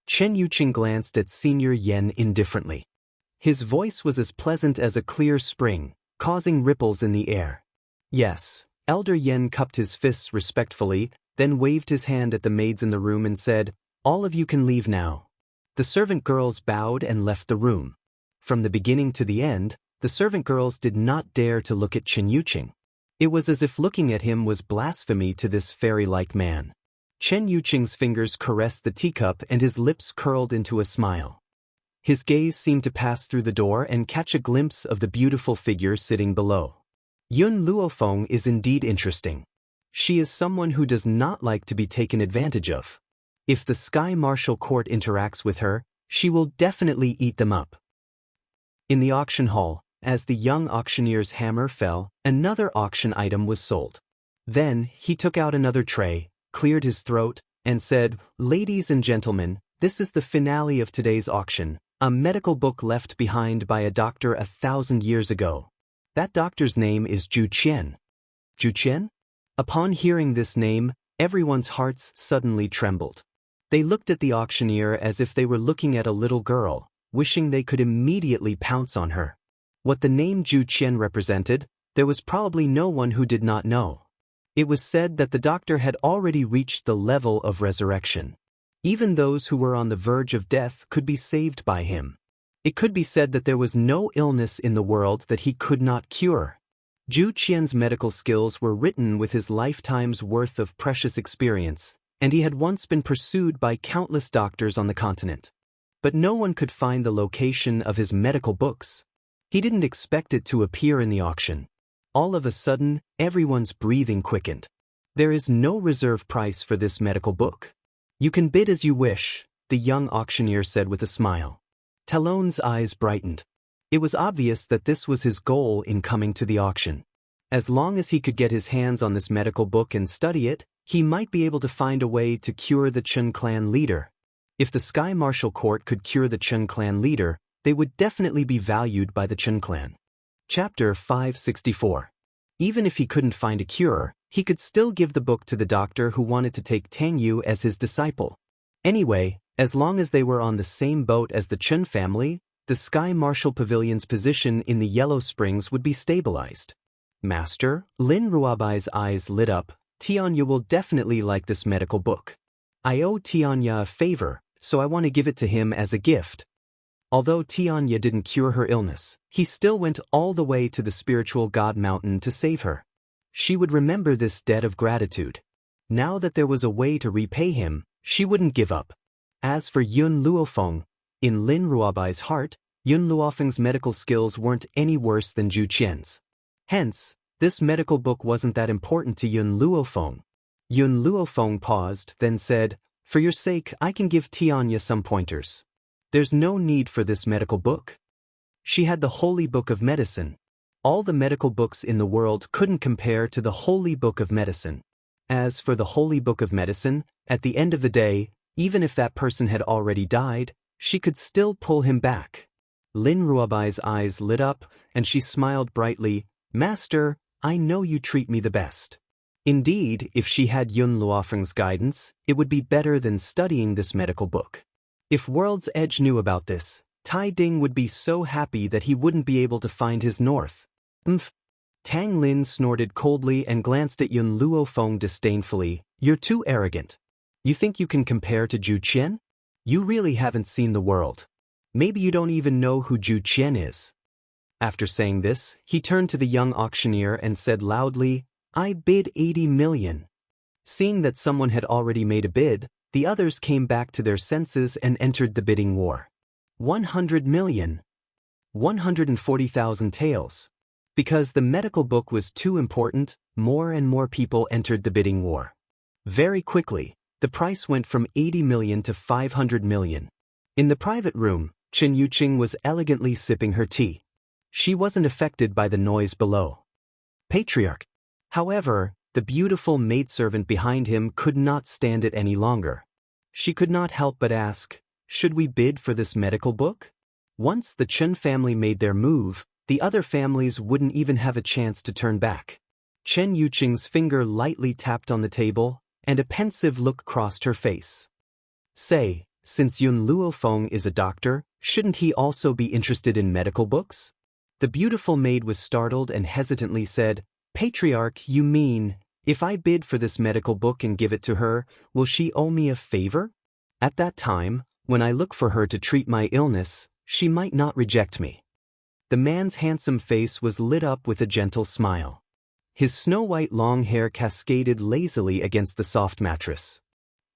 Chen Yuqing glanced at Senior Yen indifferently. His voice was as pleasant as a clear spring, causing ripples in the air. Yes, Elder Yen cupped his fists respectfully, then waved his hand at the maids in the room and said, "All of you can leave now." The servant girls bowed and left the room. From the beginning to the end, the servant girls did not dare to look at Chen Yuqing. It was as if looking at him was blasphemy to this fairy-like man. Chen Yuqing's fingers caressed the teacup and his lips curled into a smile. His gaze seemed to pass through the door and catch a glimpse of the beautiful figure sitting below. Yun Luofeng is indeed interesting. She is someone who does not like to be taken advantage of. If the Sky Martial Court interacts with her, she will definitely eat them up. In the auction hall, as the young auctioneer's hammer fell, another auction item was sold. Then, he took out another tray, cleared his throat, and said, "Ladies and gentlemen, this is the finale of today's auction, a medical book left behind by a doctor 1,000 years ago. That doctor's name is Zhu Qian." Zhu Qian? Upon hearing this name, everyone's hearts suddenly trembled. They looked at the auctioneer as if they were looking at a little girl, wishing they could immediately pounce on her. What the name Zhu Qian represented, there was probably no one who did not know. It was said that the doctor had already reached the level of resurrection. Even those who were on the verge of death could be saved by him. It could be said that there was no illness in the world that he could not cure. Zhu Qian's medical skills were written with his lifetime's worth of precious experience, and he had once been pursued by countless doctors on the continent. But no one could find the location of his medical books. He didn't expect it to appear in the auction. All of a sudden, everyone's breathing quickened. There is no reserve price for this medical book. You can bid as you wish, the young auctioneer said with a smile. Talon's eyes brightened. It was obvious that this was his goal in coming to the auction. As long as he could get his hands on this medical book and study it, he might be able to find a way to cure the Chen clan leader. If the Sky Martial Court could cure the Chen clan leader, they would definitely be valued by the Chen clan. Chapter 564. Even if he couldn't find a cure, he could still give the book to the doctor who wanted to take Tang Yu as his disciple. Anyway, as long as they were on the same boat as the Chen family, the Sky Martial Pavilion's position in the Yellow Springs would be stabilized. Master, Lin Ruabai's eyes lit up. Tianya will definitely like this medical book. I owe Tianya a favor, so I want to give it to him as a gift. Although Tianya didn't cure her illness, he still went all the way to the spiritual god mountain to save her. She would remember this debt of gratitude. Now that there was a way to repay him, she wouldn't give up. As for Yun Luofeng, in Lin Ruabai's heart, Yun Luofeng's medical skills weren't any worse than Zhu Qian's. Hence, this medical book wasn't that important to Yun Luofeng. Yun Luofeng paused, then said, "For your sake, I can give Tianya some pointers. There's no need for this medical book." She had the Holy Book of Medicine. All the medical books in the world couldn't compare to the Holy Book of Medicine. As for the Holy Book of Medicine, at the end of the day, even if that person had already died, she could still pull him back. Lin Ruabai's eyes lit up, and she smiled brightly. "Master, I know you treat me the best." Indeed, if she had Yun Luofeng's guidance, it would be better than studying this medical book. If World's Edge knew about this, Tai Ding would be so happy that he wouldn't be able to find his north. Tang Lin snorted coldly and glanced at Yun Luofeng disdainfully. You're too arrogant. You think you can compare to Zhu Qian? You really haven't seen the world. Maybe you don't even know who Zhu Qian is. After saying this, he turned to the young auctioneer and said loudly, I bid 80 million. Seeing that someone had already made a bid, the others came back to their senses and entered the bidding war. 100 million. 140,000 taels. Because the medical book was too important, more and more people entered the bidding war. Very quickly, the price went from 80 million to 500 million. In the private room, Chen Yuqing was elegantly sipping her tea. She wasn't affected by the noise below. Patriarch. However, the beautiful maidservant behind him could not stand it any longer. She could not help but ask, should we bid for this medical book? Once the Chen family made their move, the other families wouldn't even have a chance to turn back. Chen Yuqing's finger lightly tapped on the table, and a pensive look crossed her face. Say, since Yun Luofeng is a doctor, shouldn't he also be interested in medical books? The beautiful maid was startled and hesitantly said, Patriarch, you mean, if I bid for this medical book and give it to her, will she owe me a favor? At that time, when I look for her to treat my illness, she might not reject me. The man's handsome face was lit up with a gentle smile. His snow-white long hair cascaded lazily against the soft mattress.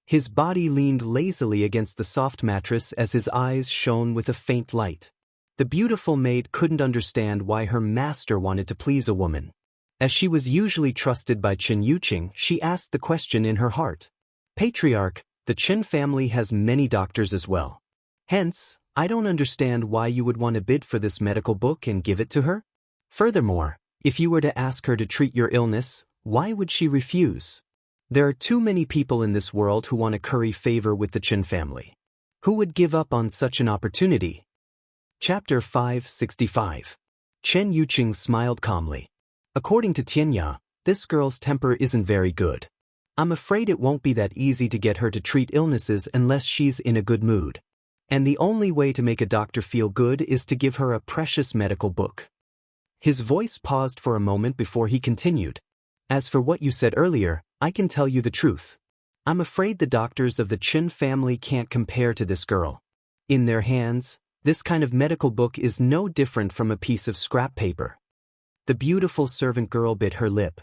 His body leaned lazily against the soft mattress as his eyes shone with a faint light. The beautiful maid couldn't understand why her master wanted to please a woman. As she was usually trusted by Chen Yuqing, she asked the question in her heart. Patriarch, the Chen family has many doctors as well. Hence, I don't understand why you would want to bid for this medical book and give it to her. Furthermore, if you were to ask her to treat your illness, why would she refuse? There are too many people in this world who want to curry favor with the Chen family. Who would give up on such an opportunity? Chapter 565. Chen Yuqing smiled calmly. According to Tianya, this girl's temper isn't very good. I'm afraid it won't be that easy to get her to treat illnesses unless she's in a good mood. And the only way to make a doctor feel good is to give her a precious medical book. His voice paused for a moment before he continued. As for what you said earlier, I can tell you the truth. I'm afraid the doctors of the Chen family can't compare to this girl. In their hands, this kind of medical book is no different from a piece of scrap paper. The beautiful servant girl bit her lip.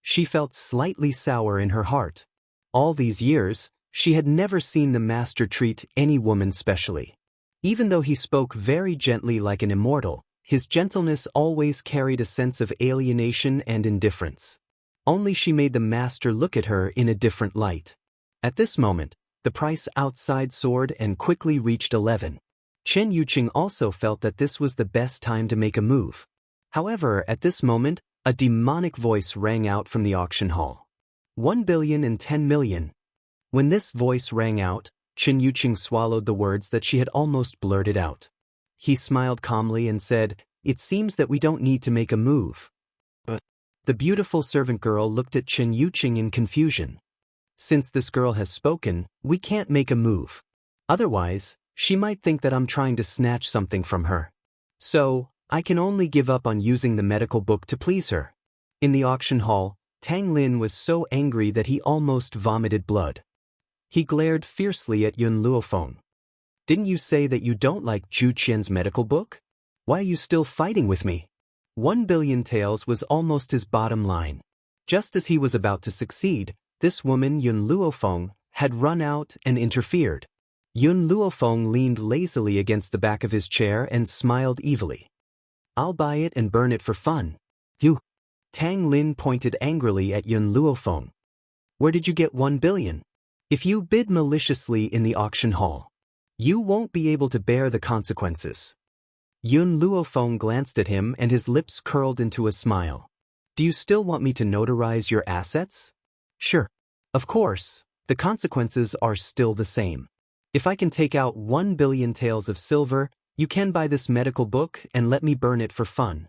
She felt slightly sour in her heart. All these years, she had never seen the master treat any woman specially. Even though he spoke very gently like an immortal, his gentleness always carried a sense of alienation and indifference. Only she made the master look at her in a different light. At this moment, the price outside soared and quickly reached 11. Chen Yuqing also felt that this was the best time to make a move. However, at this moment, a demonic voice rang out from the auction hall. 1,010 million. When this voice rang out, Chen Yuqing swallowed the words that she had almost blurted out. He smiled calmly and said, It seems that we don't need to make a move. But the beautiful servant girl looked at Chen Yuqing in confusion. Since this girl has spoken, we can't make a move. Otherwise, she might think that I'm trying to snatch something from her. So, I can only give up on using the medical book to please her. In the auction hall, Tang Lin was so angry that he almost vomited blood. He glared fiercely at Yun Luofeng. Didn't you say that you don't like Zhu Qian's medical book? Why are you still fighting with me? 1 billion taels was almost his bottom line. Just as he was about to succeed, this woman Yun Luofeng had run out and interfered. Yun Luofeng leaned lazily against the back of his chair and smiled evilly. I'll buy it and burn it for fun. You. Tang Lin pointed angrily at Yun Luofeng. Where did you get 1 billion? If you bid maliciously in the auction hall, you won't be able to bear the consequences. Yun Luofeng glanced at him and his lips curled into a smile. Do you still want me to notarize your assets? Sure. Of course, the consequences are still the same. If I can take out 1 billion taels of silver, you can buy this medical book and let me burn it for fun.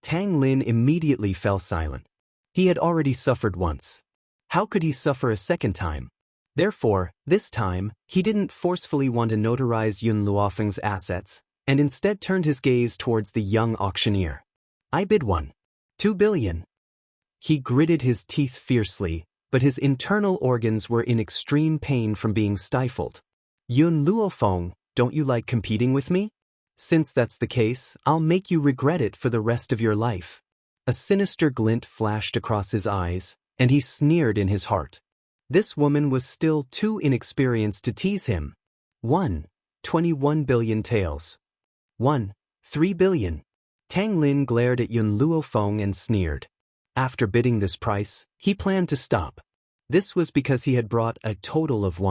Tang Lin immediately fell silent. He had already suffered once. How could he suffer a second time? Therefore, this time, he didn't forcefully want to notarize Yun Luofeng's assets, and instead turned his gaze towards the young auctioneer. I bid 2 billion. He gritted his teeth fiercely, but his internal organs were in extreme pain from being stifled. Yun Luofeng, don't you like competing with me? Since that's the case, I'll make you regret it for the rest of your life. A sinister glint flashed across his eyes, and he sneered in his heart. This woman was still too inexperienced to tease him. 21 billion taels. 3 billion. Tang Lin glared at Yun Luofeng and sneered. After bidding this price, he planned to stop. This was because he had brought a total of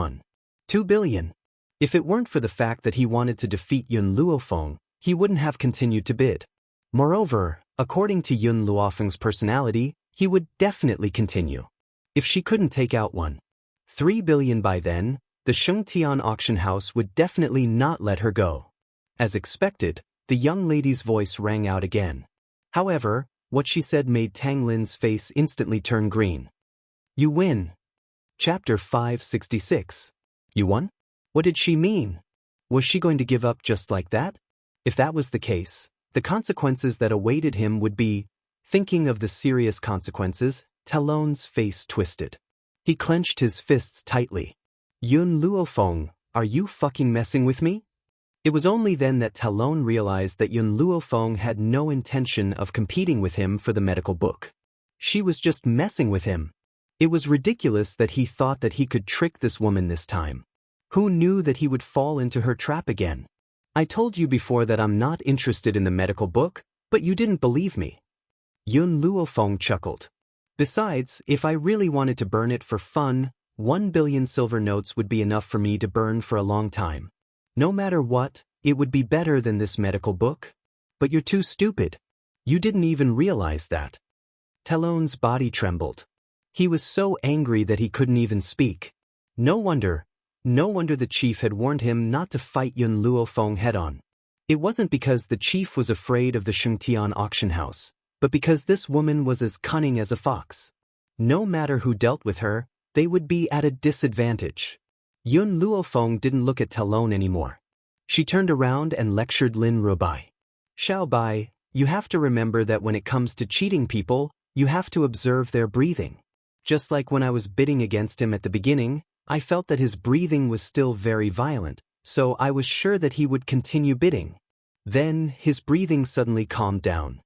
2 billion. If it weren't for the fact that he wanted to defeat Yun Luofeng, he wouldn't have continued to bid. Moreover, according to Yun Luofeng's personality, he would definitely continue. If she couldn't take out 3 billion by then, the Shengtian auction house would definitely not let her go. As expected, the young lady's voice rang out again. However, what she said made Tang Lin's face instantly turn green. You win. Chapter 566. You won? What did she mean? Was she going to give up just like that? If that was the case, the consequences that awaited him would be. Thinking of the serious consequences, Talon's face twisted. He clenched his fists tightly. Yun Luofeng, are you fucking messing with me? It was only then that Talon realized that Yun Luofeng had no intention of competing with him for the medical book. She was just messing with him. It was ridiculous that he thought that he could trick this woman this time. Who knew that he would fall into her trap again? I told you before that I'm not interested in the medical book, but you didn't believe me. Yun Luofeng chuckled. Besides, if I really wanted to burn it for fun, 1 billion silver notes would be enough for me to burn for a long time. No matter what, it would be better than this medical book. But you're too stupid. You didn't even realize that. Talon's body trembled. He was so angry that he couldn't even speak. No wonder the chief had warned him not to fight Yun Luofeng head-on. It wasn't because the chief was afraid of the Shengtian auction house, but because this woman was as cunning as a fox. No matter who dealt with her, they would be at a disadvantage. Yun Luofeng didn't look at Talon anymore. She turned around and lectured Lin Rubai. Xiao Bai, you have to remember that when it comes to cheating people, you have to observe their breathing. Just like when I was bidding against him at the beginning, I felt that his breathing was still very violent, so I was sure that he would continue bidding. Then, his breathing suddenly calmed down.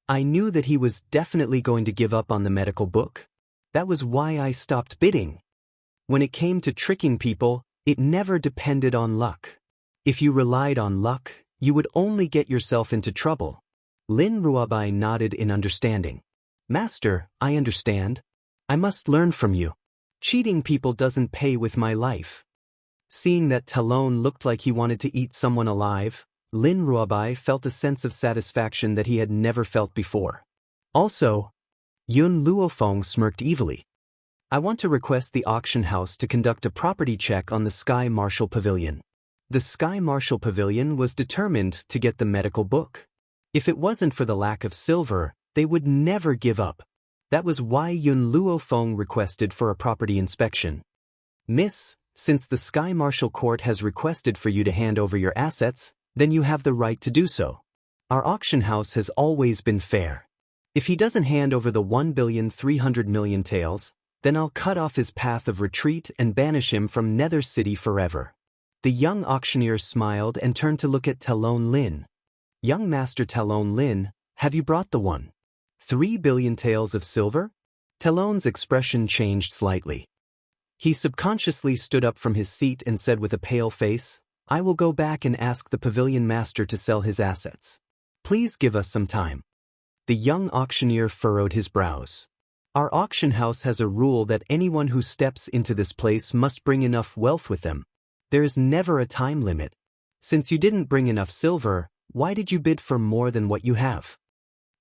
I knew that he was definitely going to give up on the medical book. That was why I stopped bidding. When it came to tricking people, it never depended on luck. If you relied on luck, you would only get yourself into trouble. Lin Rubai nodded in understanding. Master, I understand. I must learn from you. Cheating people doesn't pay with my life. Seeing that Talon looked like he wanted to eat someone alive, Lin Rubai felt a sense of satisfaction that he had never felt before. Also, Yun Luofeng smirked evilly. I want to request the auction house to conduct a property check on the Sky Marshal Pavilion. The Sky Marshal Pavilion was determined to get the medical book. If it wasn't for the lack of silver, they would never give up. That was why Yun Luofeng requested for a property inspection. Miss, since the Sky Marshal Court has requested for you to hand over your assets, then you have the right to do so. Our auction house has always been fair. If he doesn't hand over the 1,300,000,000 taels, then I'll cut off his path of retreat and banish him from Nether City forever. The young auctioneer smiled and turned to look at Talon Lin. Young Master Talon Lin, have you brought the 3 billion taels of silver? Talon's expression changed slightly. He subconsciously stood up from his seat and said with a pale face, I will go back and ask the pavilion master to sell his assets. Please give us some time. The young auctioneer furrowed his brows. Our auction house has a rule that anyone who steps into this place must bring enough wealth with them. There is never a time limit. Since you didn't bring enough silver, why did you bid for more than what you have?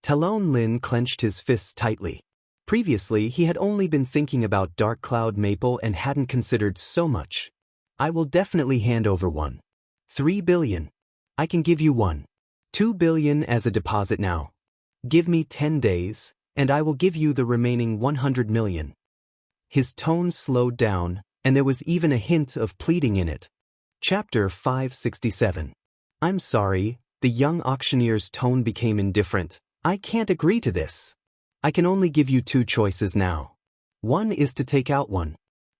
Talon Lin clenched his fists tightly. Previously, he had only been thinking about Dark Cloud Maple and hadn't considered so much. I will definitely hand over 3 billion. I can give you 2 billion as a deposit now. Give me 10 days, and I will give you the remaining 100 million. His tone slowed down, and there was even a hint of pleading in it. Chapter 567. I'm sorry, the young auctioneer's tone became indifferent. I can't agree to this. I can only give you two choices now. One is to take out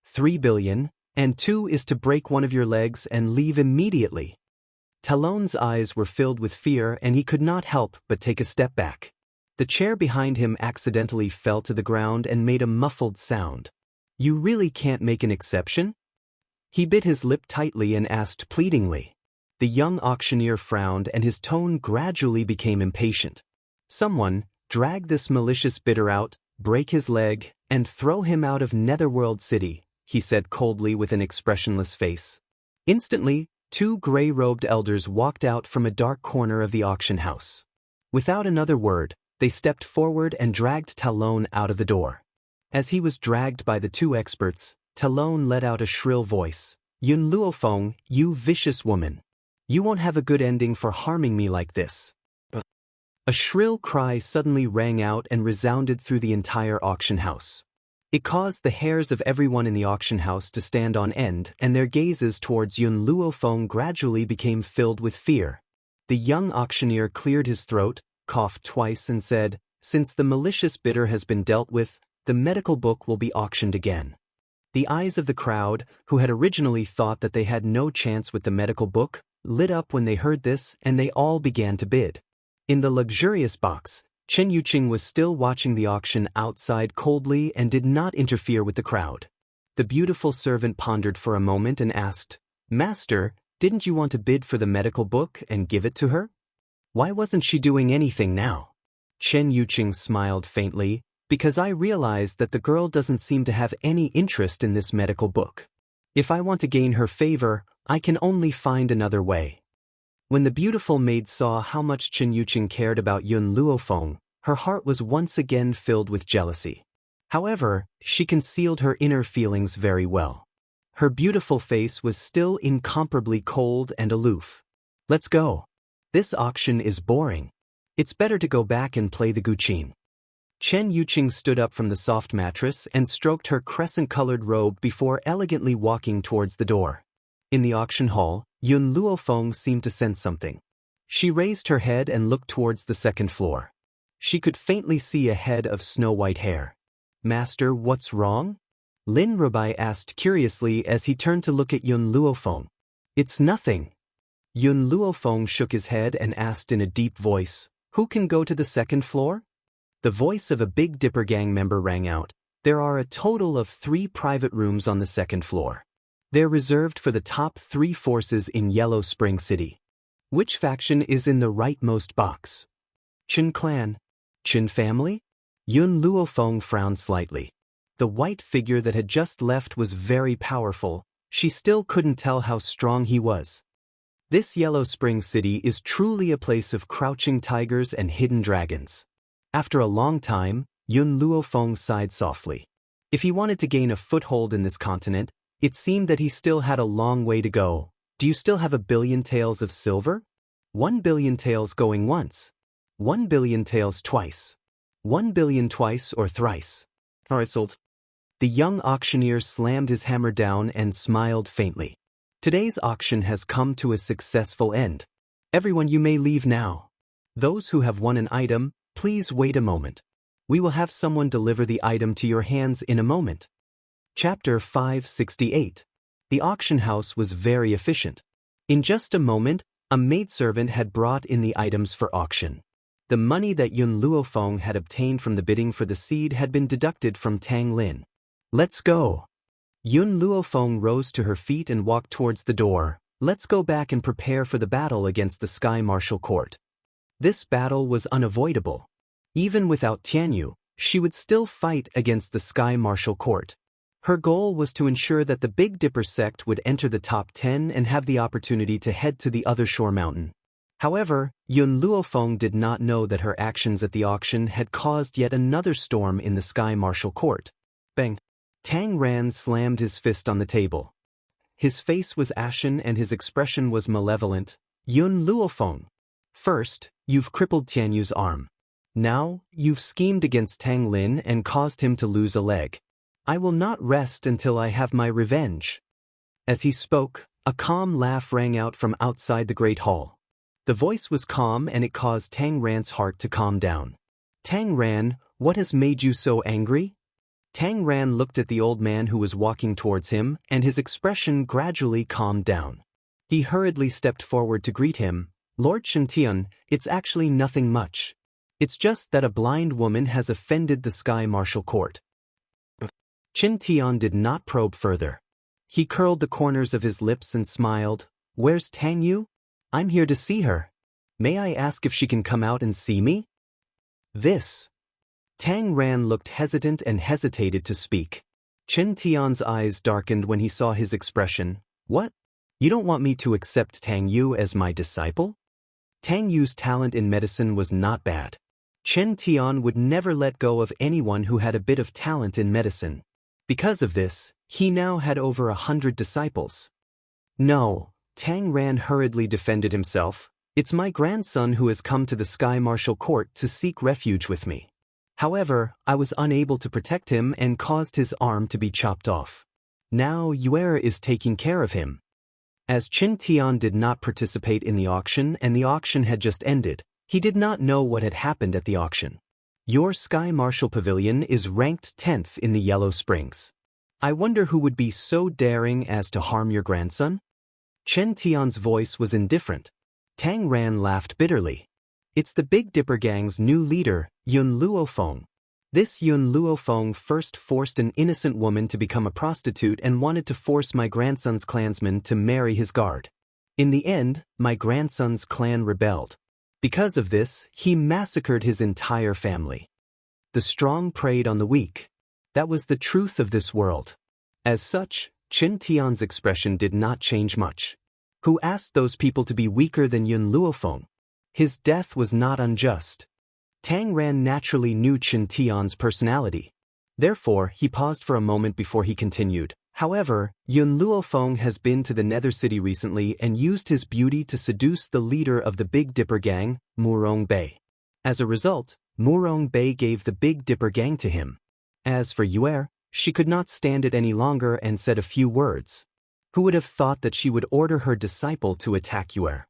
3 billion, and two is to break one of your legs and leave immediately. Talon's eyes were filled with fear and he could not help but take a step back. The chair behind him accidentally fell to the ground and made a muffled sound. You really can't make an exception? He bit his lip tightly and asked pleadingly. The young auctioneer frowned and his tone gradually became impatient. Someone, drag this malicious bidder out, break his leg, and throw him out of Netherworld City, he said coldly with an expressionless face. Instantly, two gray-robed elders walked out from a dark corner of the auction house. Without another word, they stepped forward and dragged Talon out of the door. As he was dragged by the two experts, Talon let out a shrill voice. Yun Luofeng, you vicious woman. You won't have a good ending for harming me like this. A shrill cry suddenly rang out and resounded through the entire auction house. It caused the hairs of everyone in the auction house to stand on end, and their gazes towards Yun Luofeng gradually became filled with fear. The young auctioneer cleared his throat, coughed twice and said, since the malicious bidder has been dealt with, the medical book will be auctioned again. The eyes of the crowd, who had originally thought that they had no chance with the medical book, lit up when they heard this, and they all began to bid. In the luxurious box, Chen Yuqing was still watching the auction outside coldly and did not interfere with the crowd. The beautiful servant pondered for a moment and asked, Master, didn't you want to bid for the medical book and give it to her? Why wasn't she doing anything now? Chen Yuqing smiled faintly, because I realized that the girl doesn't seem to have any interest in this medical book. If I want to gain her favor, I can only find another way. When the beautiful maid saw how much Chen Yuqing cared about Yun Luofeng, her heart was once again filled with jealousy. However, she concealed her inner feelings very well. Her beautiful face was still incomparably cold and aloof. Let's go. This auction is boring. It's better to go back and play the guqin. Chen Yuqing stood up from the soft mattress and stroked her crescent-colored robe before elegantly walking towards the door. In the auction hall, Yun Luofeng seemed to sense something. She raised her head and looked towards the second floor. She could faintly see a head of snow-white hair. Master, what's wrong? Lin Rubai asked curiously as he turned to look at Yun Luofeng. It's nothing. Yun Luofeng shook his head and asked in a deep voice, who can go to the second floor? The voice of a Big Dipper gang member rang out. There are a total of 3 private rooms on the second floor. They're reserved for the top 3 forces in Yellow Spring City. Which faction is in the rightmost box? Qin clan? Qin family? Yun Luofeng frowned slightly. The white figure that had just left was very powerful. She still couldn't tell how strong he was. This Yellow Spring City is truly a place of crouching tigers and hidden dragons. After a long time, Yun Luofeng sighed softly. If he wanted to gain a foothold in this continent, it seemed that he still had a long way to go. Do you still have 1 billion taels of silver? 1 billion taels going once. 1 billion taels twice. 1 billion twice or thrice. Alright, sold. The young auctioneer slammed his hammer down and smiled faintly. Today's auction has come to a successful end. Everyone, you may leave now. Those who have won an item, please wait a moment. We will have someone deliver the item to your hands in a moment. Chapter 568. The auction house was very efficient. In just a moment, a maidservant had brought in the items for auction. The money that Yun Luofeng had obtained from the bidding for the seed had been deducted from Tang Lin. Let's go. Yun Luofeng rose to her feet and walked towards the door. Let's go back and prepare for the battle against the Sky Martial Court. This battle was unavoidable. Even without Tianyu, she would still fight against the Sky Martial Court. Her goal was to ensure that the Big Dipper sect would enter the top 10 and have the opportunity to head to the other shore mountain. However, Yun Luofeng did not know that her actions at the auction had caused yet another storm in the Sky Martial Court. Bang! Tang Ran slammed his fist on the table. His face was ashen and his expression was malevolent. Yun Luofeng. First, you've crippled Tianyu's arm. Now, you've schemed against Tang Lin and caused him to lose a leg. I will not rest until I have my revenge. As he spoke, a calm laugh rang out from outside the great hall. The voice was calm and it caused Tang Ran's heart to calm down. Tang Ran, what has made you so angry? Tang Ran looked at the old man who was walking towards him, and his expression gradually calmed down. He hurriedly stepped forward to greet him. Lord Xianxia, it's actually nothing much. It's just that a blind woman has offended the Sky Martial Court. Xianxia did not probe further. He curled the corners of his lips and smiled. Where's Tang Yu? I'm here to see her. May I ask if she can come out and see me? Tang Ran looked hesitant and hesitated to speak. Chen Tian's eyes darkened when he saw his expression. What? You don't want me to accept Tang Yu as my disciple? Tang Yu's talent in medicine was not bad. Chen Tian would never let go of anyone who had a bit of talent in medicine. Because of this, he now had over 100 disciples. No, Tang Ran hurriedly defended himself. It's my grandson who has come to the Sky Martial Court to seek refuge with me. However, I was unable to protect him and caused his arm to be chopped off. Now Yuer is taking care of him. As Chen Tian did not participate in the auction and the auction had just ended, he did not know what had happened at the auction. Your Sky Martial Pavilion is ranked 10th in the Yellow Springs. I wonder who would be so daring as to harm your grandson? Chen Tian's voice was indifferent. Tang Ran laughed bitterly. It's the Big Dipper Gang's new leader, Yun Luofeng. This Yun Luofeng first forced an innocent woman to become a prostitute and wanted to force my grandson's clansmen to marry his guard. In the end, my grandson's clan rebelled. Because of this, he massacred his entire family. The strong preyed on the weak. That was the truth of this world. As such, Chen Tian's expression did not change much. Who asked those people to be weaker than Yun Luofeng? His death was not unjust. Tang Ran naturally knew Chen Tian's personality. Therefore, he paused for a moment before he continued. However, Yun Luofeng has been to the Nether City recently and used his beauty to seduce the leader of the Big Dipper Gang, Murong Bei. As a result, Murong Bei gave the Big Dipper Gang to him. As for Yuer, she could not stand it any longer and said a few words. Who would have thought that she would order her disciple to attack Yuer?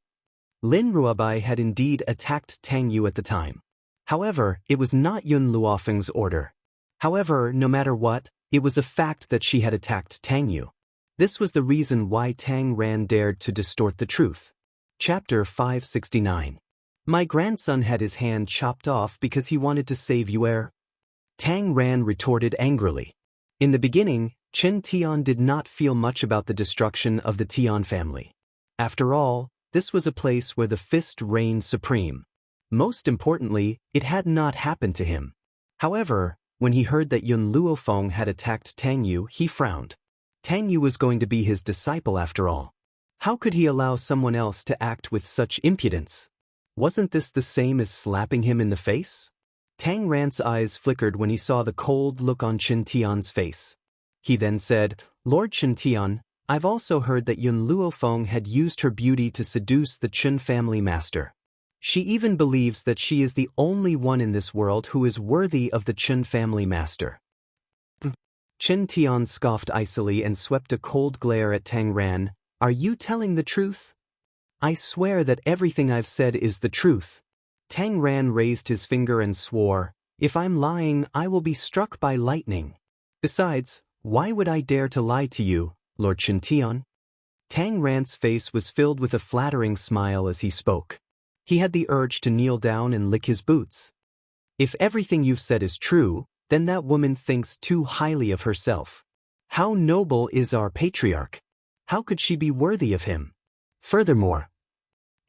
Lin Ruobai had indeed attacked Tang Yu at the time. However, it was not Yun Luofeng's order. However, no matter what, it was a fact that she had attacked Tang Yu. This was the reason why Tang Ran dared to distort the truth. Chapter 569. My grandson had his hand chopped off because he wanted to save Yuer. Tang Ran retorted angrily. In the beginning, Chen Tian did not feel much about the destruction of the Tian family. After all, this was a place where the fist reigned supreme. Most importantly, it had not happened to him. However, when he heard that Yun Luofeng had attacked Tang Yu, he frowned. Tang Yu was going to be his disciple after all. How could he allow someone else to act with such impudence? Wasn't this the same as slapping him in the face? Tang Ran's eyes flickered when he saw the cold look on Chen Tian's face. He then said, Lord Chen Tian, I've also heard that Yun Luofeng had used her beauty to seduce the Chen family master. She even believes that she is the only one in this world who is worthy of the Chen family master. Chen Tian scoffed icily and swept a cold glare at Tang Ran. Are you telling the truth? I swear that everything I've said is the truth. Tang Ran raised his finger and swore, if I'm lying, I will be struck by lightning. Besides, why would I dare to lie to you, Lord Chen Tian? Tang Ran's face was filled with a flattering smile as he spoke. He had the urge to kneel down and lick his boots. If everything you've said is true, then that woman thinks too highly of herself. How noble is our patriarch? How could she be worthy of him? Furthermore,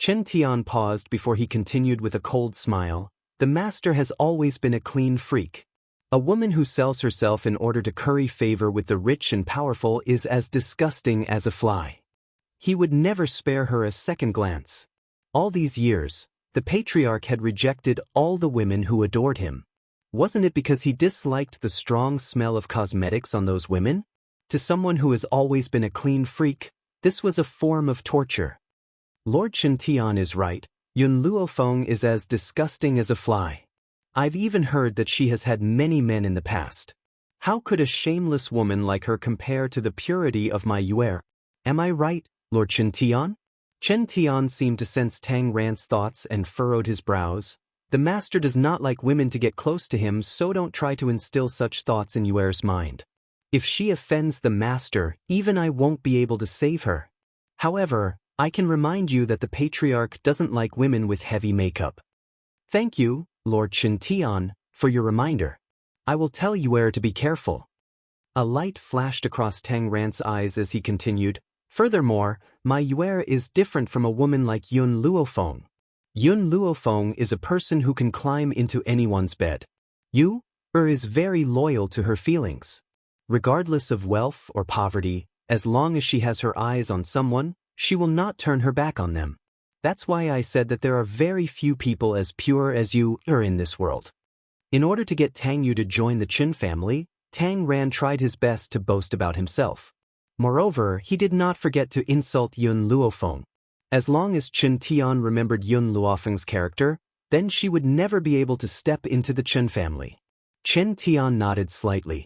Chen Tian paused before he continued with a cold smile. The master has always been a clean freak. A woman who sells herself in order to curry favor with the rich and powerful is as disgusting as a fly. He would never spare her a second glance. All these years, the patriarch had rejected all the women who adored him. Wasn't it because he disliked the strong smell of cosmetics on those women? To someone who has always been a clean freak, this was a form of torture. Lord Chen Tian is right, Yun Luofeng is as disgusting as a fly. I've even heard that she has had many men in the past. How could a shameless woman like her compare to the purity of my Yuer? Am I right, Lord Chen Tian? Chen Tian seemed to sense Tang Ran's thoughts and furrowed his brows. The master does not like women to get close to him, so don't try to instill such thoughts in Yuer's mind. If she offends the master, even I won't be able to save her. However, I can remind you that the patriarch doesn't like women with heavy makeup. Thank you, Lord Chen Tian, for your reminder. I will tell Yuer to be careful. A light flashed across Tang Ran's eyes as he continued. Furthermore, my Yuer is different from a woman like Yun Luofeng. Yun Luofeng is a person who can climb into anyone's bed. Yuer is very loyal to her feelings. Regardless of wealth or poverty, as long as she has her eyes on someone, she will not turn her back on them. That's why I said that there are very few people as pure as you are in this world. In order to get Tang Yu to join the Qin family, Tang Ran tried his best to boast about himself. Moreover, he did not forget to insult Yun Luofeng. As long as Chen Tian remembered Yun Luofeng's character, then she would never be able to step into the Chen family. Chen Tian nodded slightly.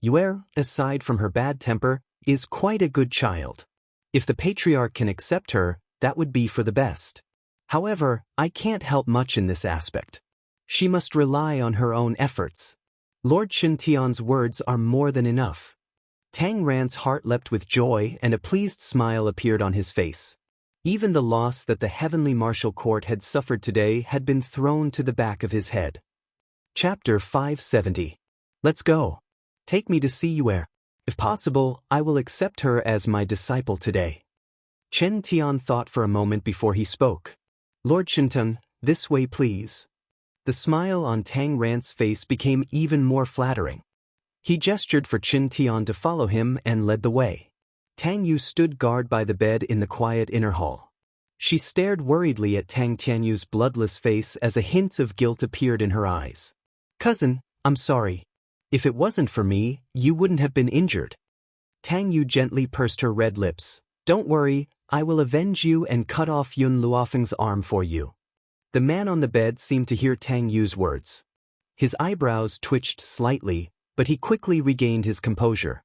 Yuer, aside from her bad temper, is quite a good child. If the patriarch can accept her, that would be for the best. However, I can't help much in this aspect. She must rely on her own efforts. Lord Chen Tian's words are more than enough. Tang Ran's heart leapt with joy and a pleased smile appeared on his face. Even the loss that the heavenly martial court had suffered today had been thrown to the back of his head. Chapter 570. Let's go. Take me to see Yuer. If possible, I will accept her as my disciple today. Chen Tian thought for a moment before he spoke. Lord Shinton, this way please. The smile on Tang Ran's face became even more flattering. He gestured for Chen Tian to follow him and led the way. Tang Yu stood guard by the bed in the quiet inner hall. She stared worriedly at Tang Tianyu's bloodless face as a hint of guilt appeared in her eyes. Cousin, I'm sorry. If it wasn't for me, you wouldn't have been injured. Tang Yu gently pursed her red lips. Don't worry, I will avenge you and cut off Yun Luofeng's arm for you. The man on the bed seemed to hear Tang Yu's words. His eyebrows twitched slightly, but he quickly regained his composure.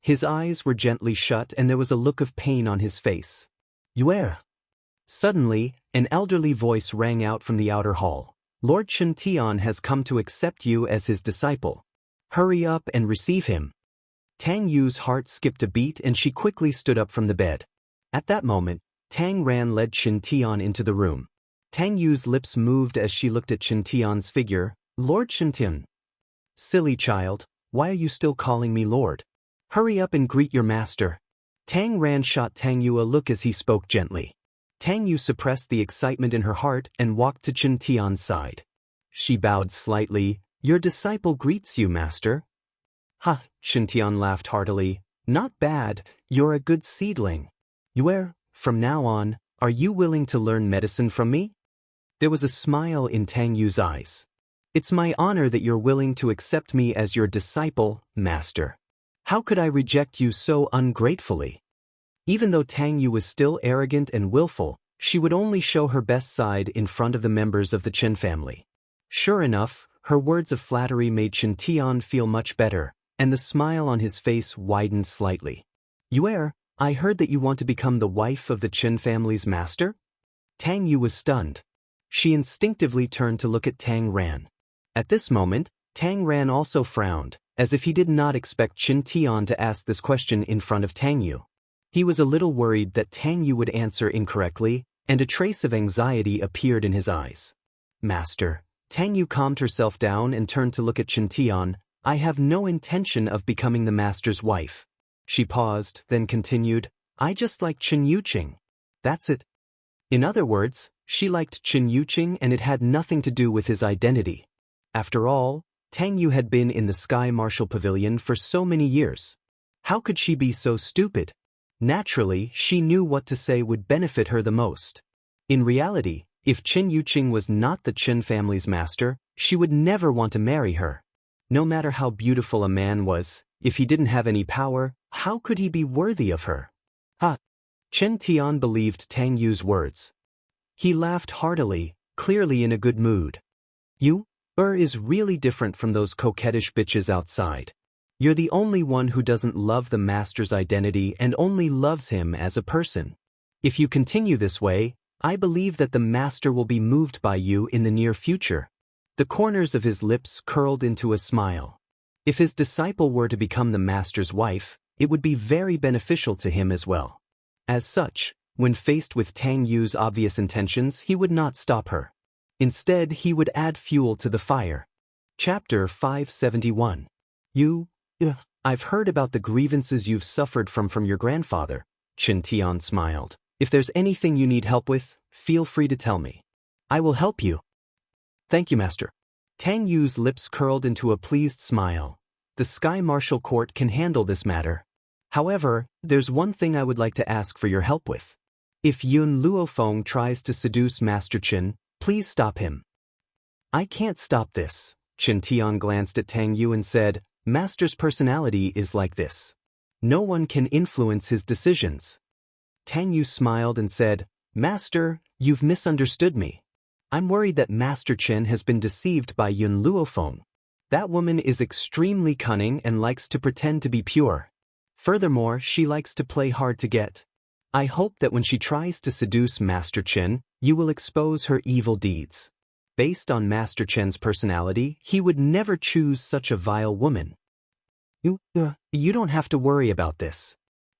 His eyes were gently shut and there was a look of pain on his face. Yuer. Suddenly, an elderly voice rang out from the outer hall. Lord Chen Tian has come to accept you as his disciple. Hurry up and receive him. Tang Yu's heart skipped a beat and she quickly stood up from the bed. At that moment, Tang Ran led Chen Tian into the room. Tang Yu's lips moved as she looked at Chen Tian's figure. Lord Chen Tian. Silly child, why are you still calling me Lord? Hurry up and greet your master. Tang Ran shot Tang Yu a look as he spoke gently. Tang Yu suppressed the excitement in her heart and walked to Chen Tian's side. She bowed slightly. Your disciple greets you, master. Ha, Chen Tian laughed heartily. Not bad, you're a good seedling. Yuer, from now on, are you willing to learn medicine from me? There was a smile in Tang Yu's eyes. It's my honor that you're willing to accept me as your disciple, master. How could I reject you so ungratefully? Even though Tang Yu was still arrogant and willful, she would only show her best side in front of the members of the Chen family. Sure enough, her words of flattery made Chen Tian feel much better, and the smile on his face widened slightly. Yuer, I heard that you want to become the wife of the Chen family's master? Tang Yu was stunned. She instinctively turned to look at Tang Ran. At this moment, Tang Ran also frowned, as if he did not expect Chen Tian to ask this question in front of Tang Yu. He was a little worried that Tang Yu would answer incorrectly, and a trace of anxiety appeared in his eyes. Master. Tang Yu calmed herself down and turned to look at Chen Tian. I have no intention of becoming the master's wife. She paused, then continued, I just like Chen Yuqing. That's it. In other words, she liked Chen Yuqing and it had nothing to do with his identity. After all, Tang Yu had been in the Sky Martial Pavilion for so many years. How could she be so stupid? Naturally, she knew what to say would benefit her the most. In reality, if Chen Yuqing was not the Chen family's master, she would never want to marry her. No matter how beautiful a man was, if he didn't have any power, how could he be worthy of her? Ha! Chen Tian believed Tang Yu's words. He laughed heartily, clearly in a good mood. You? Is really different from those coquettish bitches outside. You're the only one who doesn't love the master's identity and only loves him as a person. If you continue this way, I believe that the master will be moved by you in the near future. The corners of his lips curled into a smile. If his disciple were to become the master's wife, it would be very beneficial to him as well. As such, when faced with Tang Yu's obvious intentions, he would not stop her. Instead, he would add fuel to the fire. Chapter 571. I've heard about the grievances you've suffered from your grandfather, Qin Tian smiled. If there's anything you need help with, feel free to tell me. I will help you. Thank you, Master. Tang Yu's lips curled into a pleased smile. The Sky Martial Court can handle this matter. However, there's one thing I would like to ask for your help with. If Yun Luofeng tries to seduce Master Qin, please stop him. I can't stop this. Qin Tian glanced at Tang Yu and said, Master's personality is like this. No one can influence his decisions. Tang Yu smiled and said, Master, you've misunderstood me. I'm worried that Master Qin has been deceived by Yun Luofeng. That woman is extremely cunning and likes to pretend to be pure. Furthermore, she likes to play hard to get. I hope that when she tries to seduce Master Qin, you will expose her evil deeds. Based on Master Qin's personality, he would never choose such a vile woman. You don't have to worry about this.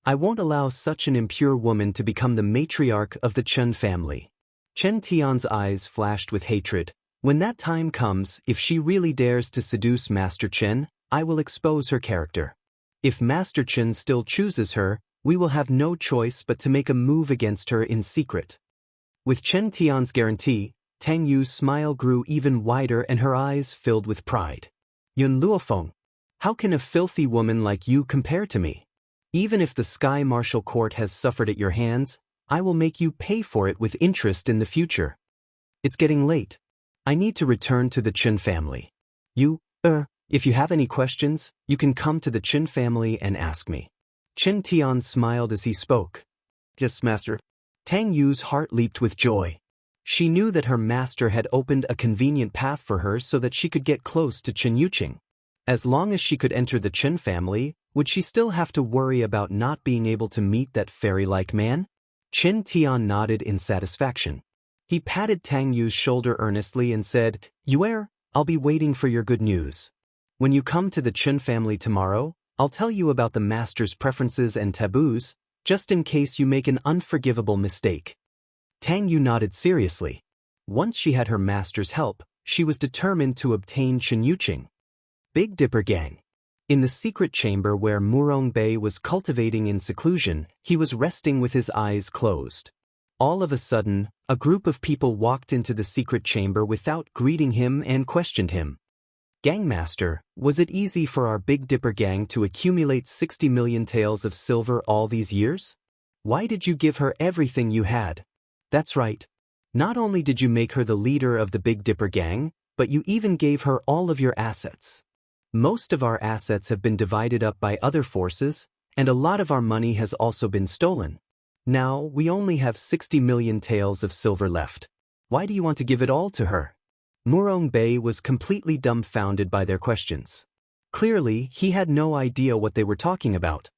I won't allow such an impure woman to become the matriarch of the Chen family. Chen Tian's eyes flashed with hatred. When that time comes, if she really dares to seduce Master Qin, I will expose her character. If Master Qin still chooses her, we will have no choice but to make a move against her in secret. With Chen Tian's guarantee, Tang Yu's smile grew even wider and her eyes filled with pride. Yun Luofeng, how can a filthy woman like you compare to me? Even if the Sky Martial Court has suffered at your hands, I will make you pay for it with interest in the future. It's getting late. I need to return to the Qin family. If you have any questions, you can come to the Qin family and ask me. Qin Tian smiled as he spoke. Yes, Master. Tang Yu's heart leaped with joy. She knew that her master had opened a convenient path for her so that she could get close to Qin Yuqing. As long as she could enter the Qin family, would she still have to worry about not being able to meet that fairy-like man? Qin Tian nodded in satisfaction. He patted Tang Yu's shoulder earnestly and said, I'll be waiting for your good news. When you come to the Qin family tomorrow, I'll tell you about the master's preferences and taboos, just in case you make an unforgivable mistake. Tang Yu nodded seriously. Once she had her master's help, she was determined to obtain Qin Yuqing. Big Dipper Gang. In the secret chamber where Murong Bei was cultivating in seclusion, he was resting with his eyes closed. All of a sudden, a group of people walked into the secret chamber without greeting him and questioned him. Gangmaster, was it easy for our Big Dipper Gang to accumulate 60 million taels of silver all these years? Why did you give her everything you had? That's right. Not only did you make her the leader of the Big Dipper Gang, but you even gave her all of your assets. Most of our assets have been divided up by other forces, and a lot of our money has also been stolen. Now, we only have 60 million taels of silver left. Why do you want to give it all to her? Murong Bei was completely dumbfounded by their questions. Clearly, he had no idea what they were talking about.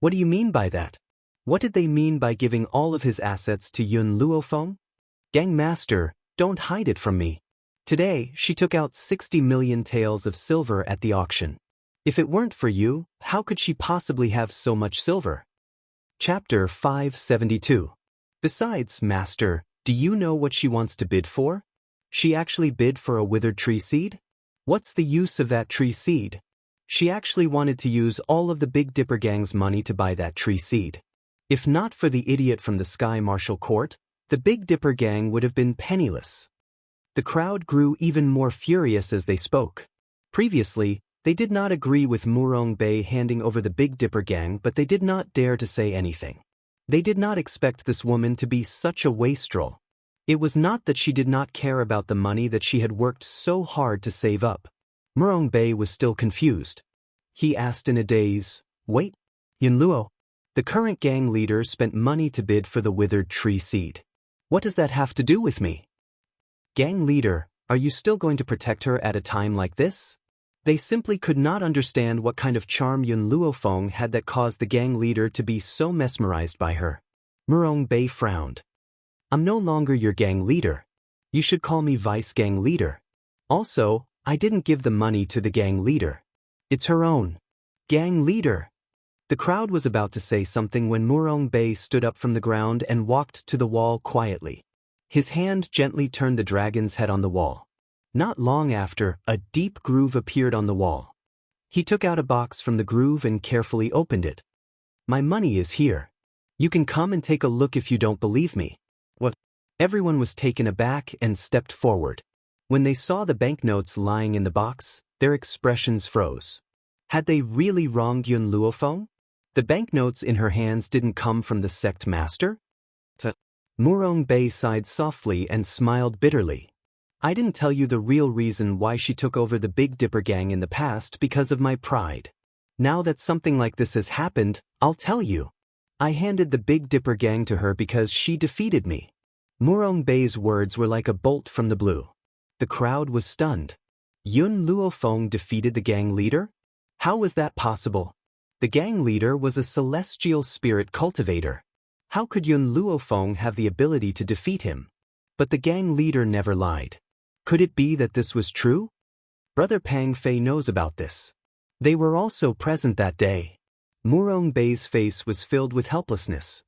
What do you mean by that? What did they mean by giving all of his assets to Yun Luofeng? Gangmaster, don't hide it from me. Today, she took out 60 million taels of silver at the auction. If it weren't for you, how could she possibly have so much silver? Chapter 572. Besides, Master, do you know what she wants to bid for? She actually bid for a withered tree seed? What's the use of that tree seed? She actually wanted to use all of the Big Dipper Gang's money to buy that tree seed. If not for the idiot from the Sky Martial Court, the Big Dipper Gang would have been penniless. The crowd grew even more furious as they spoke. Previously, they did not agree with Murong Bei handing over the Big Dipper Gang, but they did not dare to say anything. They did not expect this woman to be such a wastrel. It was not that she did not care about the money that she had worked so hard to save up. Murong Bei was still confused. He asked in a daze, Wait, Yun Luo? The current gang leader spent money to bid for the withered tree seed. What does that have to do with me? Gang leader, are you still going to protect her at a time like this? They simply could not understand what kind of charm Yun Luofeng had that caused the gang leader to be so mesmerized by her. Murong Bei frowned. I'm no longer your gang leader. You should call me vice gang leader. Also, I didn't give the money to the gang leader. It's her own. Gang leader. The crowd was about to say something when Murong Bei stood up from the ground and walked to the wall quietly. His hand gently turned the dragon's head on the wall. Not long after, a deep groove appeared on the wall. He took out a box from the groove and carefully opened it. My money is here. You can come and take a look if you don't believe me. What? Everyone was taken aback and stepped forward. When they saw the banknotes lying in the box, their expressions froze. Had they really wronged Yun Luofeng? The banknotes in her hands didn't come from the sect master? Murong Bei sighed softly and smiled bitterly. I didn't tell you the real reason why she took over the Big Dipper gang in the past because of my pride. Now that something like this has happened, I'll tell you. I handed the Big Dipper gang to her because she defeated me. Murong Bei's words were like a bolt from the blue. The crowd was stunned. Yun Luofeng defeated the gang leader? How was that possible? The gang leader was a celestial spirit cultivator. How could Yun Luofeng have the ability to defeat him? But the gang leader never lied. Could it be that this was true? Brother Pang Fei knows about this. They were also present that day. Murong Bei's face was filled with helplessness.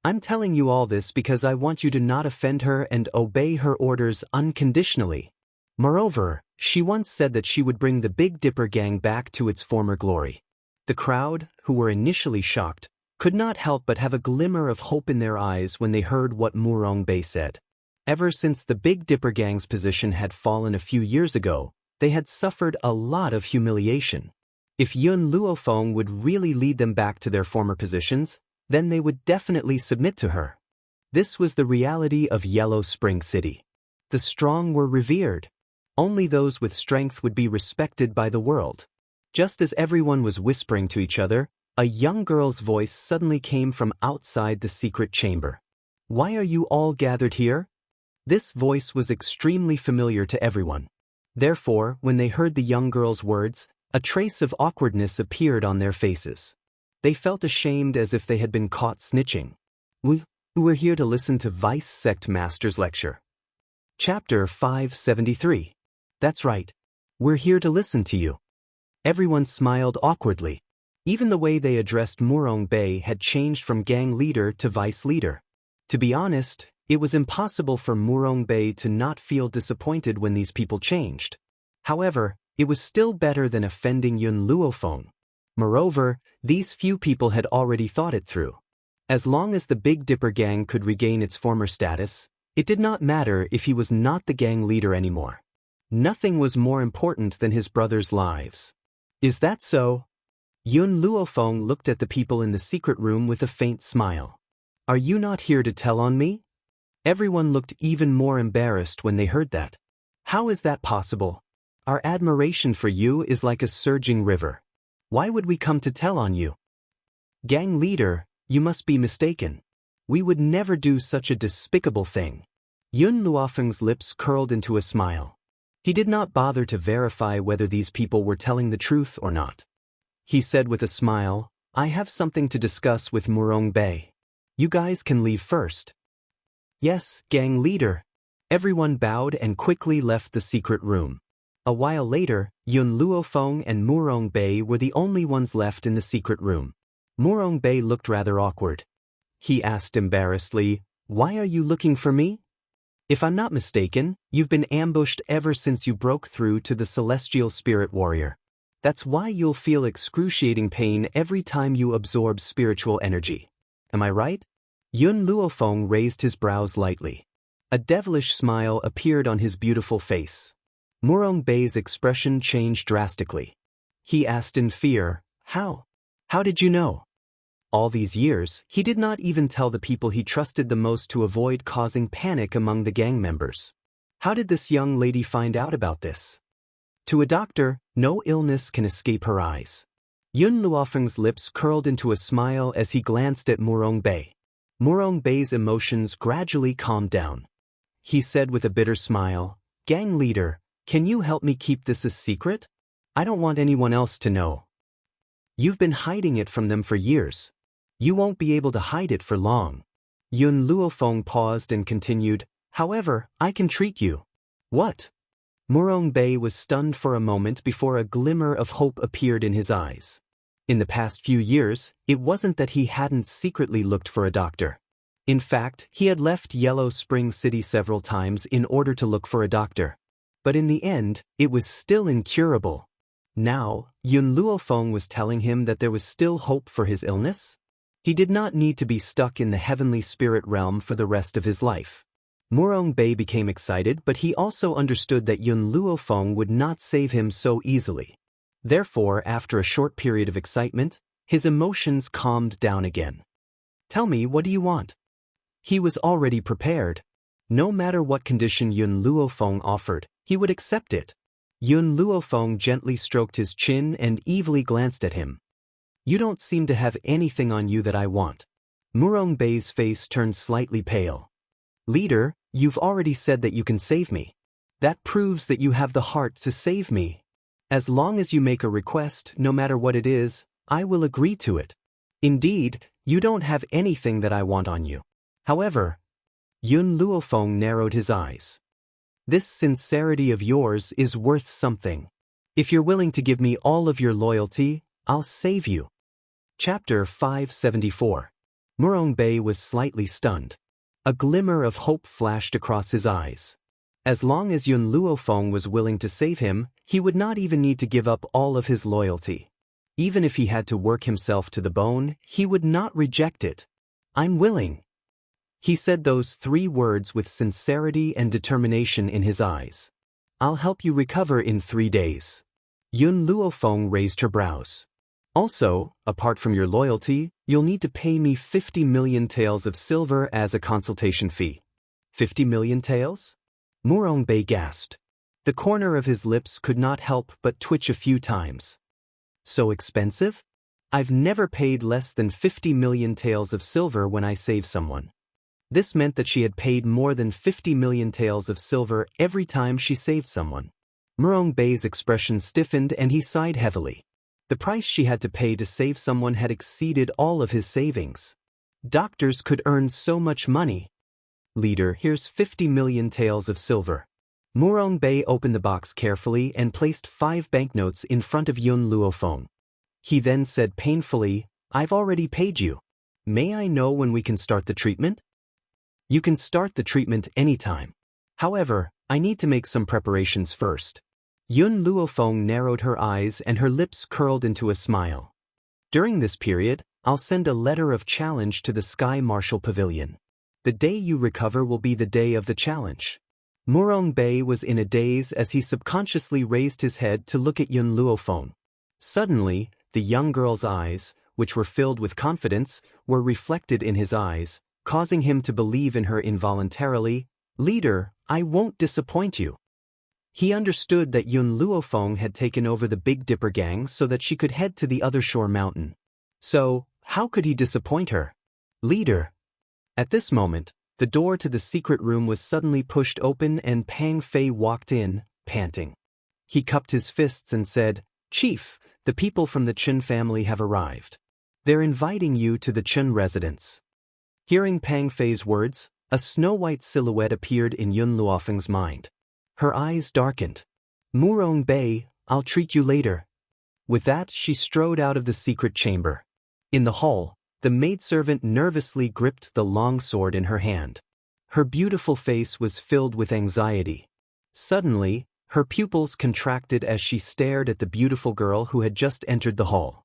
I'm telling you all this because I want you to not offend her and obey her orders unconditionally. Moreover, she once said that she would bring the Big Dipper gang back to its former glory. The crowd, who were initially shocked, could not help but have a glimmer of hope in their eyes when they heard what Murong Bei said. Ever since the Big Dipper gang's position had fallen a few years ago, they had suffered a lot of humiliation. If Yun Luofeng would really lead them back to their former positions, then they would definitely submit to her. This was the reality of Yellow Spring City. The strong were revered. Only those with strength would be respected by the world. Just as everyone was whispering to each other, a young girl's voice suddenly came from outside the secret chamber. Why are you all gathered here? This voice was extremely familiar to everyone. Therefore, when they heard the young girl's words, a trace of awkwardness appeared on their faces. They felt ashamed as if they had been caught snitching. We're here to listen to Vice Sect Master's lecture. Chapter 573. That's right. We're here to listen to you. Everyone smiled awkwardly. Even the way they addressed Murong Bei had changed from gang leader to vice leader. To be honest, it was impossible for Murong Bei to not feel disappointed when these people changed. However, it was still better than offending Yun Luofeng. Moreover, these few people had already thought it through. As long as the Big Dipper gang could regain its former status, it did not matter if he was not the gang leader anymore. Nothing was more important than his brothers' lives. Is that so? Yun Luofeng looked at the people in the secret room with a faint smile. Are you not here to tell on me? Everyone looked even more embarrassed when they heard that. How is that possible? Our admiration for you is like a surging river. Why would we come to tell on you? Gang leader, you must be mistaken. We would never do such a despicable thing. Yun Luofeng's lips curled into a smile. He did not bother to verify whether these people were telling the truth or not. He said with a smile, I have something to discuss with Murong Bei. You guys can leave first. Yes, gang leader. Everyone bowed and quickly left the secret room. A while later, Yun Luofeng and Murong Bei were the only ones left in the secret room. Murong Bei looked rather awkward. He asked embarrassedly, Why are you looking for me? If I'm not mistaken, you've been ambushed ever since you broke through to the Celestial Spirit Warrior. That's why you'll feel excruciating pain every time you absorb spiritual energy. Am I right? Yun Luofeng raised his brows lightly. A devilish smile appeared on his beautiful face. Murong Bei's expression changed drastically. He asked in fear, How? How did you know? All these years, he did not even tell the people he trusted the most to avoid causing panic among the gang members. How did this young lady find out about this? To a doctor, no illness can escape her eyes. Yun Luofeng's lips curled into a smile as he glanced at Murong Bei. Murong Bei's emotions gradually calmed down. He said with a bitter smile, Gang leader, can you help me keep this a secret? I don't want anyone else to know. You've been hiding it from them for years. You won't be able to hide it for long. Yun Luofeng paused and continued, "However, I can treat you." "What?" Murong-bei was stunned for a moment before a glimmer of hope appeared in his eyes. In the past few years, it wasn't that he hadn't secretly looked for a doctor. In fact, he had left Yellow Spring City several times in order to look for a doctor. But in the end, it was still incurable. Now, Yun Luofeng was telling him that there was still hope for his illness? He did not need to be stuck in the heavenly spirit realm for the rest of his life. Murong-bei became excited, but he also understood that Yun Luofeng would not save him so easily. Therefore, after a short period of excitement, his emotions calmed down again. "Tell me, what do you want?" He was already prepared. No matter what condition Yun Luofeng offered, he would accept it. Yun Luofeng gently stroked his chin and evilly glanced at him. "You don't seem to have anything on you that I want." Murong-bei's face turned slightly pale. "Leader, you've already said that you can save me. That proves that you have the heart to save me. As long as you make a request, no matter what it is, I will agree to it. Indeed, you don't have anything that I want on you. However," Yun Luofeng narrowed his eyes. "This sincerity of yours is worth something. If you're willing to give me all of your loyalty, I'll save you." Chapter 574. Murong-bei was slightly stunned. A glimmer of hope flashed across his eyes. As long as Yun Luofeng was willing to save him, he would not even need to give up all of his loyalty. Even if he had to work himself to the bone, he would not reject it. "I'm willing." He said those 3 words with sincerity and determination in his eyes. "I'll help you recover in 3 days." Yun Luofeng raised her brows. "Also, apart from your loyalty, you'll need to pay me 50 million taels of silver as a consultation fee." 50 million taels? Murong-bei gasped. The corner of his lips could not help but twitch a few times. "So expensive? I've never paid less than 50 million taels of silver when I save someone." This meant that she had paid more than 50 million taels of silver every time she saved someone. Murong-bei's expression stiffened and he sighed heavily. The price she had to pay to save someone had exceeded all of his savings. Doctors could earn so much money. "Leader, here's 50 million taels of silver." Murong-bei opened the box carefully and placed 5 banknotes in front of Yun Luofeng. He then said painfully, "I've already paid you. May I know when we can start the treatment?" "You can start the treatment anytime. However, I need to make some preparations first." Yun Luofeng narrowed her eyes and her lips curled into a smile. "During this period, I'll send a letter of challenge to the Sky Marshal Pavilion. The day you recover will be the day of the challenge." Murong-bei was in a daze as he subconsciously raised his head to look at Yun Luofeng. Suddenly, the young girl's eyes, which were filled with confidence, were reflected in his eyes, causing him to believe in her involuntarily. "Leader, I won't disappoint you." He understood that Yun Luofeng had taken over the Big Dipper gang so that she could head to the other shore mountain. So, how could he disappoint her? "Leader." At this moment, the door to the secret room was suddenly pushed open and Pang Fei walked in, panting. He cupped his fists and said, "Chief, the people from the Chen family have arrived. They're inviting you to the Chen residence." Hearing Pang Fei's words, a snow-white silhouette appeared in Yun Luofeng's mind. Her eyes darkened. "Murong-bei, I'll treat you later." With that, she strode out of the secret chamber. In the hall, the maidservant nervously gripped the long sword in her hand. Her beautiful face was filled with anxiety. Suddenly, her pupils contracted as she stared at the beautiful girl who had just entered the hall.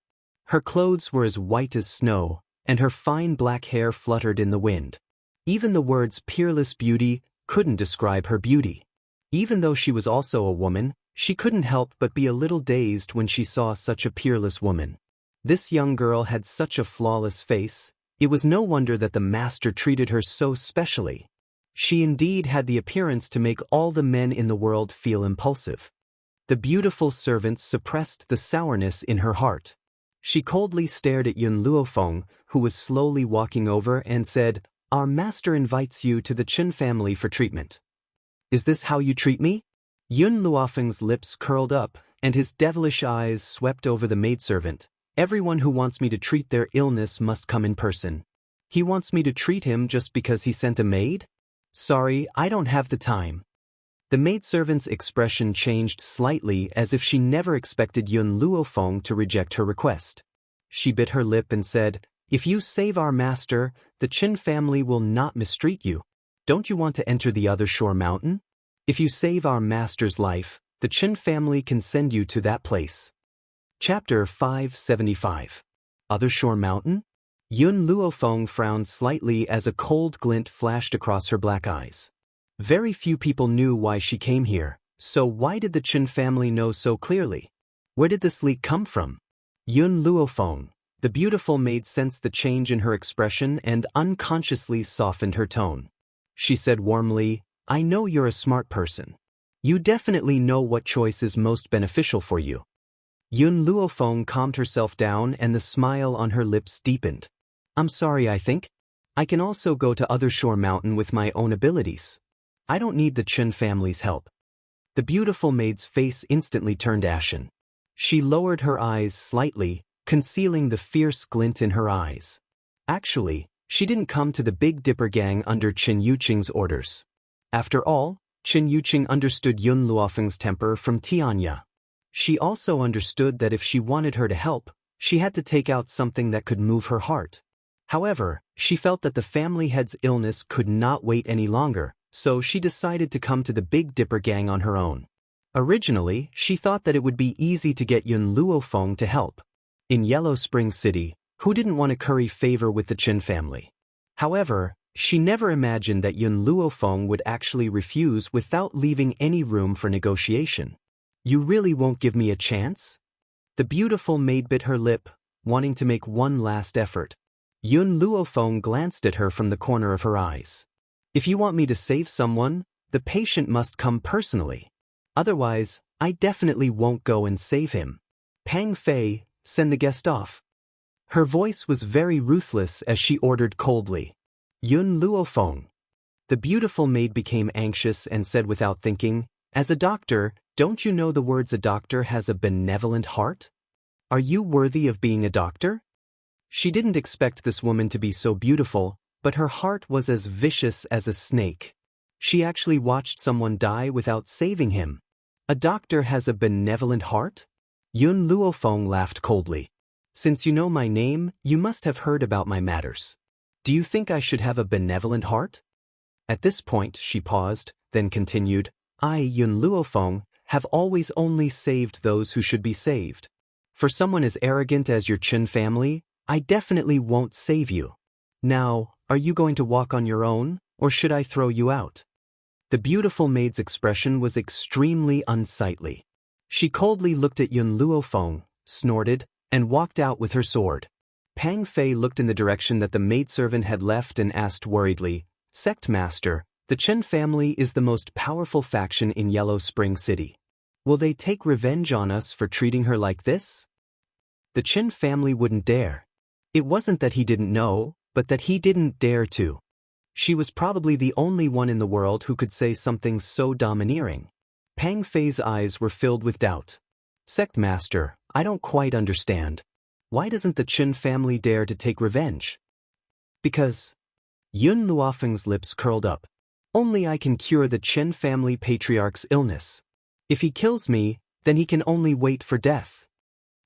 Her clothes were as white as snow, and her fine black hair fluttered in the wind. Even the words peerless beauty couldn't describe her beauty. Even though she was also a woman, she couldn't help but be a little dazed when she saw such a peerless woman. This young girl had such a flawless face. It was no wonder that the master treated her so specially. She indeed had the appearance to make all the men in the world feel impulsive. The beautiful servant suppressed the sourness in her heart. She coldly stared at Yun Luofeng, who was slowly walking over, and said, "Our master invites you to the Chen family for treatment." "Is this how you treat me?" Yun Luofeng's lips curled up, and his devilish eyes swept over the maidservant. "Everyone who wants me to treat their illness must come in person." He wants me to treat him just because he sent a maid? Sorry, I don't have the time. The maidservant's expression changed slightly as if she never expected Yun Luofeng to reject her request. She bit her lip and said, "If you save our master, the Qin family will not mistreat you. Don't you want to enter the other shore mountain? If you save our master's life, the Qin family can send you to that place." Chapter 575. Other Shore Mountain? Yun Luofeng frowned slightly as a cold glint flashed across her black eyes. Very few people knew why she came here, so why did the Qin family know so clearly? Where did this leak come from? Yun Luofeng, the beautiful maid, sensed the change in her expression and unconsciously softened her tone. She said warmly, "I know you're a smart person. You definitely know what choice is most beneficial for you." Yun Luofeng calmed herself down and the smile on her lips deepened. "I'm sorry, I think. I can also go to Other Shore Mountain with my own abilities. I don't need the Qin family's help." The beautiful maid's face instantly turned ashen. She lowered her eyes slightly, concealing the fierce glint in her eyes. Actually, she didn't come to the Big Dipper gang under Qin Yuqing's orders. After all, Qin Yuqing understood Yun Luofeng's temper from Tianya. She also understood that if she wanted her to help, she had to take out something that could move her heart. However, she felt that the family head's illness could not wait any longer, so she decided to come to the Big Dipper gang on her own. Originally, she thought that it would be easy to get Yun Luofeng to help. In Yellow Spring City, who didn't want to curry favor with the Qin family? However, she never imagined that Yun Luofeng would actually refuse without leaving any room for negotiation. "You really won't give me a chance?" The beautiful maid bit her lip, wanting to make one last effort. Yun Luofeng glanced at her from the corner of her eyes. "If you want me to save someone, the patient must come personally. Otherwise, I definitely won't go and save him. Pang Fei, send the guest off." Her voice was very ruthless as she ordered coldly. "Yun Luofeng." The beautiful maid became anxious and said without thinking, "As a doctor, don't you know the words a doctor has a benevolent heart? Are you worthy of being a doctor?" She didn't expect this woman to be so beautiful, but her heart was as vicious as a snake. She actually watched someone die without saving him. A doctor has a benevolent heart? Yun Luofeng laughed coldly. "Since you know my name, you must have heard about my matters. Do you think I should have a benevolent heart?" At this point, she paused, then continued, "I, Yun Luofeng, have always only saved those who should be saved. For someone as arrogant as your Qin family, I definitely won't save you. Now, are you going to walk on your own, or should I throw you out?" The beautiful maid's expression was extremely unsightly. She coldly looked at Yun Luofeng, snorted, and walked out with her sword. Pang Fei looked in the direction that the maidservant had left and asked worriedly, "Sect Master, the Qin family is the most powerful faction in Yellow Spring City. Will they take revenge on us for treating her like this?" The Qin family wouldn't dare. It wasn't that he didn't know, but that he didn't dare to. She was probably the only one in the world who could say something so domineering. Pang Fei's eyes were filled with doubt. "Sect Master, I don't quite understand. Why doesn't the Qin family dare to take revenge?" "Because..." Yun Luofeng's lips curled up. "Only I can cure the Qin family patriarch's illness. If he kills me, then he can only wait for death."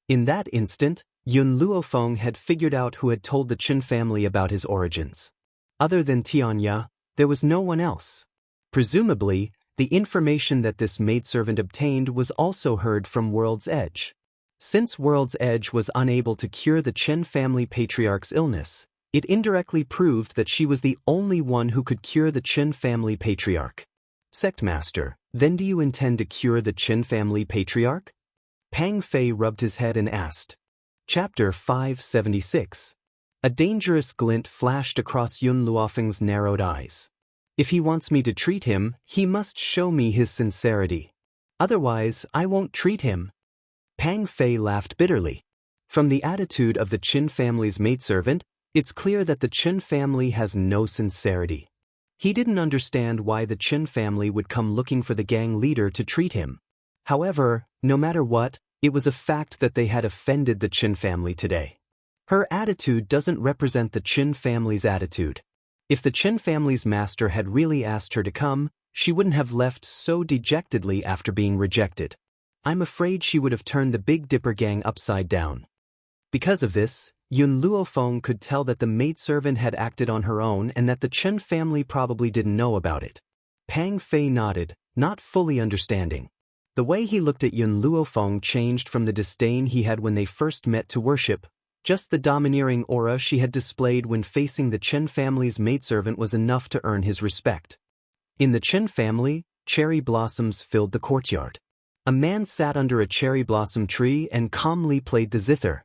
In that instant, Yun Luofeng had figured out who had told the Qin family about his origins. Other than Tianya, there was no one else. Presumably, the information that this maidservant obtained was also heard from World's Edge. Since World's Edge was unable to cure the Qin family patriarch's illness, it indirectly proved that she was the only one who could cure the Qin family patriarch. "Sect Master, then do you intend to cure the Qin family patriarch?" Pang Fei rubbed his head and asked. Chapter 576. A dangerous glint flashed across Yun Luofeng's narrowed eyes. "If he wants me to treat him, he must show me his sincerity. Otherwise, I won't treat him." Pang Fei laughed bitterly. From the attitude of the Qin family's maidservant, it's clear that the Qin family has no sincerity. He didn't understand why the Qin family would come looking for the gang leader to treat him. However, no matter what, it was a fact that they had offended the Qin family today. Her attitude doesn't represent the Qin family's attitude. If the Qin family's master had really asked her to come, she wouldn't have left so dejectedly after being rejected. I'm afraid she would have turned the Big Dipper gang upside down. Because of this, Yun Luofeng could tell that the maidservant had acted on her own and that the Chen family probably didn't know about it. Pang Fei nodded, not fully understanding. The way he looked at Yun Luofeng changed from the disdain he had when they first met to worship. Just the domineering aura she had displayed when facing the Chen family's maidservant was enough to earn his respect. In the Chen family, cherry blossoms filled the courtyard. A man sat under a cherry blossom tree and calmly played the zither.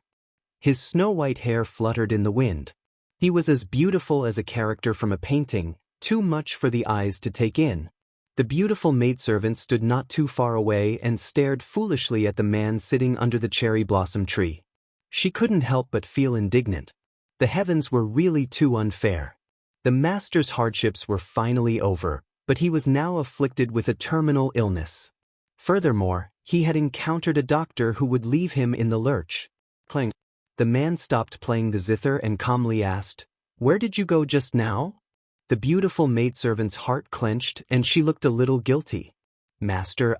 His snow-white hair fluttered in the wind. He was as beautiful as a character from a painting, too much for the eyes to take in. The beautiful maidservant stood not too far away and stared foolishly at the man sitting under the cherry blossom tree. She couldn't help but feel indignant. The heavens were really too unfair. The master's hardships were finally over, but he was now afflicted with a terminal illness. Furthermore, he had encountered a doctor who would leave him in the lurch. Clang. The man stopped playing the zither and calmly asked, "Where did you go just now?" The beautiful maidservant's heart clenched and she looked a little guilty. "Master,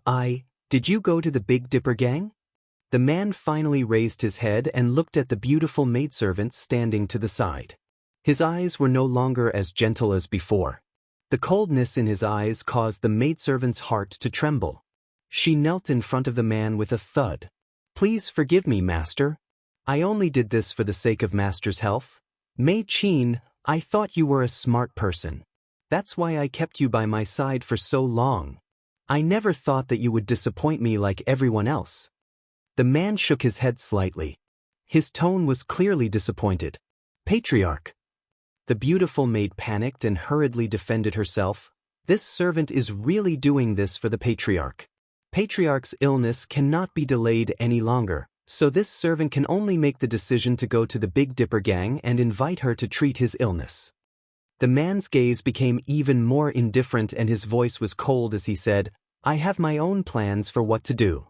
did you go to the Big Dipper gang?" The man finally raised his head and looked at the beautiful maidservant standing to the side. His eyes were no longer as gentle as before. The coldness in his eyes caused the maidservant's heart to tremble. She knelt in front of the man with a thud. "Please forgive me, master. I only did this for the sake of master's health. Mei Qin, I thought you were a smart person. That's why I kept you by my side for so long. I never thought that you would disappoint me like everyone else." The man shook his head slightly. His tone was clearly disappointed. "Patriarch." The beautiful maid panicked and hurriedly defended herself. "This servant is really doing this for the Patriarch. Patriarch's illness cannot be delayed any longer. So this servant can only make the decision to go to the Big Dipper gang and invite her to treat his illness." The man's gaze became even more indifferent and his voice was cold as he said, "I have my own plans for what to do.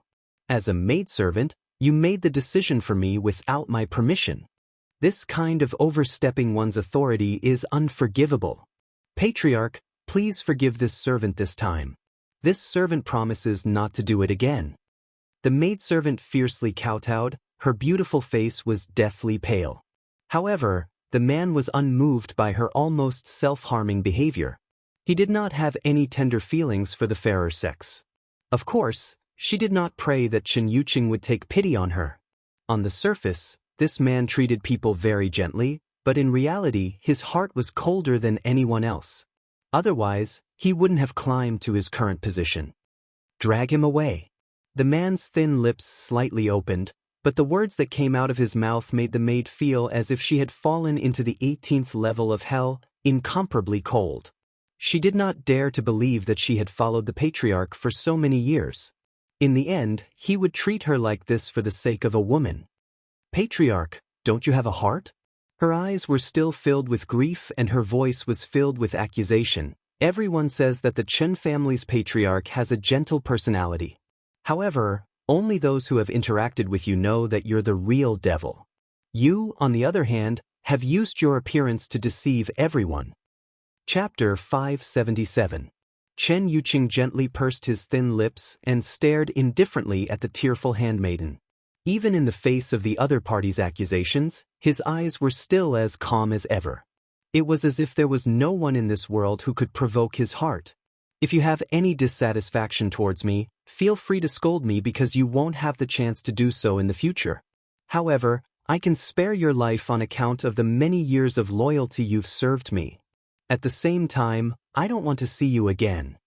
As a maidservant, you made the decision for me without my permission. This kind of overstepping one's authority is unforgivable. Patriarch, please forgive this servant this time. This servant promises not to do it again." The maidservant fiercely kowtowed, her beautiful face was deathly pale. However, the man was unmoved by her almost self-harming behavior. He did not have any tender feelings for the fairer sex. Of course, she did not pray that Chen Yuqing would take pity on her. On the surface, this man treated people very gently, but in reality his heart was colder than anyone else. Otherwise, he wouldn't have climbed to his current position. "Drag him away." The man's thin lips slightly opened, but the words that came out of his mouth made the maid feel as if she had fallen into the 18th level of hell, incomparably cold. She did not dare to believe that she had followed the Patriarch for so many years. In the end, he would treat her like this for the sake of a woman. "Patriarch, don't you have a heart?" Her eyes were still filled with grief and her voice was filled with accusation. "Everyone says that the Chen family's Patriarch has a gentle personality. However, only those who have interacted with you know that you're the real devil. You, on the other hand, have used your appearance to deceive everyone." Chapter 577. Chen Yuqing gently pursed his thin lips and stared indifferently at the tearful handmaiden. Even in the face of the other party's accusations, his eyes were still as calm as ever. It was as if there was no one in this world who could provoke his heart. "If you have any dissatisfaction towards me, feel free to scold me because you won't have the chance to do so in the future. However, I can spare your life on account of the many years of loyalty you've served me. At the same time, I don't want to see you again."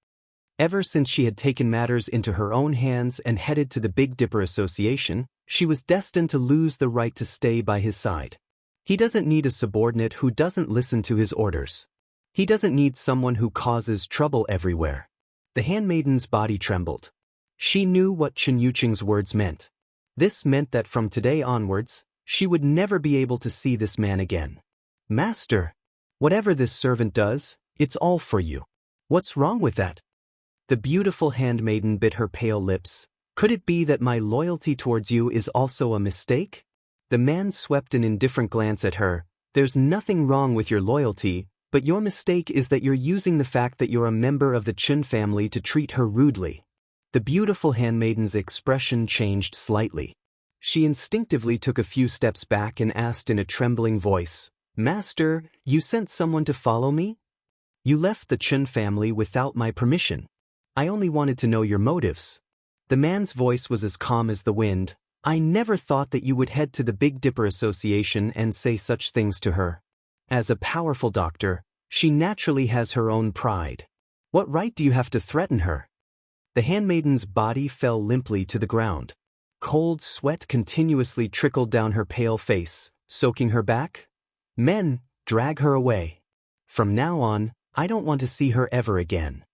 Ever since she had taken matters into her own hands and headed to the Big Dipper Association, she was destined to lose the right to stay by his side. He doesn't need a subordinate who doesn't listen to his orders. He doesn't need someone who causes trouble everywhere. The handmaiden's body trembled. She knew what Chen Yuqing's words meant. This meant that from today onwards, she would never be able to see this man again. "Master, whatever this servant does, it's all for you. What's wrong with that?" The beautiful handmaiden bit her pale lips. "Could it be that my loyalty towards you is also a mistake?" The man swept an indifferent glance at her. There's nothing wrong with your loyalty, but your mistake is that you're using the fact that you're a member of the Chen family to treat her rudely. The beautiful handmaiden's expression changed slightly. She instinctively took a few steps back and asked in a trembling voice, "Master, you sent someone to follow me? You left the Chen family without my permission. I only wanted to know your motives." The man's voice was as calm as the wind. "I never thought that you would head to the Big Dipper Association and say such things to her. As a powerful doctor, she naturally has her own pride. What right do you have to threaten her?" The handmaiden's body fell limply to the ground. Cold sweat continuously trickled down her pale face, soaking her back. "Men, drag her away. From now on, I don't want to see her ever again."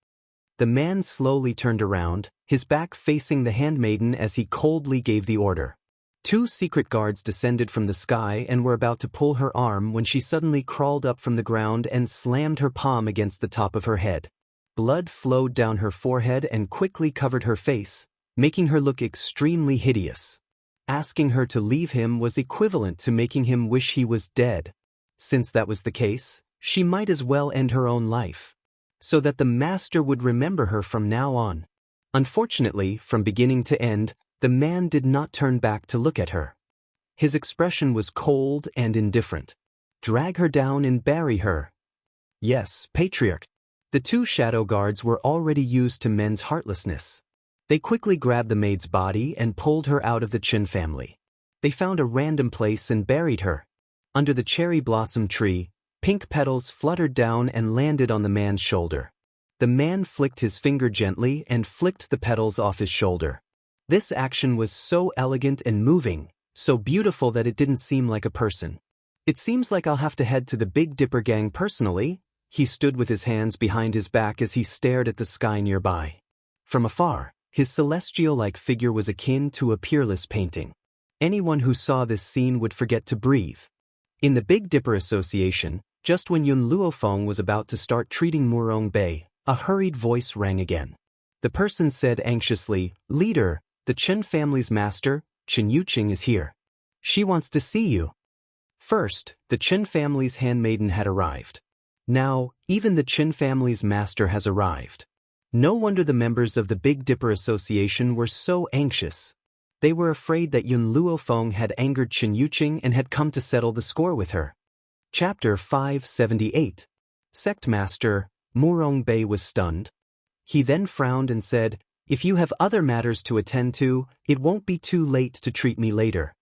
The man slowly turned around, his back facing the handmaiden as he coldly gave the order. Two secret guards descended from the sky and were about to pull her arm when she suddenly crawled up from the ground and slammed her palm against the top of her head. Blood flowed down her forehead and quickly covered her face, making her look extremely hideous. Asking her to leave him was equivalent to making him wish he was dead. Since that was the case, she might as well end her own life, so that the master would remember her from now on. Unfortunately, from beginning to end, the man did not turn back to look at her. His expression was cold and indifferent. "Drag her down and bury her." "Yes, Patriarch." The two shadow guards were already used to men's heartlessness. They quickly grabbed the maid's body and pulled her out of the Chen family. They found a random place and buried her. Under the cherry blossom tree, pink petals fluttered down and landed on the man's shoulder. The man flicked his finger gently and flicked the petals off his shoulder. This action was so elegant and moving, so beautiful that it didn't seem like a person. "It seems like I'll have to head to the Big Dipper gang personally." He stood with his hands behind his back as he stared at the sky nearby. From afar, his celestial-like figure was akin to a peerless painting. Anyone who saw this scene would forget to breathe. In the Big Dipper Association, just when Yun Luofeng was about to start treating Murong Bei, a hurried voice rang again. The person said anxiously, "Leader, the Chen family's master, Chen Yuqing, is here. She wants to see you." First, the Chen family's handmaiden had arrived. Now, even the Chen family's master has arrived. No wonder the members of the Big Dipper Association were so anxious. They were afraid that Yun Luofeng had angered Chen Yuqing and had come to settle the score with her. Chapter 578. Sect Master, Murong Bei was stunned. He then frowned and said, "If you have other matters to attend to, it won't be too late to treat me later."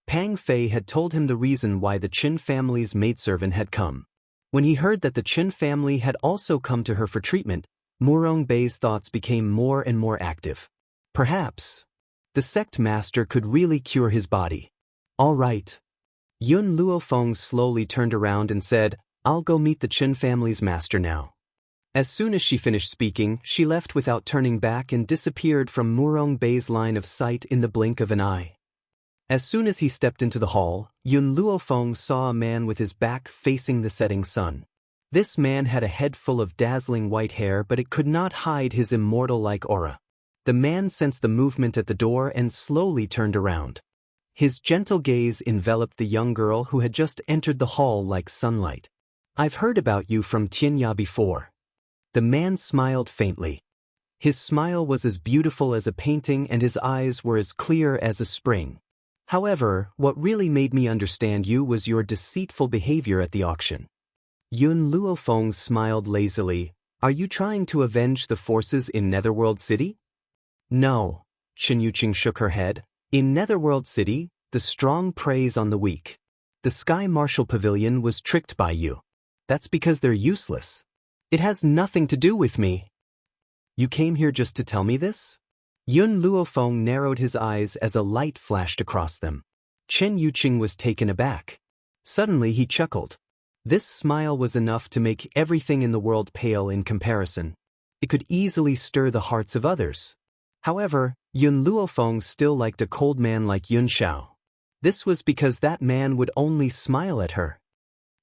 Pang Fei had told him the reason why the Chen family's maidservant had come. When he heard that the Chen family had also come to her for treatment, Murong Bei's thoughts became more and more active. Perhaps the sect master could really cure his body. "All right." Yun Luofeng slowly turned around and said, "I'll go meet the Chen family's master now." As soon as she finished speaking, she left without turning back and disappeared from Murong Bei's line of sight in the blink of an eye. As soon as he stepped into the hall, Yun Luofeng saw a man with his back facing the setting sun. This man had a head full of dazzling white hair, but it could not hide his immortal-like aura. The man sensed the movement at the door and slowly turned around. His gentle gaze enveloped the young girl who had just entered the hall like sunlight. "I've heard about you from Tianya before." The man smiled faintly. His smile was as beautiful as a painting and his eyes were as clear as a spring. "However, what really made me understand you was your deceitful behavior at the auction." Yun Luofeng smiled lazily. "Are you trying to avenge the forces in Netherworld City?" "No." Chen Yuqing shook her head. "In Netherworld City, the strong preys on the weak. The Sky Martial Pavilion was tricked by you. That's because they're useless. It has nothing to do with me." "You came here just to tell me this?" Yun Luofeng narrowed his eyes as a light flashed across them. Chen Yuqing was taken aback. Suddenly he chuckled. This smile was enough to make everything in the world pale in comparison. It could easily stir the hearts of others. However, Yun Luofeng still liked a cold man like Yun Xiao. This was because that man would only smile at her.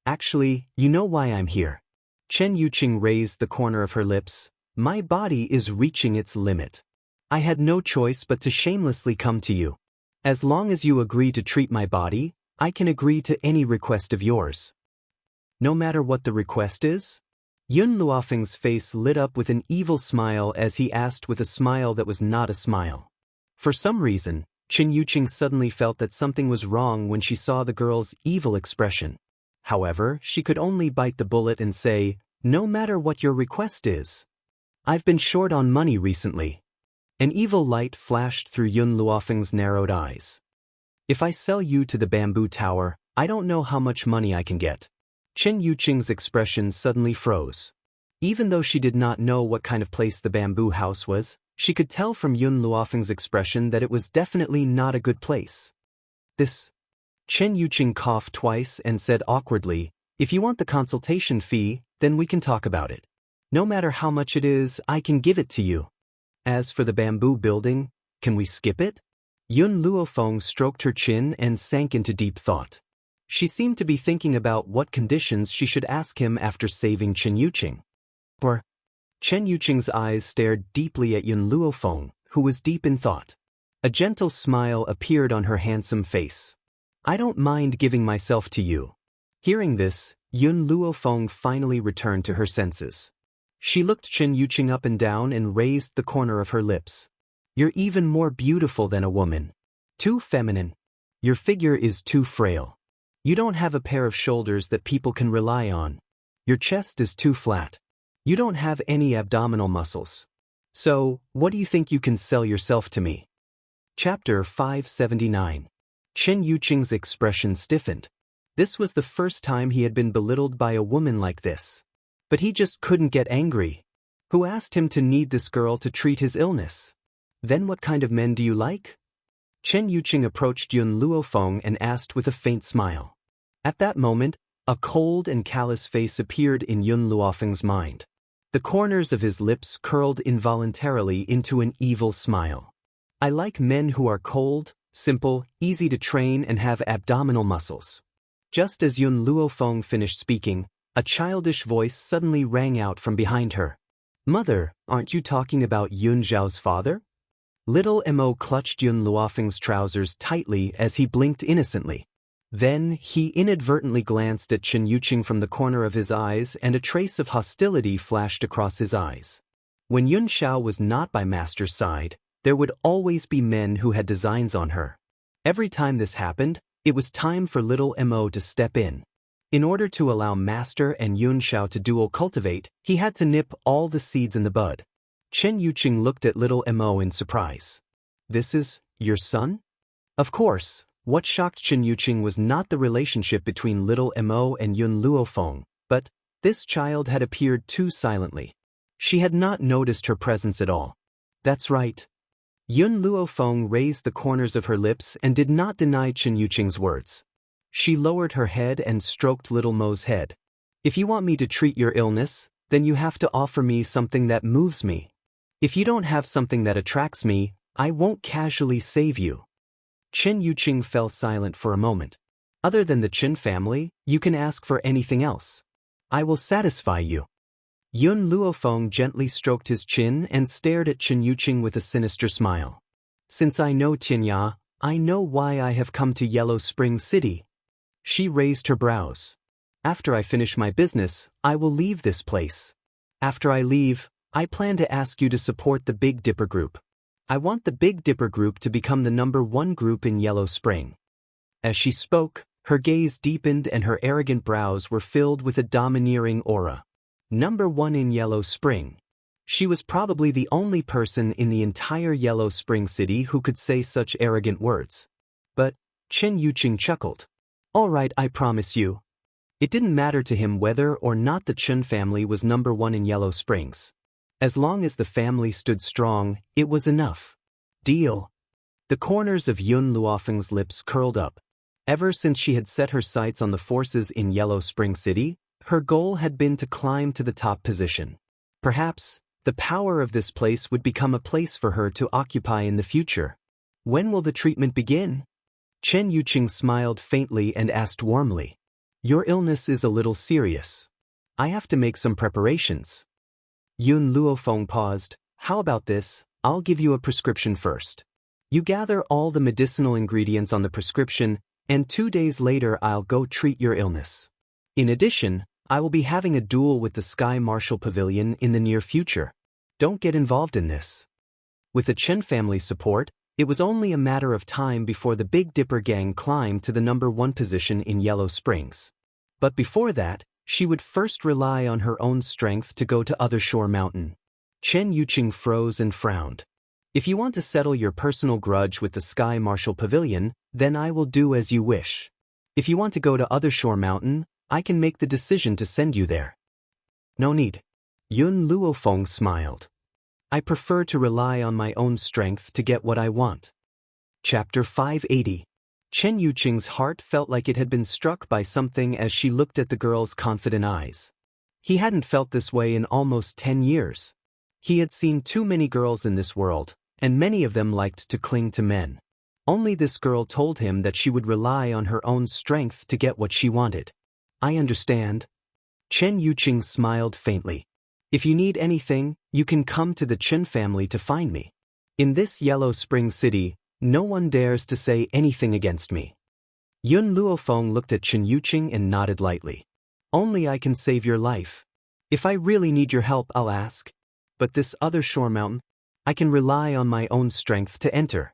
"Actually, you know why I'm here." Chen Yuqing raised the corner of her lips. "My body is reaching its limit. I had no choice but to shamelessly come to you. As long as you agree to treat my body, I can agree to any request of yours. No matter what the request is? Yun Luofeng's face lit up with an evil smile as he asked with a smile that was not a smile. For some reason, Chen Yuqing suddenly felt that something was wrong when she saw the girl's evil expression. However, she could only bite the bullet and say, "No matter what your request is. I've been short on money recently." An evil light flashed through Yun Luofeng's narrowed eyes. "If I sell you to the bamboo tower, I don't know how much money I can get." Chen Yuqing's expression suddenly froze. Even though she did not know what kind of place the bamboo house was, she could tell from Yun Luofeng's expression that it was definitely not a good place. This. Chen Yuqing coughed twice and said awkwardly, "If you want the consultation fee, then we can talk about it. No matter how much it is, I can give it to you. As for the bamboo building, can we skip it?" Yun Luofeng stroked her chin and sank into deep thought. She seemed to be thinking about what conditions she should ask him after saving Chen Yuqing. Or, Chen Yuqing's eyes stared deeply at Yun Luofeng, who was deep in thought. A gentle smile appeared on her handsome face. "I don't mind giving myself to you." Hearing this, Yun Luofeng finally returned to her senses. She looked Chen Yuqing up and down and raised the corner of her lips. "You're even more beautiful than a woman. Too feminine. Your figure is too frail. You don't have a pair of shoulders that people can rely on. Your chest is too flat. You don't have any abdominal muscles. So, what do you think you can sell yourself to me?" Chapter 579. Chen Yuqing's expression stiffened. This was the first time he had been belittled by a woman like this. But he just couldn't get angry. Who asked him to need this girl to treat his illness? Then what kind of men do you like? Chen Yuqing approached Yun Luofeng and asked with a faint smile. At that moment, a cold and callous face appeared in Yun Luofeng's mind. The corners of his lips curled involuntarily into an evil smile. "I like men who are cold, simple, easy to train and have abdominal muscles." Just as Yun Luofeng finished speaking, a childish voice suddenly rang out from behind her. "Mother, aren't you talking about Yun Zhao's father?" Little Mo clutched Yun Luofeng's trousers tightly as he blinked innocently. Then, he inadvertently glanced at Chen Yuqing from the corner of his eyes and a trace of hostility flashed across his eyes. When Yun Xiao was not by Master's side, there would always be men who had designs on her. Every time this happened, it was time for little Mo to step in. In order to allow Master and Yun Xiao to dual cultivate, he had to nip all the seeds in the bud. Chen Yuqing looked at little Mo in surprise. "This is your son?" Of course, what shocked Chen Yuqing was not the relationship between little Mo and Yun Luofeng, but this child had appeared too silently. She had not noticed her presence at all. "That's right." Yun Luofeng raised the corners of her lips and did not deny Chen Yuqing's words. She lowered her head and stroked little Mo's head. "If you want me to treat your illness, then you have to offer me something that moves me. If you don't have something that attracts me, I won't casually save you." Chen Yuqing fell silent for a moment. "Other than the Chen family, you can ask for anything else. I will satisfy you." Yun Luofeng gently stroked his chin and stared at Chen Yuqing with a sinister smile. "Since I know Tianya, I know why I have come to Yellow Spring City." She raised her brows. "After I finish my business, I will leave this place. After I leave, I plan to ask you to support the Big Dipper Group. I want the Big Dipper Group to become the #1 group in Yellow Spring." As she spoke, her gaze deepened and her arrogant brows were filled with a domineering aura. #1 in Yellow Spring. She was probably the only person in the entire Yellow Spring City who could say such arrogant words. But Chen Yuqing chuckled. "All right, I promise you." It didn't matter to him whether or not the Chen family was #1 in Yellow Springs. As long as the family stood strong, it was enough. Deal. The corners of Yun Luofeng's lips curled up. Ever since she had set her sights on the forces in Yellow Spring City, her goal had been to climb to the top position. Perhaps, the power of this place would become a place for her to occupy in the future. "When will the treatment begin?" Chen Yuqing smiled faintly and asked warmly. "Your illness is a little serious. I have to make some preparations." Yun Luofeng paused. "How about this? I'll give you a prescription first. You gather all the medicinal ingredients on the prescription, and 2 days later I'll go treat your illness. In addition, I will be having a duel with the Sky Marshal Pavilion in the near future. Don't get involved in this. With the Chen family's support, it was only a matter of time before the Big Dipper gang climbed to the #1 position in Yellow Springs. But before that, she would first rely on her own strength to go to Other Shore Mountain. Chen Yuqing froze and frowned. If you want to settle your personal grudge with the Sky Marshal Pavilion, then I will do as you wish. If you want to go to Other Shore Mountain, I can make the decision to send you there. No need. Yun Luofeng smiled. I prefer to rely on my own strength to get what I want. Chapter 580. Chen Yuqing's heart felt like it had been struck by something as she looked at the girl's confident eyes. He hadn't felt this way in almost 10 years. He had seen too many girls in this world, and many of them liked to cling to men. Only this girl told him that she would rely on her own strength to get what she wanted. I understand. Chen Yuqing smiled faintly. If you need anything, you can come to the Chen family to find me. In this Yellow Spring City, no one dares to say anything against me. Yun Luofeng looked at Chen Yuqing and nodded lightly. Only I can save your life. If I really need your help, I'll ask. But this Other Shore Mountain, I can rely on my own strength to enter.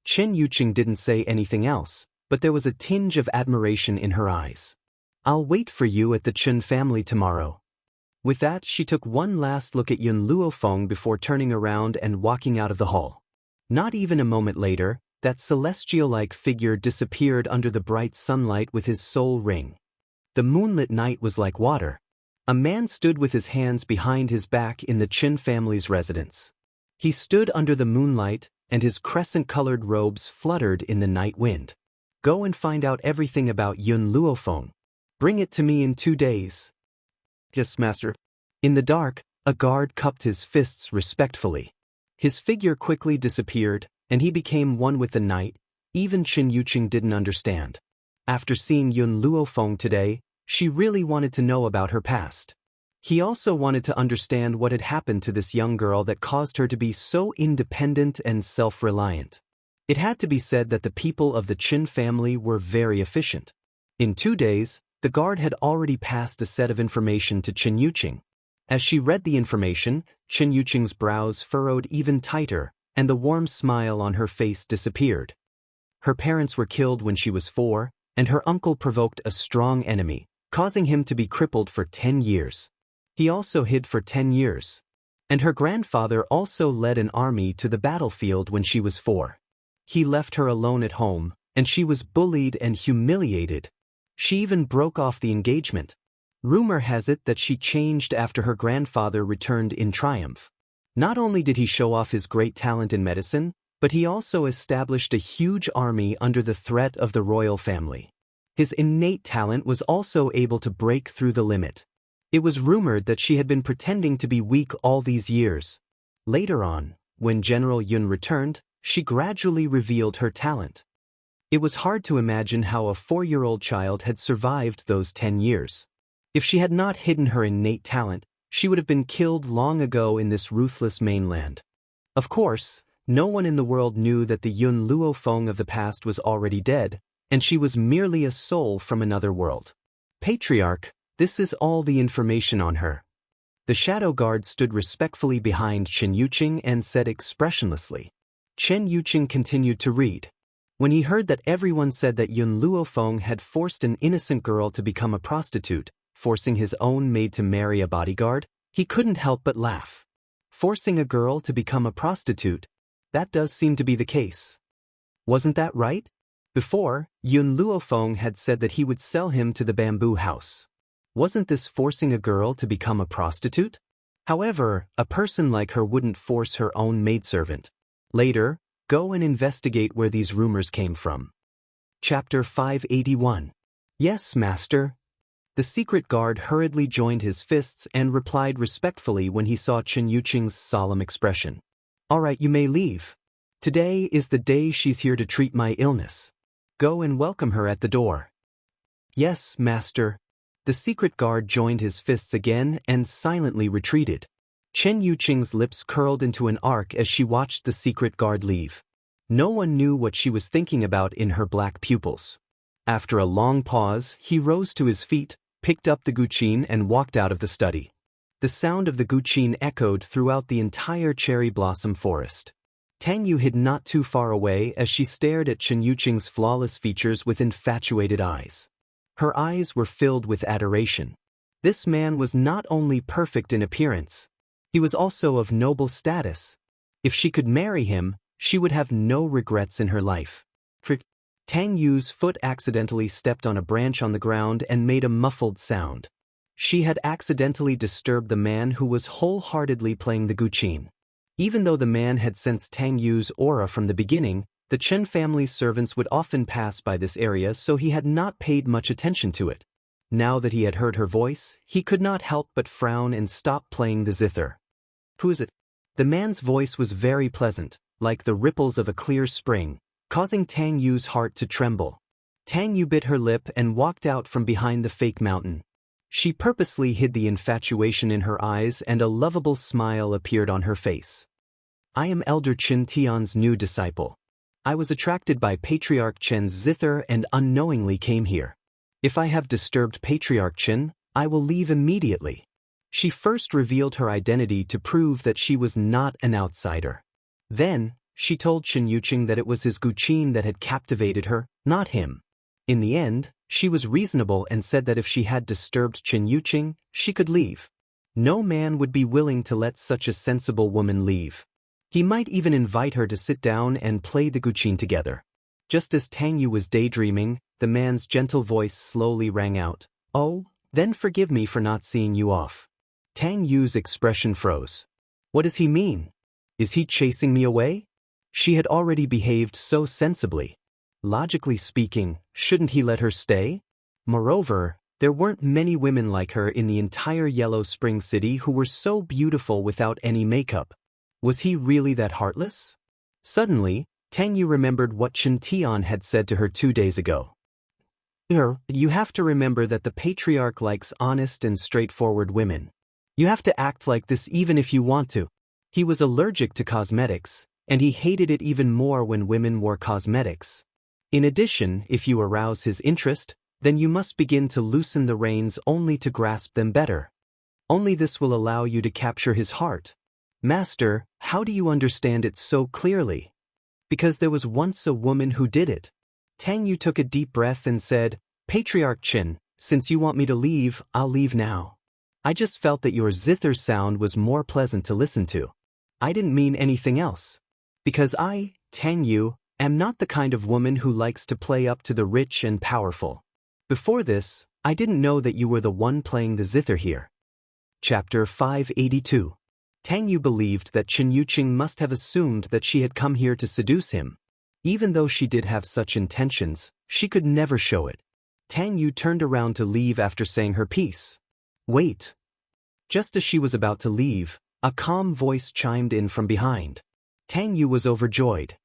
Chen Yuqing didn't say anything else, but there was a tinge of admiration in her eyes. I'll wait for you at the Chen family tomorrow. With that, she took one last look at Yun Luofeng before turning around and walking out of the hall. Not even a moment later, that celestial-like figure disappeared under the bright sunlight with his soul ring. The moonlit night was like water. A man stood with his hands behind his back in the Chen family's residence. He stood under the moonlight, and his crescent-colored robes fluttered in the night wind. Go and find out everything about Yun Luofeng. Bring it to me in 2 days. Yes, master. In the dark, a guard cupped his fists respectfully. His figure quickly disappeared, and he became one with the night. Even Chen Yuqing didn't understand. After seeing Yun Luofeng today, she really wanted to know about her past. He also wanted to understand what had happened to this young girl that caused her to be so independent and self-reliant. It had to be said that the people of the Chen family were very efficient. In 2 days, the guard had already passed a set of information to Chen Yuqing. As she read the information, Chen Yuqing's brows furrowed even tighter, and the warm smile on her face disappeared. Her parents were killed when she was 4, and her uncle provoked a strong enemy, causing him to be crippled for 10 years. He also hid for 10 years. And her grandfather also led an army to the battlefield when she was 4. He left her alone at home, and she was bullied and humiliated. She even broke off the engagement. Rumor has it that she changed after her grandfather returned in triumph. Not only did he show off his great talent in medicine, but he also established a huge army under the threat of the royal family. His innate talent was also able to break through the limit. It was rumored that she had been pretending to be weak all these years. Later on, when General Yun returned, she gradually revealed her talent. It was hard to imagine how a 4-year-old child had survived those 10 years. If she had not hidden her innate talent, she would have been killed long ago in this ruthless mainland. Of course, no one in the world knew that the Yun Luofeng of the past was already dead, and she was merely a soul from another world. Patriarch, this is all the information on her. The shadow guard stood respectfully behind Chen Yuqing and said expressionlessly. Chen Yuqing continued to read. When he heard that everyone said that Yun Luofeng had forced an innocent girl to become a prostitute, forcing his own maid to marry a bodyguard, he couldn't help but laugh. Forcing a girl to become a prostitute? That does seem to be the case. Wasn't that right? Before, Yun Luofeng had said that he would sell him to the bamboo house. Wasn't this forcing a girl to become a prostitute? However, a person like her wouldn't force her own maidservant. Later, go and investigate where these rumors came from. Chapter 581. Yes, master. The secret guard hurriedly joined his fists and replied respectfully when he saw Chen Yuqing's solemn expression. All right, you may leave. Today is the day she's here to treat my illness. Go and welcome her at the door. Yes, master. The secret guard joined his fists again and silently retreated. Chen Yuqing's lips curled into an arc as she watched the secret guard leave. No one knew what she was thinking about in her black pupils. After a long pause, he rose to his feet, picked up the guqin and walked out of the study. The sound of the guqin echoed throughout the entire cherry blossom forest. Tang Yu hid not too far away as she stared at Chen Yuqing's flawless features with infatuated eyes. Her eyes were filled with adoration. This man was not only perfect in appearance, he was also of noble status. If she could marry him, she would have no regrets in her life. Tang Yu's foot accidentally stepped on a branch on the ground and made a muffled sound. She had accidentally disturbed the man who was wholeheartedly playing the guqin. Even though the man had sensed Tang Yu's aura from the beginning, the Chen family's servants would often pass by this area, so he had not paid much attention to it. Now that he had heard her voice, he could not help but frown and stop playing the zither. "Who is it?" The man's voice was very pleasant, like the ripples of a clear spring, causing Tang Yu's heart to tremble. Tang Yu bit her lip and walked out from behind the fake mountain. She purposely hid the infatuation in her eyes and a lovable smile appeared on her face. "I am Elder Qin Tian's new disciple. I was attracted by Patriarch Chen's zither and unknowingly came here. If I have disturbed Patriarch Chen, I will leave immediately." She first revealed her identity to prove that she was not an outsider. Then, she told Chen Yuqing that it was his guqin that had captivated her, not him. In the end, she was reasonable and said that if she had disturbed Chen Yuqing, she could leave. No man would be willing to let such a sensible woman leave. He might even invite her to sit down and play the guqin together. Just as Tang Yu was daydreaming, the man's gentle voice slowly rang out, "Oh, then forgive me for not seeing you off." Tang Yu's expression froze. What does he mean? Is he chasing me away? She had already behaved so sensibly. Logically speaking, shouldn't he let her stay? Moreover, there weren't many women like her in the entire Yellow Spring City who were so beautiful without any makeup. Was he really that heartless? Suddenly, Tang Yu remembered what Chen Tian had said to her 2 days ago. You have to remember that the patriarch likes honest and straightforward women. You have to act like this even if you want to." He was allergic to cosmetics, and he hated it even more when women wore cosmetics. In addition, if you arouse his interest, then you must begin to loosen the reins only to grasp them better. Only this will allow you to capture his heart. "Master, how do you understand it so clearly?" "Because there was once a woman who did it." Tang Yu took a deep breath and said, "Patriarch Chen, since you want me to leave, I'll leave now. I just felt that your zither sound was more pleasant to listen to. I didn't mean anything else. Because I, Tang Yu, am not the kind of woman who likes to play up to the rich and powerful. Before this, I didn't know that you were the one playing the zither here." Chapter 582. Tang Yu believed that Chen Yuqing must have assumed that she had come here to seduce him. Even though she did have such intentions, she could never show it. Tang Yu turned around to leave after saying her piece. "Wait." Just as she was about to leave, a calm voice chimed in from behind. Tang Yu was overjoyed.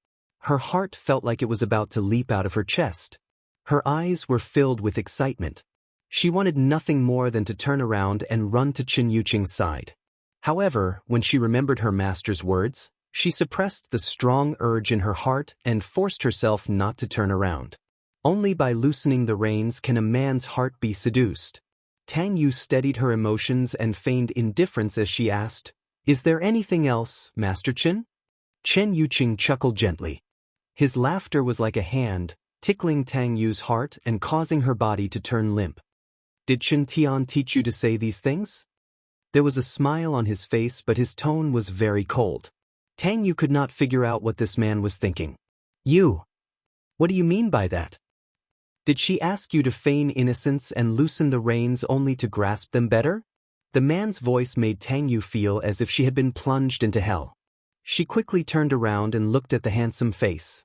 Her heart felt like it was about to leap out of her chest. Her eyes were filled with excitement. She wanted nothing more than to turn around and run to Chen Yuqing's side. However, when she remembered her master's words, she suppressed the strong urge in her heart and forced herself not to turn around. Only by loosening the reins can a man's heart be seduced. Tang Yu steadied her emotions and feigned indifference as she asked, "Is there anything else, Master Chen?" Chen Yuqing chuckled gently. His laughter was like a hand, tickling Tang Yu's heart and causing her body to turn limp. "Did Chen Tian teach you to say these things?" There was a smile on his face, but his tone was very cold. Tang Yu could not figure out what this man was thinking. "You? What do you mean by that? Did she ask you to feign innocence and loosen the reins only to grasp them better?" The man's voice made Tang Yu feel as if she had been plunged into hell. She quickly turned around and looked at the handsome face.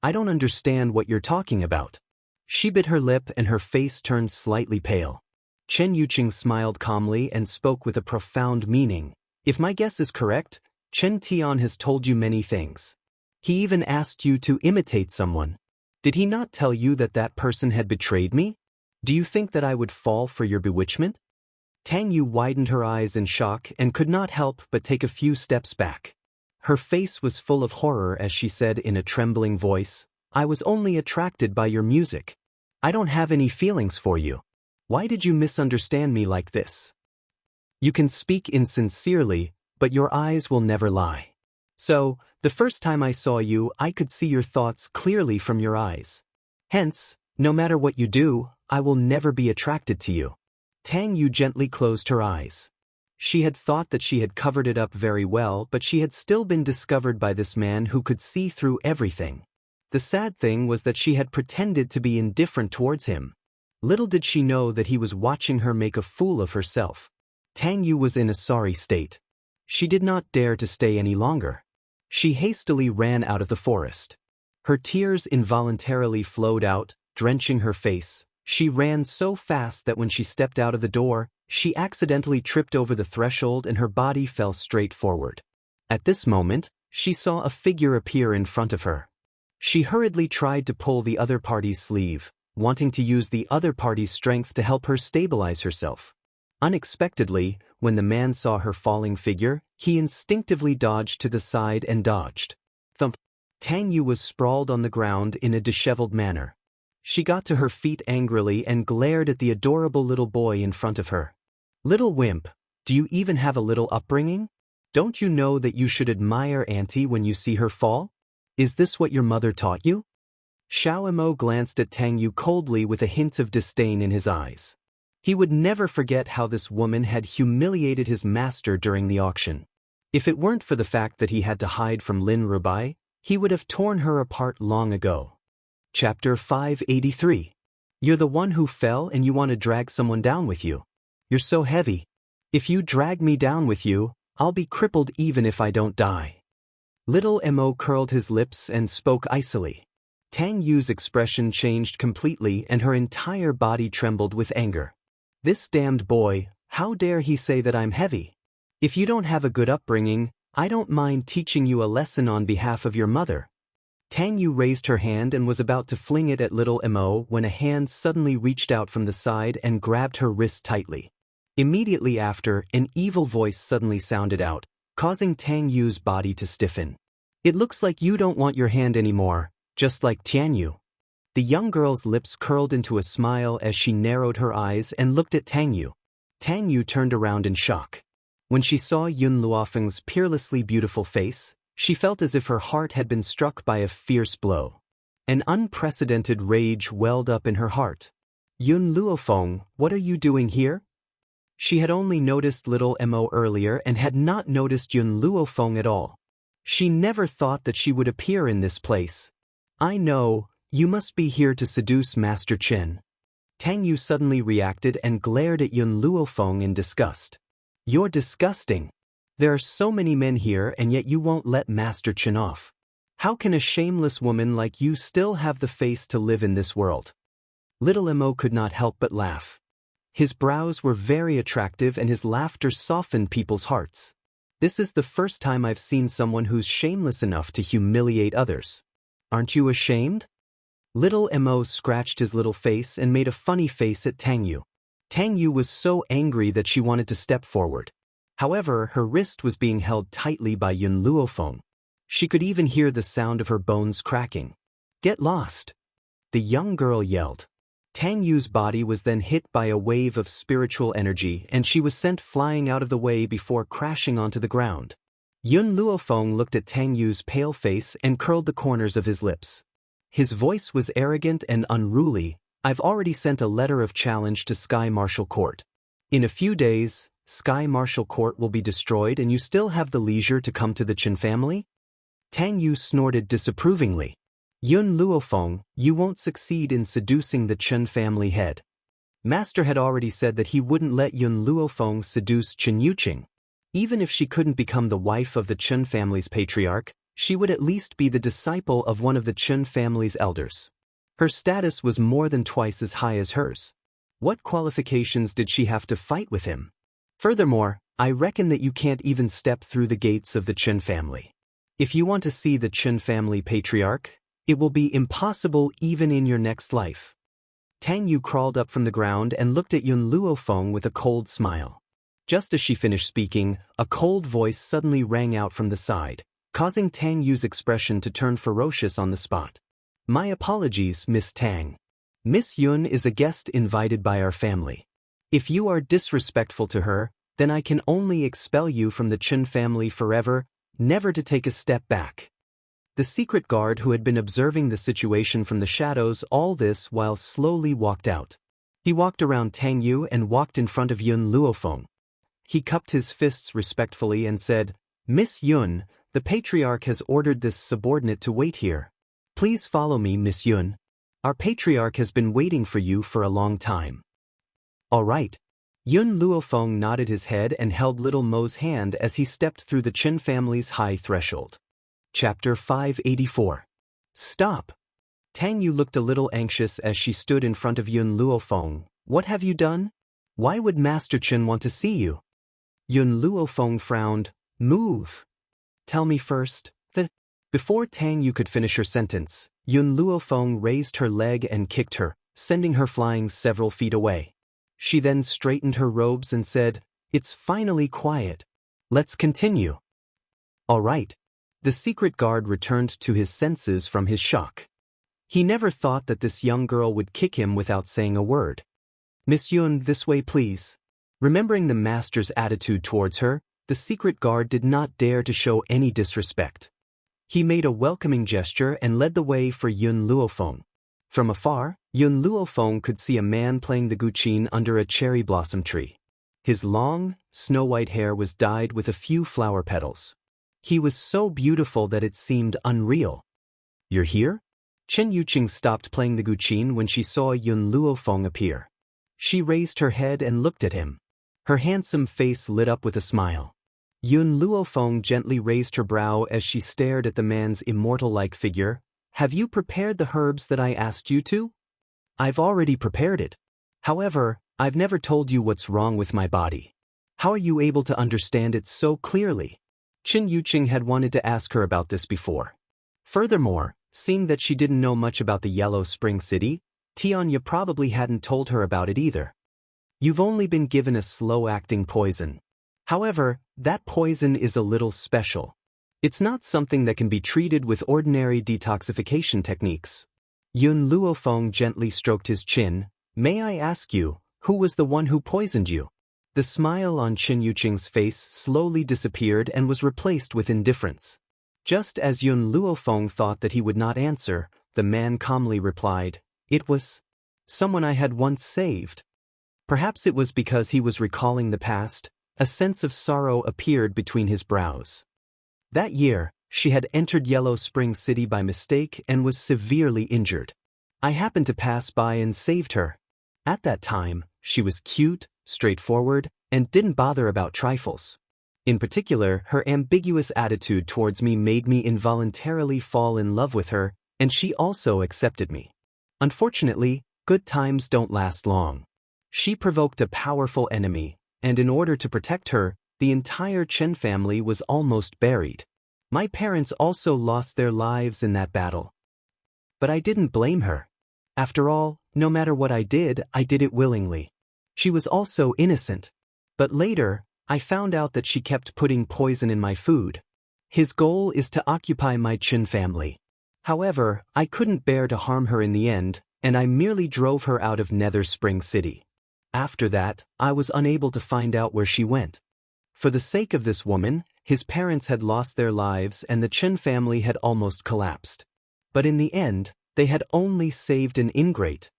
"I don't understand what you're talking about." She bit her lip and her face turned slightly pale. Chen Yuqing smiled calmly and spoke with a profound meaning. "If my guess is correct, Chen Tian has told you many things. He even asked you to imitate someone. Did he not tell you that that person had betrayed me? Do you think that I would fall for your bewitchment?" Tang Yu widened her eyes in shock and could not help but take a few steps back. Her face was full of horror as she said in a trembling voice, "I was only attracted by your music. I don't have any feelings for you. Why did you misunderstand me like this? You can speak insincerely, but your eyes will never lie. So, the first time I saw you, I could see your thoughts clearly from your eyes. Hence, no matter what you do, I will never be attracted to you. Tang Yu gently closed her eyes. She had thought that she had covered it up very well, but she had still been discovered by this man who could see through everything. The sad thing was that she had pretended to be indifferent towards him. Little did she know that he was watching her make a fool of herself. Tang Yu was in a sorry state. She did not dare to stay any longer. She hastily ran out of the forest. Her tears involuntarily flowed out, drenching her face. She ran so fast that when she stepped out of the door, she accidentally tripped over the threshold and her body fell straight forward. At this moment, she saw a figure appear in front of her. She hurriedly tried to pull the other party's sleeve, wanting to use the other party's strength to help her stabilize herself. Unexpectedly, when the man saw her falling figure, he instinctively dodged to the side and dodged. Thump! Tang Yu was sprawled on the ground in a disheveled manner. She got to her feet angrily and glared at the adorable little boy in front of her. Little wimp, do you even have a little upbringing? Don't you know that you should admire Auntie when you see her fall? Is this what your mother taught you? Xiao Imo glanced at Tang Yu coldly with a hint of disdain in his eyes. He would never forget how this woman had humiliated his master during the auction. If it weren't for the fact that he had to hide from Lin Rubai, he would have torn her apart long ago. Chapter 583. You're the one who fell and you want to drag someone down with you. You're so heavy. If you drag me down with you, I'll be crippled even if I don't die. Little Mo curled his lips and spoke icily. Tang Yu's expression changed completely and her entire body trembled with anger. This damned boy, how dare he say that I'm heavy? If you don't have a good upbringing, I don't mind teaching you a lesson on behalf of your mother. Tang Yu raised her hand and was about to fling it at little Mo when a hand suddenly reached out from the side and grabbed her wrist tightly. Immediately after, an evil voice suddenly sounded out, causing Tang Yu's body to stiffen. It looks like you don't want your hand anymore, just like Tian Yu. The young girl's lips curled into a smile as she narrowed her eyes and looked at Tang Yu. Tang Yu turned around in shock. When she saw Yun Luofeng's peerlessly beautiful face, she felt as if her heart had been struck by a fierce blow. An unprecedented rage welled up in her heart. Yun Luofeng, what are you doing here? She had only noticed little Mo earlier and had not noticed Yun Luofeng at all. She never thought that she would appear in this place. I know, you must be here to seduce Master Chen. Tang Yu suddenly reacted and glared at Yun Luofeng in disgust. You're disgusting. There are so many men here and yet you won't let Master Chen off. How can a shameless woman like you still have the face to live in this world? Little Mo could not help but laugh. His brows were very attractive and his laughter softened people's hearts. This is the first time I've seen someone who's shameless enough to humiliate others. Aren't you ashamed? Little Mo scratched his little face and made a funny face at Tang Yu. Tang Yu was so angry that she wanted to step forward. However, her wrist was being held tightly by Yun Luofeng. She could even hear the sound of her bones cracking. Get lost! The young girl yelled. Tang Yu's body was then hit by a wave of spiritual energy and she was sent flying out of the way before crashing onto the ground. Yun Luofeng looked at Tang Yu's pale face and curled the corners of his lips. His voice was arrogant and unruly. I've already sent a letter of challenge to Sky Martial Court. In a few days, Sky Martial Court will be destroyed and you still have the leisure to come to the Chen family? Tang Yu snorted disapprovingly. Yun Luofeng, you won't succeed in seducing the Chen family head. Master had already said that he wouldn't let Yun Luofeng seduce Chen Yuqing. Even if she couldn't become the wife of the Chen family's patriarch, she would at least be the disciple of one of the Chen family's elders. Her status was more than twice as high as hers. What qualifications did she have to fight with him? Furthermore, I reckon that you can't even step through the gates of the Chen family. If you want to see the Chen family patriarch, it will be impossible even in your next life. Tang Yu crawled up from the ground and looked at Yun Luofeng with a cold smile. Just as she finished speaking, a cold voice suddenly rang out from the side, causing Tang Yu's expression to turn ferocious on the spot. My apologies, Miss Tang. Miss Yun is a guest invited by our family. If you are disrespectful to her, then I can only expel you from the Chen family forever, never to take a step back. The secret guard who had been observing the situation from the shadows all this while slowly walked out. He walked around Tang Yu and walked in front of Yun Luofeng. He cupped his fists respectfully and said, Miss Yun, the patriarch has ordered this subordinate to wait here. Please follow me, Miss Yun. Our patriarch has been waiting for you for a long time. All right. Yun Luofeng nodded his head and held little Mo's hand as he stepped through the Chen family's high threshold. Chapter 584. Stop! Tang Yu looked a little anxious as she stood in front of Yun Luofeng. What have you done? Why would Master Chen want to see you? Yun Luofeng frowned. Move! Tell me first. Before Tang Yu could finish her sentence, Yun Luofeng raised her leg and kicked her, sending her flying several feet away. She then straightened her robes and said, It's finally quiet. Let's continue. All right. The secret guard returned to his senses from his shock. He never thought that this young girl would kick him without saying a word. Miss Yun, this way please. Remembering the master's attitude towards her, the secret guard did not dare to show any disrespect. He made a welcoming gesture and led the way for Yun Luofeng. From afar, Yun Luofeng could see a man playing the guqin under a cherry blossom tree. His long, snow-white hair was dyed with a few flower petals. He was so beautiful that it seemed unreal. You're here? Chen Yuqing stopped playing the guqin when she saw Yun Luofeng appear. She raised her head and looked at him. Her handsome face lit up with a smile. Yun Luofeng gently raised her brow as she stared at the man's immortal-like figure. Have you prepared the herbs that I asked you to? I've already prepared it. However, I've never told you what's wrong with my body. How are you able to understand it so clearly? Chen Yuqing had wanted to ask her about this before. Furthermore, seeing that she didn't know much about the Yellow Spring City, Tianya probably hadn't told her about it either. You've only been given a slow-acting poison. However, that poison is a little special. It's not something that can be treated with ordinary detoxification techniques. Yun Luofeng gently stroked his chin. May I ask you, who was the one who poisoned you? The smile on Chen Yuqing's face slowly disappeared and was replaced with indifference. Just as Yun Luofeng thought that he would not answer, the man calmly replied, It was someone I had once saved. Perhaps it was because he was recalling the past. A sense of sorrow appeared between his brows. That year, she had entered Yellow Spring City by mistake and was severely injured. I happened to pass by and saved her. At that time, she was cute, straightforward, and didn't bother about trifles. In particular, her ambiguous attitude towards me made me involuntarily fall in love with her, and she also accepted me. Unfortunately, good times don't last long. She provoked a powerful enemy, and in order to protect her, the entire Chen family was almost buried. My parents also lost their lives in that battle. But I didn't blame her. After all, no matter what I did it willingly. She was also innocent. But later, I found out that she kept putting poison in my food. His goal is to occupy my Chen family. However, I couldn't bear to harm her in the end, and I merely drove her out of Nether Spring City. After that, I was unable to find out where she went. For the sake of this woman, his parents had lost their lives and the Chen family had almost collapsed. But in the end, they had only saved an ingrate.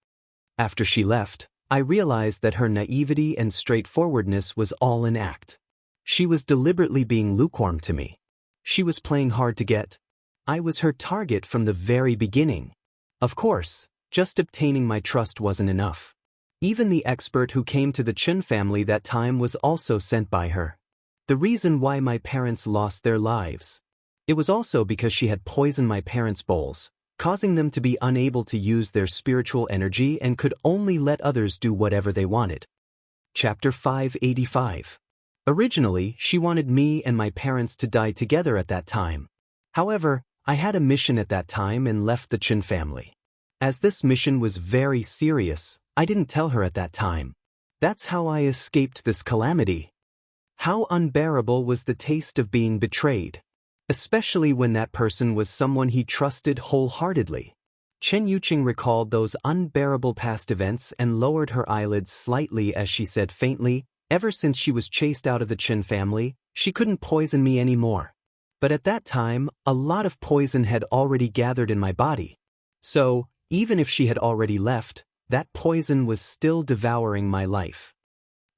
After she left, I realized that her naivety and straightforwardness was all an act. She was deliberately being lukewarm to me. She was playing hard to get. I was her target from the very beginning. Of course, just obtaining my trust wasn't enough. Even the expert who came to the Chen family that time was also sent by her. The reason why my parents lost their lives. It was also because she had poisoned my parents' bowls, causing them to be unable to use their spiritual energy and could only let others do whatever they wanted. Chapter 585. Originally, she wanted me and my parents to die together at that time. However, I had a mission at that time and left the Chen family. As this mission was very serious, I didn't tell her at that time. That's how I escaped this calamity. How unbearable was the taste of being betrayed, especially when that person was someone he trusted wholeheartedly. Chen Yuqing recalled those unbearable past events and lowered her eyelids slightly as she said faintly, ever since she was chased out of the Chen family, she couldn't poison me anymore. But at that time, a lot of poison had already gathered in my body. So, even if she had already left, that poison was still devouring my life.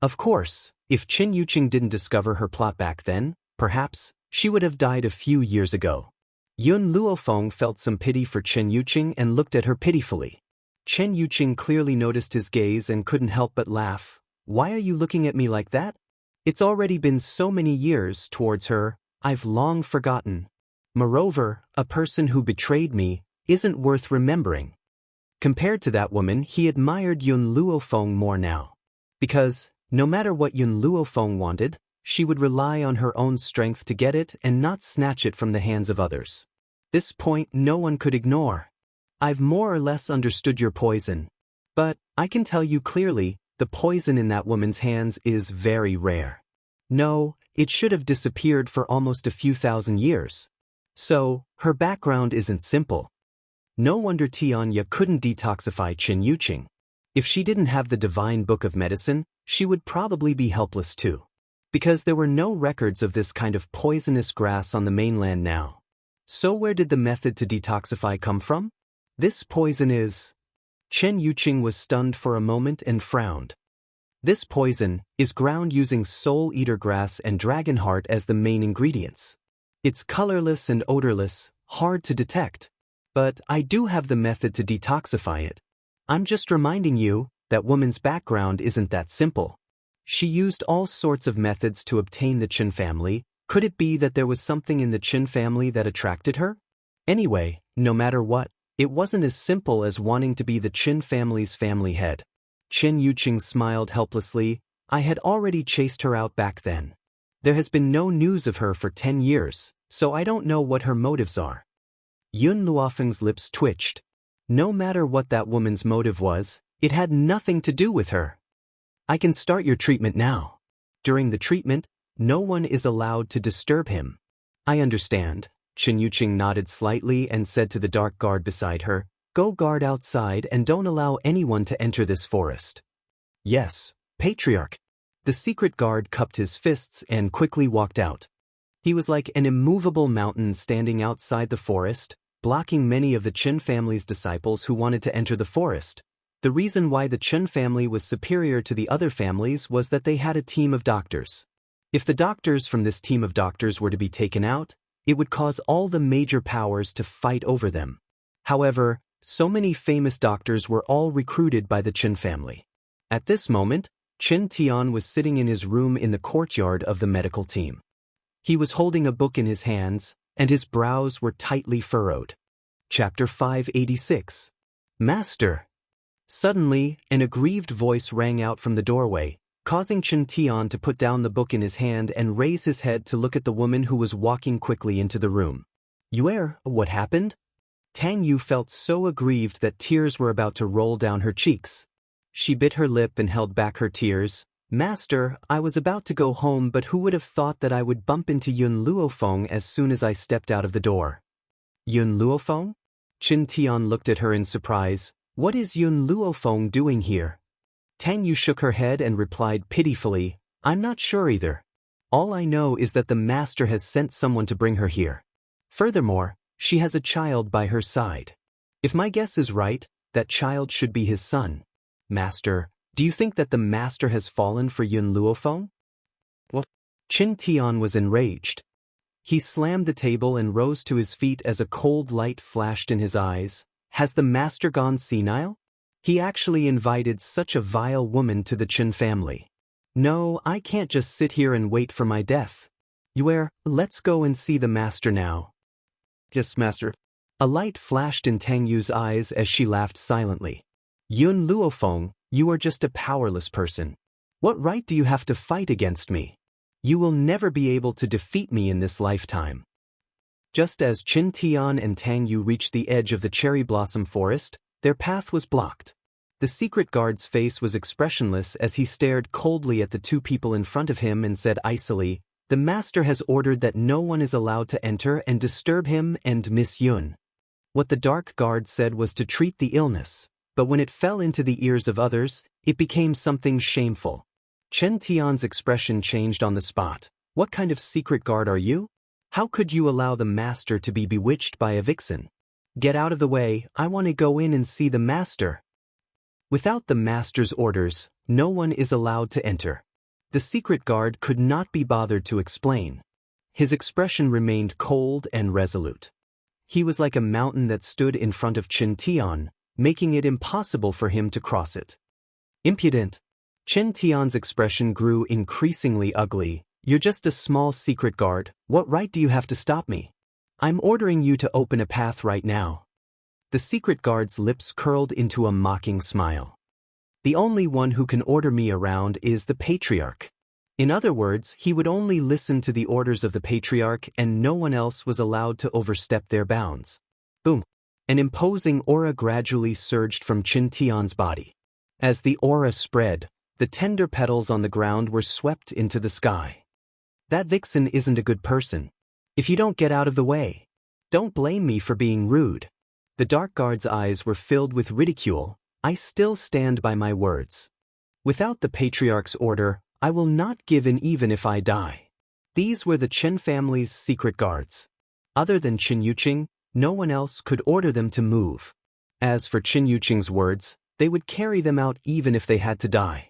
Of course, if Chen Yuqing didn't discover her plot back then, perhaps, she would have died a few years ago. Yun Luofeng felt some pity for Chen Yuqing and looked at her pitifully. Chen Yuqing clearly noticed his gaze and couldn't help but laugh. Why are you looking at me like that? It's already been so many years towards her, I've long forgotten. Moreover, a person who betrayed me isn't worth remembering. Compared to that woman, he admired Yun Luofeng more now. Because, no matter what Yun Luofeng wanted, she would rely on her own strength to get it and not snatch it from the hands of others. This point no one could ignore. I've more or less understood your poison. But, I can tell you clearly, the poison in that woman's hands is very rare. No, it should have disappeared for almost a few thousand years. So, her background isn't simple. No wonder Tianya couldn't detoxify Chen Yuqing. If she didn't have the divine book of medicine, she would probably be helpless too. Because there were no records of this kind of poisonous grass on the mainland now. So where did the method to detoxify come from? This poison is... Chen Yuqing was stunned for a moment and frowned. This poison is ground using soul-eater grass and dragon heart as the main ingredients. It's colorless and odorless, hard to detect. But I do have the method to detoxify it. I'm just reminding you, that woman's background isn't that simple. She used all sorts of methods to obtain the Qin family. Could it be that there was something in the Qin family that attracted her? Anyway, no matter what, it wasn't as simple as wanting to be the Qin family's family head. Chen Yuqing smiled helplessly. I had already chased her out back then. There has been no news of her for 10 years, so I don't know what her motives are. Yun Luofeng's lips twitched. No matter what that woman's motive was, it had nothing to do with her. I can start your treatment now. During the treatment, no one is allowed to disturb him. I understand. Chen Yuqing nodded slightly and said to the dark guard beside her, go guard outside and don't allow anyone to enter this forest. Yes, Patriarch. The secret guard cupped his fists and quickly walked out. He was like an immovable mountain standing outside the forest, blocking many of the Qin family's disciples who wanted to enter the forest. The reason why the Qin family was superior to the other families was that they had a team of doctors. If the doctors from this team of doctors were to be taken out, it would cause all the major powers to fight over them. However, so many famous doctors were all recruited by the Qin family. At this moment, Qin Tian was sitting in his room in the courtyard of the medical team. He was holding a book in his hands, and his brows were tightly furrowed. Chapter 586. Master. Suddenly, an aggrieved voice rang out from the doorway, causing Qin Tian to put down the book in his hand and raise his head to look at the woman who was walking quickly into the room. Yuer, what happened? Tang Yu felt so aggrieved that tears were about to roll down her cheeks. She bit her lip and held back her tears. Master, I was about to go home, but who would have thought that I would bump into Yun Luofeng as soon as I stepped out of the door? Yun Luofeng? Qin Tian looked at her in surprise. What is Yun Luofeng doing here? Tang Yu shook her head and replied pitifully, I'm not sure either. All I know is that the master has sent someone to bring her here. Furthermore, she has a child by her side. If my guess is right, that child should be his son. Master, do you think that the master has fallen for Yun Luofeng? What? Qin Tian was enraged. He slammed the table and rose to his feet as a cold light flashed in his eyes. Has the master gone senile? He actually invited such a vile woman to the Qin family. No, I can't just sit here and wait for my death. Yuer, let's go and see the master now. Yes, master. A light flashed in Tang Yu's eyes as she laughed silently. Yun Luofeng, you are just a powerless person. What right do you have to fight against me? You will never be able to defeat me in this lifetime. Just as Qin Tian and Tang Yu reached the edge of the cherry blossom forest, their path was blocked. The secret guard's face was expressionless as he stared coldly at the two people in front of him and said icily, the master has ordered that no one is allowed to enter and disturb him and Miss Yun. What the Dark Guard said was to treat the illness, but when it fell into the ears of others, it became something shameful. Chen Tian's expression changed on the spot. What kind of secret guard are you? How could you allow the master to be bewitched by a vixen? Get out of the way, I want to go in and see the master. Without the master's orders, no one is allowed to enter. The secret guard could not be bothered to explain. His expression remained cold and resolute. He was like a mountain that stood in front of Chen Tian, making it impossible for him to cross it. Impudent. Chen Tian's expression grew increasingly ugly. You're just a small secret guard. What right do you have to stop me? I'm ordering you to open a path right now. The secret guard's lips curled into a mocking smile. The only one who can order me around is the patriarch. In other words, he would only listen to the orders of the patriarch and no one else was allowed to overstep their bounds. Boom. An imposing aura gradually surged from Chen Tian's body. As the aura spread, the tender petals on the ground were swept into the sky. That vixen isn't a good person. If you don't get out of the way, don't blame me for being rude. The Dark Guard's eyes were filled with ridicule. I still stand by my words. Without the patriarch's order, I will not give in even if I die. These were the Chen family's secret guards. Other than Chen Yuqing, no one else could order them to move. As for Chen Yuqing's words, they would carry them out even if they had to die.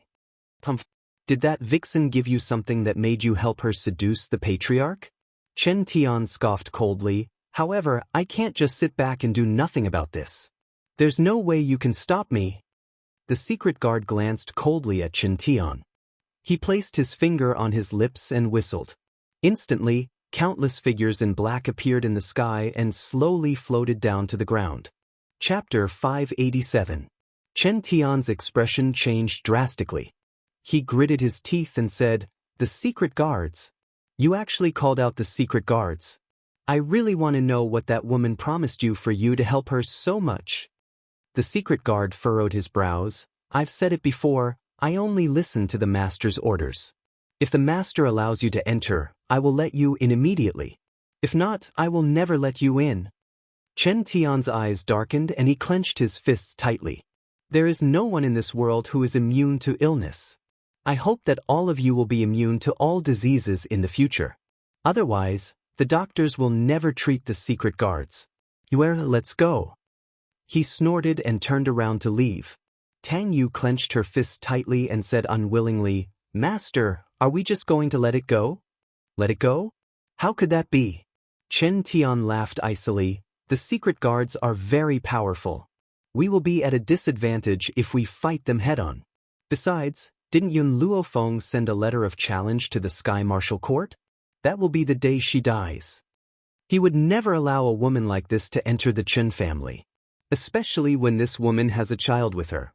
Did that vixen give you something that made you help her seduce the patriarch? Chen Tian scoffed coldly. However, I can't just sit back and do nothing about this. There's no way you can stop me. The secret guard glanced coldly at Chen Tian. He placed his finger on his lips and whistled. Instantly, countless figures in black appeared in the sky and slowly floated down to the ground. Chapter 587. Chen Tian's expression changed drastically. He gritted his teeth and said, "The secret guards? You actually called out the secret guards? I really want to know what that woman promised you for you to help her so much." The secret guard furrowed his brows. I've said it before, I only listen to the master's orders. If the master allows you to enter, I will let you in immediately. If not, I will never let you in. Chen Tian's eyes darkened and he clenched his fists tightly. There is no one in this world who is immune to illness. I hope that all of you will be immune to all diseases in the future. Otherwise, the doctors will never treat the secret guards. Let's go. He snorted and turned around to leave. Tang Yu clenched her fists tightly and said unwillingly, "Master, are we just going to let it go?" Let it go? How could that be? Chen Tian laughed icily. The secret guards are very powerful. We will be at a disadvantage if we fight them head-on. Besides, didn't Yun Luofeng send a letter of challenge to the Sky Martial Court? That will be the day she dies. He would never allow a woman like this to enter the Chen family, especially when this woman has a child with her.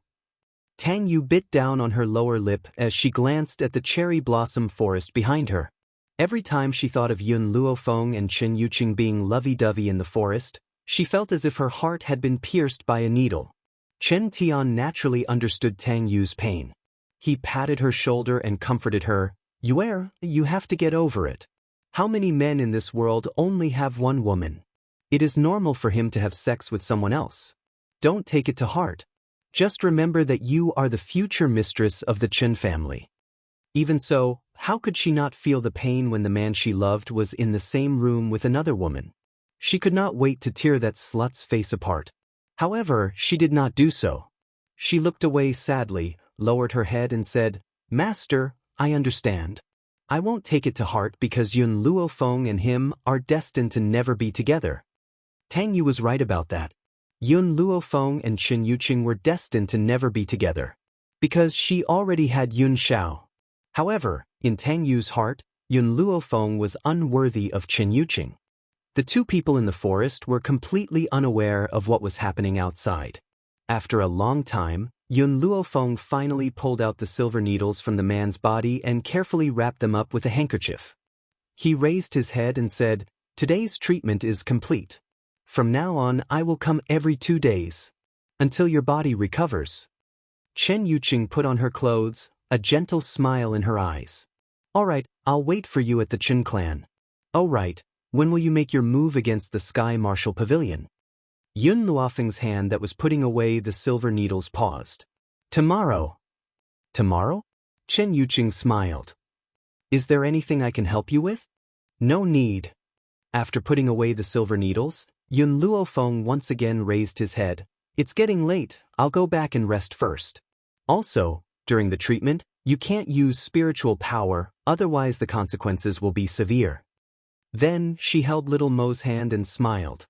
Tang Yu bit down on her lower lip as she glanced at the cherry blossom forest behind her. Every time she thought of Yun Luofeng and Chen Yuqing being lovey-dovey in the forest, she felt as if her heart had been pierced by a needle. Chen Tian naturally understood Tang Yu's pain. He patted her shoulder and comforted her. You have to get over it. How many men in this world only have one woman? It is normal for him to have sex with someone else. Don't take it to heart. Just remember that you are the future mistress of the Chen family. Even so, how could she not feel the pain when the man she loved was in the same room with another woman? She could not wait to tear that slut's face apart. However, she did not do so. She looked away sadly, lowered her head and said, "Master, I understand. I won't take it to heart because Yun Luofeng and him are destined to never be together." Tang Yu was right about that. Yun Luofeng and Chen Yuqing were destined to never be together, because she already had Yun Xiao. However, in Tang Yu's heart, Yun Luofeng was unworthy of Chen Yuqing. The two people in the forest were completely unaware of what was happening outside. After a long time, Yun Luofeng finally pulled out the silver needles from the man's body and carefully wrapped them up with a handkerchief. He raised his head and said, "Today's treatment is complete. From now on, I will come every 2 days, until your body recovers." Chen Yuqing put on her clothes, a gentle smile in her eyes. "All right, I'll wait for you at the Chen clan." "Oh right, when will you make your move against the Sky Martial Pavilion?" Yun Luofeng's hand that was putting away the silver needles paused. Tomorrow. Tomorrow? Chen Yuqing smiled. Is there anything I can help you with? No need. After putting away the silver needles, Yun Luofeng once again raised his head. It's getting late, I'll go back and rest first. Also, during the treatment, you can't use spiritual power, otherwise the consequences will be severe. Then, she held little Mo's hand and smiled.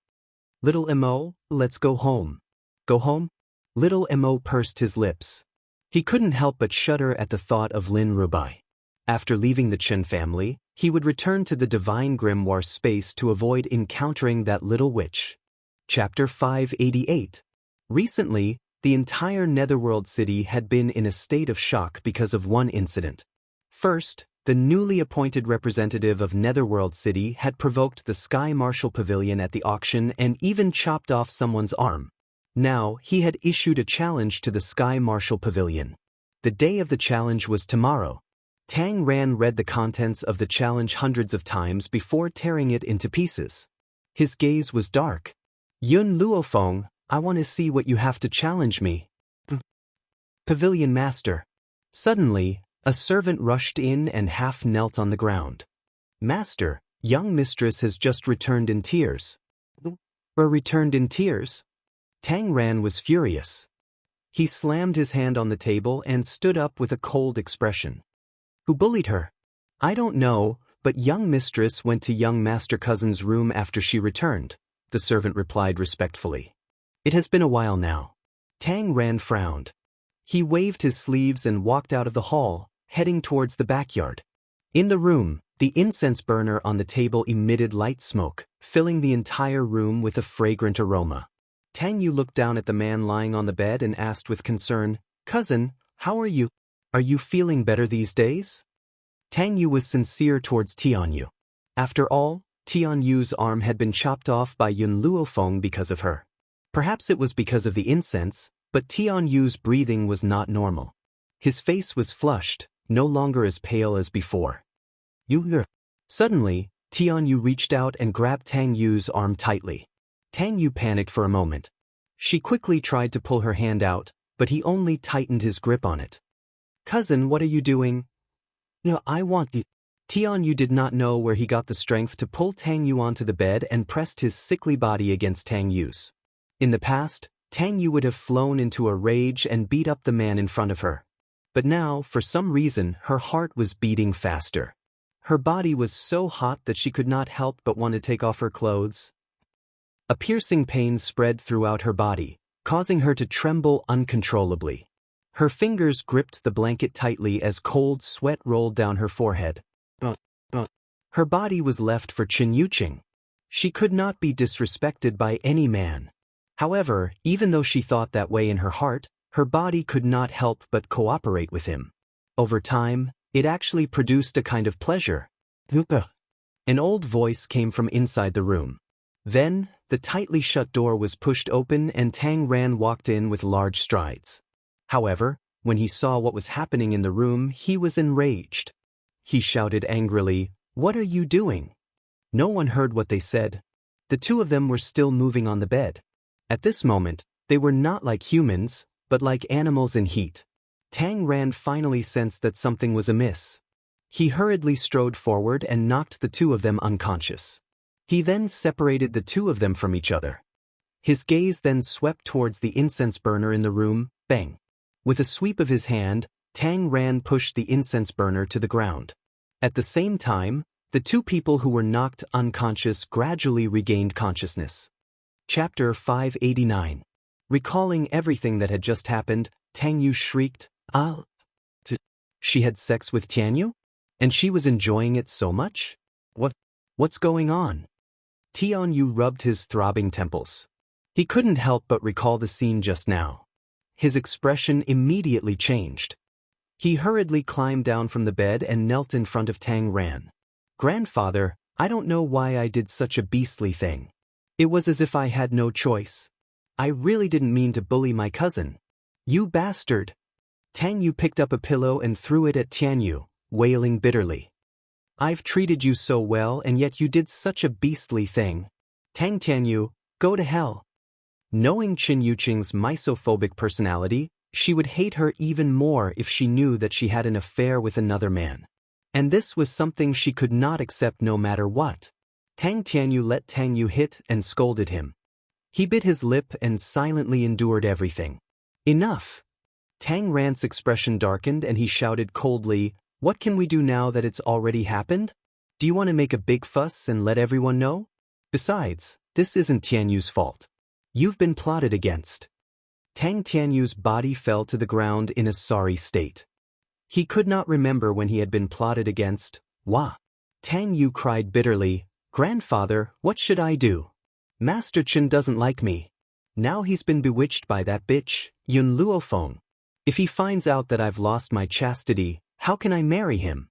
Little Mo, let's go home. Go home? Little Mo pursed his lips. He couldn't help but shudder at the thought of Lin Rubai. After leaving the Chen family, he would return to the Divine Grimoire space to avoid encountering that little witch. Chapter 588. Recently, the entire Netherworld city had been in a state of shock because of one incident. First, the newly appointed representative of Netherworld City had provoked the Sky Marshal Pavilion at the auction and even chopped off someone's arm. Now, he had issued a challenge to the Sky Marshal Pavilion. The day of the challenge was tomorrow. Tang Ran read the contents of the challenge hundreds of times before tearing it into pieces. His gaze was dark. Yun Luofeng, I want to see what you have to challenge me. Pavilion Master. Suddenly, a servant rushed in and half knelt on the ground. Master, young mistress has just returned in tears. Returned in tears? Tang Ran was furious. He slammed his hand on the table and stood up with a cold expression. Who bullied her? I don't know, but young mistress went to young master cousin's room after she returned, the servant replied respectfully. It has been a while now. Tang Ran frowned. He waved his sleeves and walked out of the hall, heading towards the backyard. In the room, the incense burner on the table emitted light smoke, filling the entire room with a fragrant aroma. Tang Yu looked down at the man lying on the bed and asked with concern, Cousin, how are you? Are you feeling better these days? Tang Yu was sincere towards Tianyu. After all, Tianyu's arm had been chopped off by Yun Luofeng because of her. Perhaps it was because of the incense, but Tianyu's breathing was not normal. His face was flushed, no longer as pale as before. Suddenly, Tianyu reached out and grabbed Tang Yu's arm tightly. Tang Yu panicked for a moment. She quickly tried to pull her hand out, but he only tightened his grip on it. Cousin, what are you doing? I want the... Tianyu did not know where he got the strength to pull Tang Yu onto the bed and pressed his sickly body against Tang Yu's. In the past, Tang Yu would have flown into a rage and beat up the man in front of her. But now, for some reason, her heart was beating faster. Her body was so hot that she could not help but want to take off her clothes. A piercing pain spread throughout her body, causing her to tremble uncontrollably. Her fingers gripped the blanket tightly as cold sweat rolled down her forehead. Her body was left for Chen Yuqing. She could not be disrespected by any man. However, even though she thought that way in her heart, her body could not help but cooperate with him. Over time, it actually produced a kind of pleasure. An old voice came from inside the room. Then, the tightly shut door was pushed open and Tang Ran walked in with large strides. However, when he saw what was happening in the room, he was enraged. He shouted angrily, "What are you doing?" No one heard what they said. The two of them were still moving on the bed. At this moment, they were not like humans, but like animals in heat. Tang Ran finally sensed that something was amiss. He hurriedly strode forward and knocked the two of them unconscious. He then separated the two of them from each other. His gaze then swept towards the incense burner in the room, bang. With a sweep of his hand, Tang Ran pushed the incense burner to the ground. At the same time, the two people who were knocked unconscious gradually regained consciousness. Chapter 589. Recalling everything that had just happened, Tang Yu shrieked, "Ah! She had sex with Tianyu? And she was enjoying it so much? What's going on?" Tianyu rubbed his throbbing temples. He couldn't help but recall the scene just now. His expression immediately changed. He hurriedly climbed down from the bed and knelt in front of Tang Ran. "Grandfather, I don't know why I did such a beastly thing. It was as if I had no choice. I really didn't mean to bully my cousin. You bastard!" Tang Yu picked up a pillow and threw it at Tianyu, wailing bitterly. "I've treated you so well and yet you did such a beastly thing. Tianyu, go to hell." Knowing Qin Yuqing's misophobic personality, she would hate her even more if she knew that she had an affair with another man. And this was something she could not accept no matter what. Tang Tianyu let Tang Yu hit and scolded him. He bit his lip and silently endured everything. Enough! Tang Ran's expression darkened and he shouted coldly, "What can we do now that it's already happened? Do you want to make a big fuss and let everyone know? Besides, this isn't Tianyu's fault. You've been plotted against." Tang Tianyu's body fell to the ground in a sorry state. He could not remember when he had been plotted against. Wah! Tang Yu cried bitterly, "Grandfather, what should I do? Master Chen doesn't like me. Now he's been bewitched by that bitch, Yun Luofeng. If he finds out that I've lost my chastity, how can I marry him?"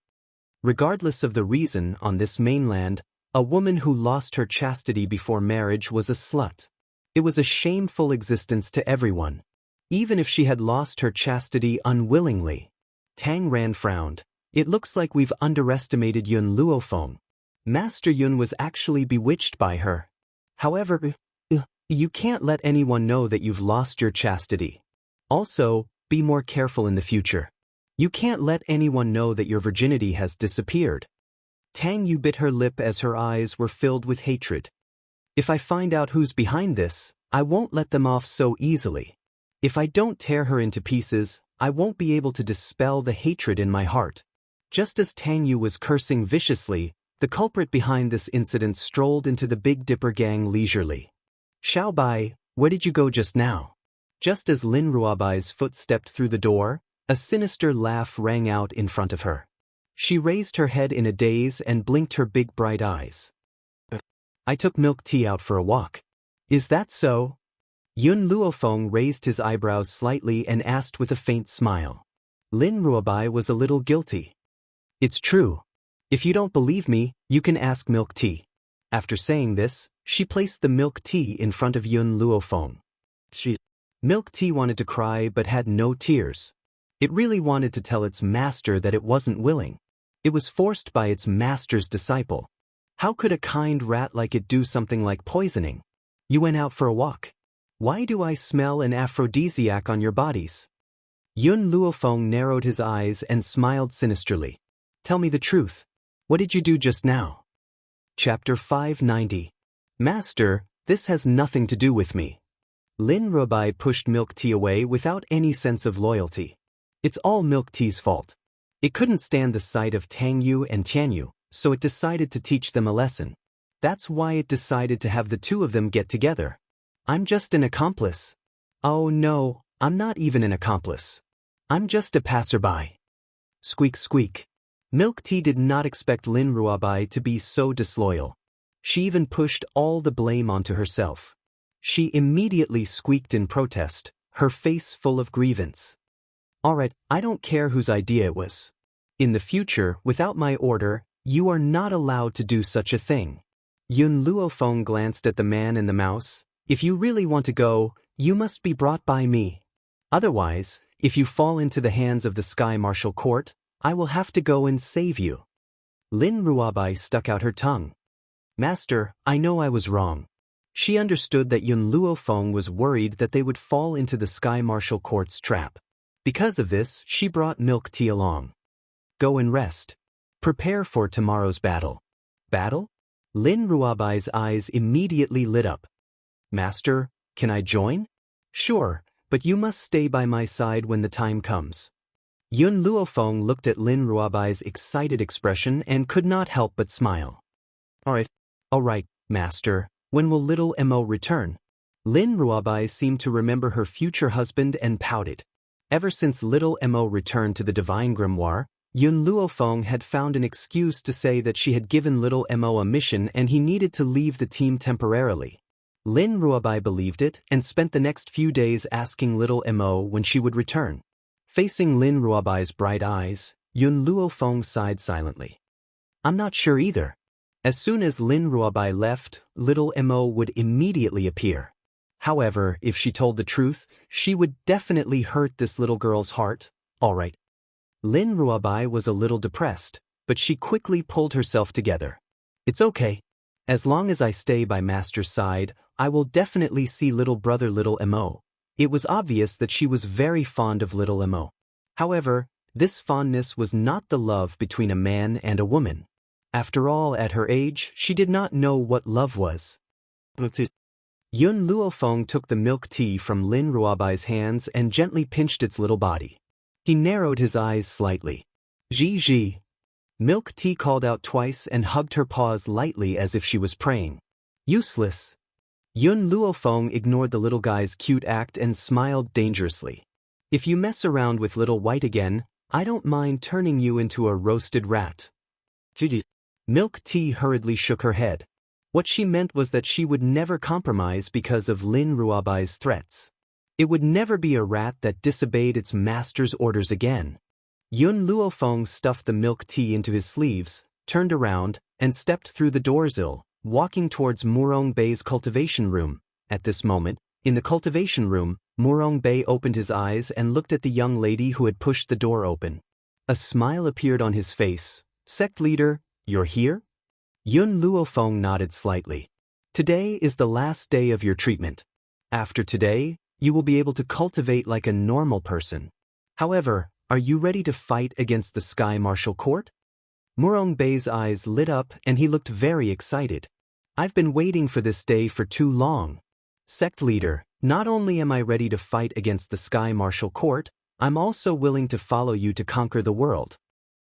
Regardless of the reason, on this mainland, a woman who lost her chastity before marriage was a slut. It was a shameful existence to everyone. Even if she had lost her chastity unwillingly. Tang Ran frowned. "It looks like we've underestimated Yun Luofeng. Master Yun was actually bewitched by her. However, you can't let anyone know that you've lost your chastity. Also, be more careful in the future. You can't let anyone know that your virginity has disappeared." Tang Yu bit her lip as her eyes were filled with hatred. "If I find out who's behind this, I won't let them off so easily. If I don't tear her into pieces, I won't be able to dispel the hatred in my heart." Just as Tang Yu was cursing viciously, the culprit behind this incident strolled into the Big Dipper gang leisurely. "Xiaobai, where did you go just now?" Just as Lin Ruobai's foot stepped through the door, a sinister laugh rang out in front of her. She raised her head in a daze and blinked her big bright eyes. "I took milk tea out for a walk." "Is that so?" Yun Luofeng raised his eyebrows slightly and asked with a faint smile. Lin Ruobai was a little guilty. "It's true. If you don't believe me, you can ask milk tea." After saying this, she placed the milk tea in front of Yun Luofeng. Milk tea wanted to cry but had no tears. It really wanted to tell its master that it wasn't willing. It was forced by its master's disciple. How could a kind rat like it do something like poisoning? "You went out for a walk. Why do I smell an aphrodisiac on your bodies?" Yun Luofeng narrowed his eyes and smiled sinisterly. "Tell me the truth. What did you do just now?" Chapter 590. "Master, this has nothing to do with me." Lin Ruobai pushed milk tea away without any sense of loyalty. It's all milk tea's fault. It couldn't stand the sight of Tang Yu and Tianyu, so it decided to teach them a lesson. That's why it decided to have the two of them get together. "I'm just an accomplice." "Oh no, I'm not even an accomplice. I'm just a passerby." Squeak squeak. Milk tea did not expect Lin Ruobai to be so disloyal. She even pushed all the blame onto herself. She immediately squeaked in protest, her face full of grievance. "Alright, I don't care whose idea it was. In the future, without my order, you are not allowed to do such a thing." Yun Luofeng glanced at the man and the mouse. "If you really want to go, you must be brought by me. Otherwise, if you fall into the hands of the Sky Martial Court, I will have to go and save you." Lin Ruobai stuck out her tongue. "Master, I know I was wrong." She understood that Yun Luofeng was worried that they would fall into the Sky Martial Court's trap. Because of this, she brought milk tea along. "Go and rest. Prepare for tomorrow's battle." "Battle?" Lin Ruobai's eyes immediately lit up. "Master, can I join?" "Sure, but you must stay by my side when the time comes." Yun Luofeng looked at Lin Ruobai's excited expression and could not help but smile. All right, Master. When will little Mo return?" Lin Ruobai seemed to remember her future husband and pouted. Ever since little Mo returned to the Divine Grimoire, Yun Luofeng had found an excuse to say that she had given little Mo a mission and he needed to leave the team temporarily. Lin Ruobai believed it and spent the next few days asking little Mo when she would return. Facing Lin Ruobai's bright eyes, Yun Luofeng sighed silently. "I'm not sure either." As soon as Lin Ruobai left, little Mo would immediately appear. However, if she told the truth, she would definitely hurt this little girl's heart. Alright. Lin Ruobai was a little depressed, but she quickly pulled herself together. "It's okay. As long as I stay by Master's side, I will definitely see little brother little Mo. It was obvious that she was very fond of little Mo. However, this fondness was not the love between a man and a woman. After all, at her age, she did not know what love was. Yun Luofeng took the milk tea from Lin Ruobai's hands and gently pinched its little body. He narrowed his eyes slightly. Ji. Milk tea called out twice and hugged her paws lightly as if she was praying. Useless. Yun Luofeng ignored the little guy's cute act and smiled dangerously. If you mess around with little white again, I don't mind turning you into a roasted rat. Milk tea hurriedly shook her head. What she meant was that she would never compromise because of Lin Ruobai's threats. It would never be a rat that disobeyed its master's orders again. Yun Luofeng stuffed the milk tea into his sleeves, turned around, and stepped through the doorsill, walking towards Murong Bei's cultivation room. At this moment, in the cultivation room, Murong Bei opened his eyes and looked at the young lady who had pushed the door open. A smile appeared on his face. Sect leader, you're here? Yun Luofeng nodded slightly. Today is the last day of your treatment. After today, you will be able to cultivate like a normal person. However, are you ready to fight against the Sky Martial Court? Murong Bei's eyes lit up and he looked very excited. I've been waiting for this day for too long. Sect leader, not only am I ready to fight against the Sky Martial Court, I'm also willing to follow you to conquer the world.